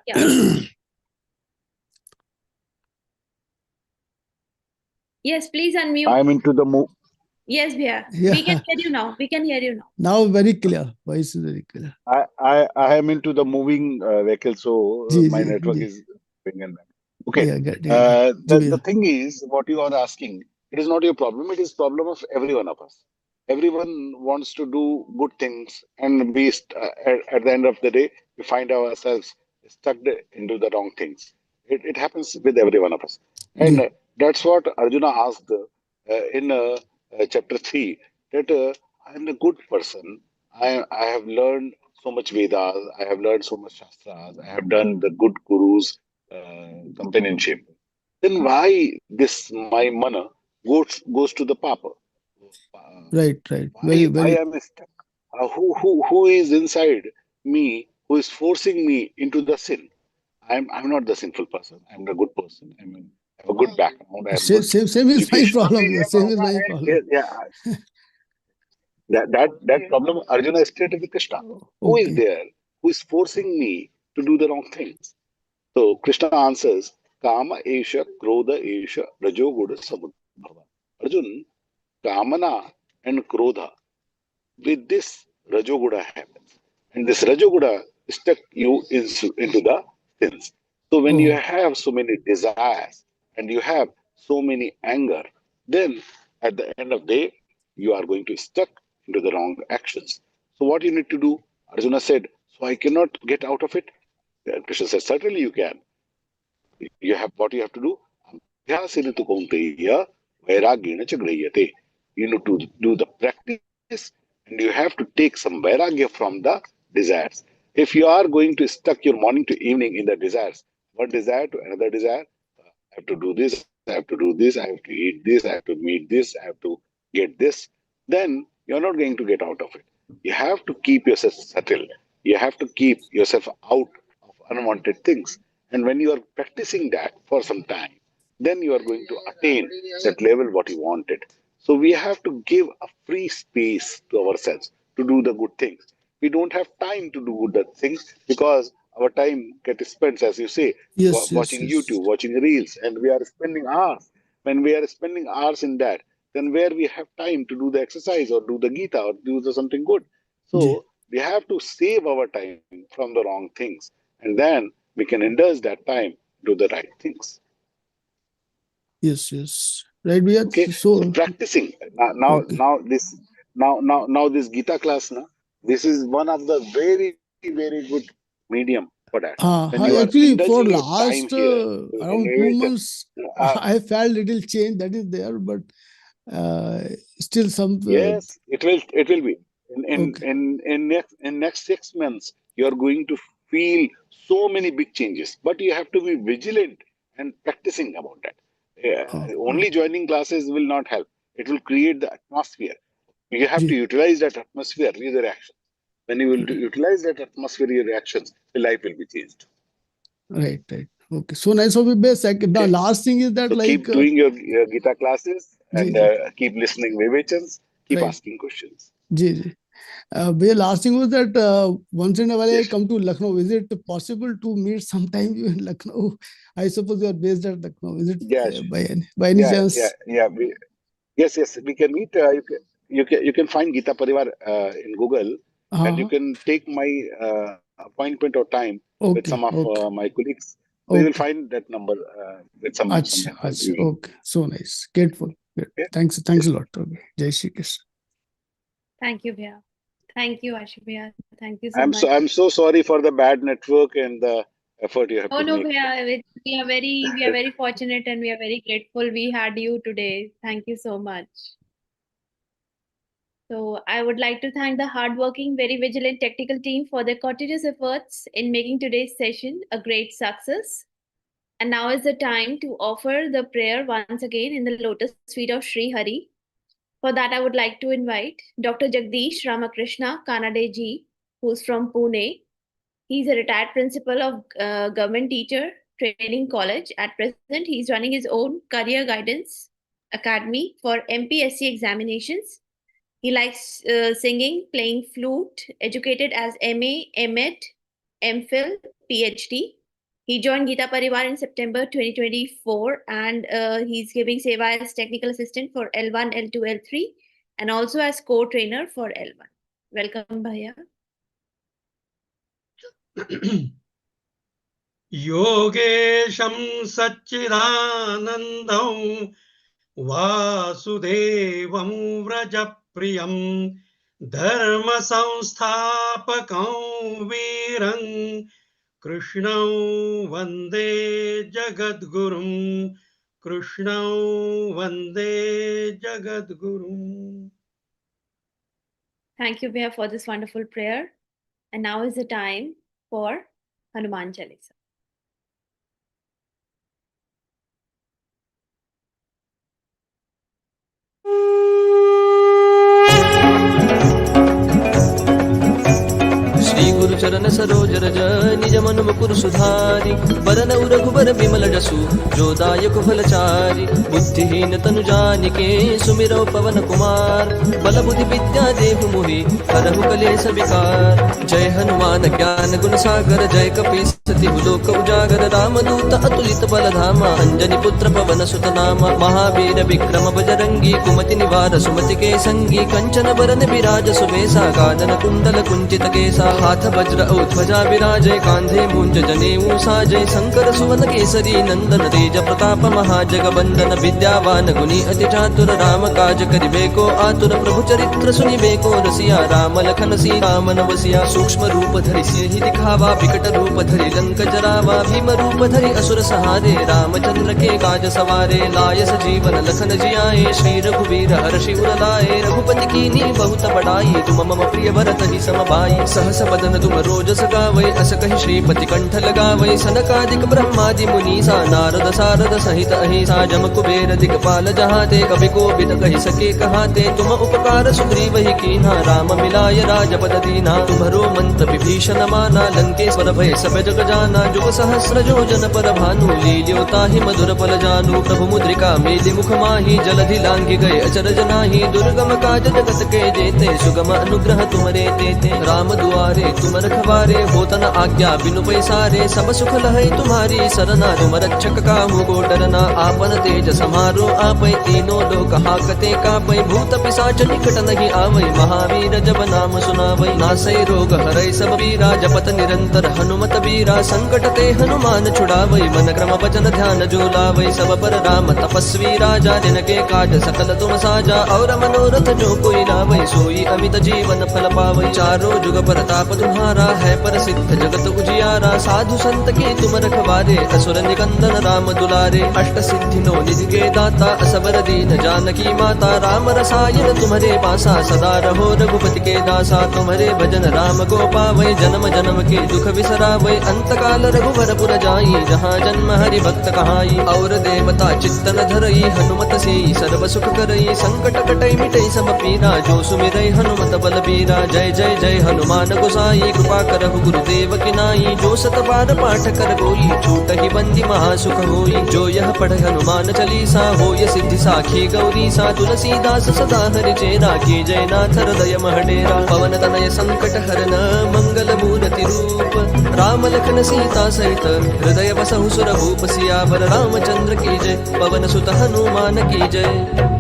Yeah. Yes, please unmute. I'm into the move. Yes, Bhaiya. Yeah. We can hear you now. We can hear you now. Now very clear. Voice is very clear. I am into the moving vehicle, so Ji, my ji, network ji. is going and back. Okay. Yeah, got it. The thing is, what you are asking, it is not your problem. It is problem of every one of us. Everyone wants to do good things, and at the end of the day, we find ourselves stuck into the wrong things. It happens with every one of us, and Ji. that's what Arjuna asked in chapter 3. That I am a good person. I have learned so much Vedas. I have learned so much Shastras. I have done the good Guru's companionship. Then why this my mana goes to the Papa? Right. Very, Why very. am I stuck? Who is inside me who is forcing me into the sin? I'm not the sinful person. I'm the good person. I have a good background. I have good Same is my education. problem. Yeah, same is my problem. That problem Arjuna stated with Krishna. Who is Okay. there who is forcing me to do the wrong things? So Krishna answers, Kama Esha, Krodha Esha, Rajoguda Samudbhava. Arjun, Kamana and Krodha, with this Rajoguda happens. And this Rajoguda stuck you into the sins. So when you Oh, have so many desires and you have so many anger, then at the end of the day, you are going to stuck into the wrong actions. So what you need to do? Arjuna said, so I cannot get out of it. Krishna said, certainly you can. You have what you have to do. Abhyasinitu kaunteya vairagyena cha griyate. You need to do the practice and you have to take some vairagya from the desires. If you are going to stuck your morning to evening in the desires, one desire to another desire, I have to do this, I have to do this, I have to eat this, I have to meet this, I have to get this, then you're not going to get out of it. You have to keep yourself settled. You have to keep yourself out of unwanted things. And when you are practicing that for some time, then you are going to attain that level what you wanted. So we have to give a free space to ourselves to do the good things. We don't have time to do good things because our time gets spent, as you say, yes. watching YouTube, watching reels, and we are spending hours. When we are spending hours in that, then where we have time to do the exercise or do the Gita or do something good. Ji. So we have to save our time from the wrong things, and then we can indulge that time to the right things. Yes. Right. We are Okay, so practicing okay. now this Gita class now, this is one of the very good medium for that. When you are Actually, for indulging your time last here, around 2 months, I felt little change that is there, but still some. yes, it will be Okay. in next 6 months you are going to feel so many big changes, but you have to be vigilant and practicing about that. Only joining classes will not help. It will create the atmosphere. You have to Ji. utilize that atmosphere with your actions. When you will utilize that atmosphere with your actions, the life will be changed. Right. Okay. So nice of you, best. The last thing is that So like. keep doing your Gita classes and Ji. keep listening Vivechans, keep Right. asking questions. जी जी भैया last thing was that once in a while I Yes. come to Lucknow. Is it possible to meet sometime you in Lucknow? I suppose you are based at Lucknow. Is it Yeah, by any yeah, chance? yeah. Yes, we can meet. You can find Geeta Pariwar in Google, and you हाँ can take my appointment or time with okay some of okay my colleagues. So you will okay find that number with some अच्छा member अच्छा usually. okay so nice grateful good. Okay. Thanks a lot. Okay. Jai Shri Krishna. Thank you, Bhaiya. Thank you, Ashu Bhaiya. Thank you so much. I'm so sorry for the bad network and the effort you have Oh to no, make. Bhaiya, we are very fortunate and we are very grateful we had you today. Thank you so much. So I would like to thank the hardworking, very vigilant technical team for their courageous efforts in making today's session a great success. And now is the time to offer the prayer once again in the lotus feet of Sri Hari. For that, I would like to invite Dr. Jagdish Ramakrishna Kanade ji, who's from Pune. He's a retired principal of Government Teacher Training College. At present, he's running his own career guidance academy for MPSC examinations. He likes singing, playing flute, educated as MA, MEd, MPhil, PhD. He joined Geeta Pariwar in September 2024 and he's giving Seva as technical assistant for L1, L2, L3 and also as co-trainer for L1. Welcome, Bhaiya. योगेशं सच्चिदानन्दं वासुदेवं व्रजप्रियं धर्मसंस्थापकं वीरं कृष्णं वन्दे जगद्गुरुं कृष्णं वन्दे जगद्गुरुं. Thank you, Bhaiya, for this wonderful prayer. And now is the time for Hanuman Chalisa. Shri गुरु चरण सरोज रज निज मन मुकुर सुधारी बरन रघुबर बिमल जसु जो दायक फलचारी बुद्धिहीन तनु जानिके सुमिरौ पवन कुमार बल बुद्धि विद्या देहु मोहि हरहु कलेश विकार. जय हनुमान ज्ञान गुण सागर जय कपीस तिहु लोक उजागर रामदूत अतुलित बल धामा अंजनी पुत्र पवन सुत नामा महावीर विक्रम बजरंगी कुमति निवार सुमति के संगी कंचन बरन विराज सुबेसा कानन कुंडल कुंचित केसा हाथ वज्र औ ध्वजा विराजय कांधे मूंज जनेऊ साजय शंकर सुवन केसरी नंदन तेज प्रताप महाजगबंदन विद्यावान गुणी अति चातुर राम काज करिबे को आतुर प्रभु चरित्र सुनिबे को रसिया राम लखन सीता मन बसिया सूक्ष्म रूप धरि सिंहि दिखावा विकट रूप धरि लंक जरावा भीम रूप धरि असुर सहारे रामचंद्र के काज सवारे लाय सजीवन लखन जियाए श्री रघुवीर हर्षि उर लाए रघुपति कीन्ही बहुत बड़ाई तुम मम प्रिय भरत ही सम भाई सहस बदन तुम रोजस गावै अस कहि श्रीपति कंठ लगावै सनकादिक ब्रह्मादि मुनीसा नारद सारद सहित अहिसा जम कुबेर दिक्पाल जहाते कवि कोविद कहि सके कहाते तुम उपकार सुग्रीव ही कीन्हा राम मिलाय राजपद दीना तुम्हरो मंत्र विभीषण माना लंकेश्वर भय सब जग जाना जुग सहस्र योजन पर भानु लील्यो ताहि मधुर पल जानु प्रभु मुद्रिका मेलि मुख माहि जलधि लांघि गए अचरज नाहि दुर्गम काज जगत के जेते सुगम अनुग्रह तुमरे तेते राम दुआरे तुम रखवारे होत न आज्ञा बिनु पैसारे सब सुख लहै तुम्हारी सरना तुम रक्षक काहू को डरना आपन तेज समारो आपै तीनों लोक हाकते कापै भूत पिशाच निकट नहीं आवै महावीर जब नाम सुनावै नासै रोग हरै सब पीरा जपत निरंतर हनुमत बीरा संकट ते हनुमान छुड़ावै मन क्रम वचन ध्यान जो लावै सब पर राम तपस्वी राजा जिनके काज सकल तुम साजा और मनोरथ जो कोई लावै सोई अमित जीवन फल पावै चारों जुग प्रताप तुम्हारा है प्रसिद्ध जगत उजियारा साधु संत के तुम रखवारे असुर निकंदन राम दुलारे अष्ट सिद्धि नो निधि के दाता असबर दीन जानकी माता राम रसायन तुम्हारे पासा सदा रहो रघुपति के दासा तुम्हारे भजन राम को पावै जन्म जन्म के दुख बिसरावै अंत काल रघुवर पुर जाई जहाँ जन्म हरि भक्त कहाई और देवता चित्तन धरई हनुमत से सर्व सुख करई संकट कटई मिटई सब पीरा जो सुमिरई हनुमत बलबीरा जय जय जय हनुमान गोसाई कृपा करहु गुरुदेव की नाई जो सत बार पाठ कर गोई छूट ही बंदी महासुख होई जो यह पढ़ हनुमान चालीसा होय सिद्धि साखी गौरी सा तुलसीदास सदा हरि चेरा की जय नाथ हृदय महडेरा पवन तनय संकट हरन मंगल मूर्ति रूप राम लखन सीता सहित हृदय बसहु सुरभूप सियावर रामचंद्र की जय पवन सुत हनुमान की जय।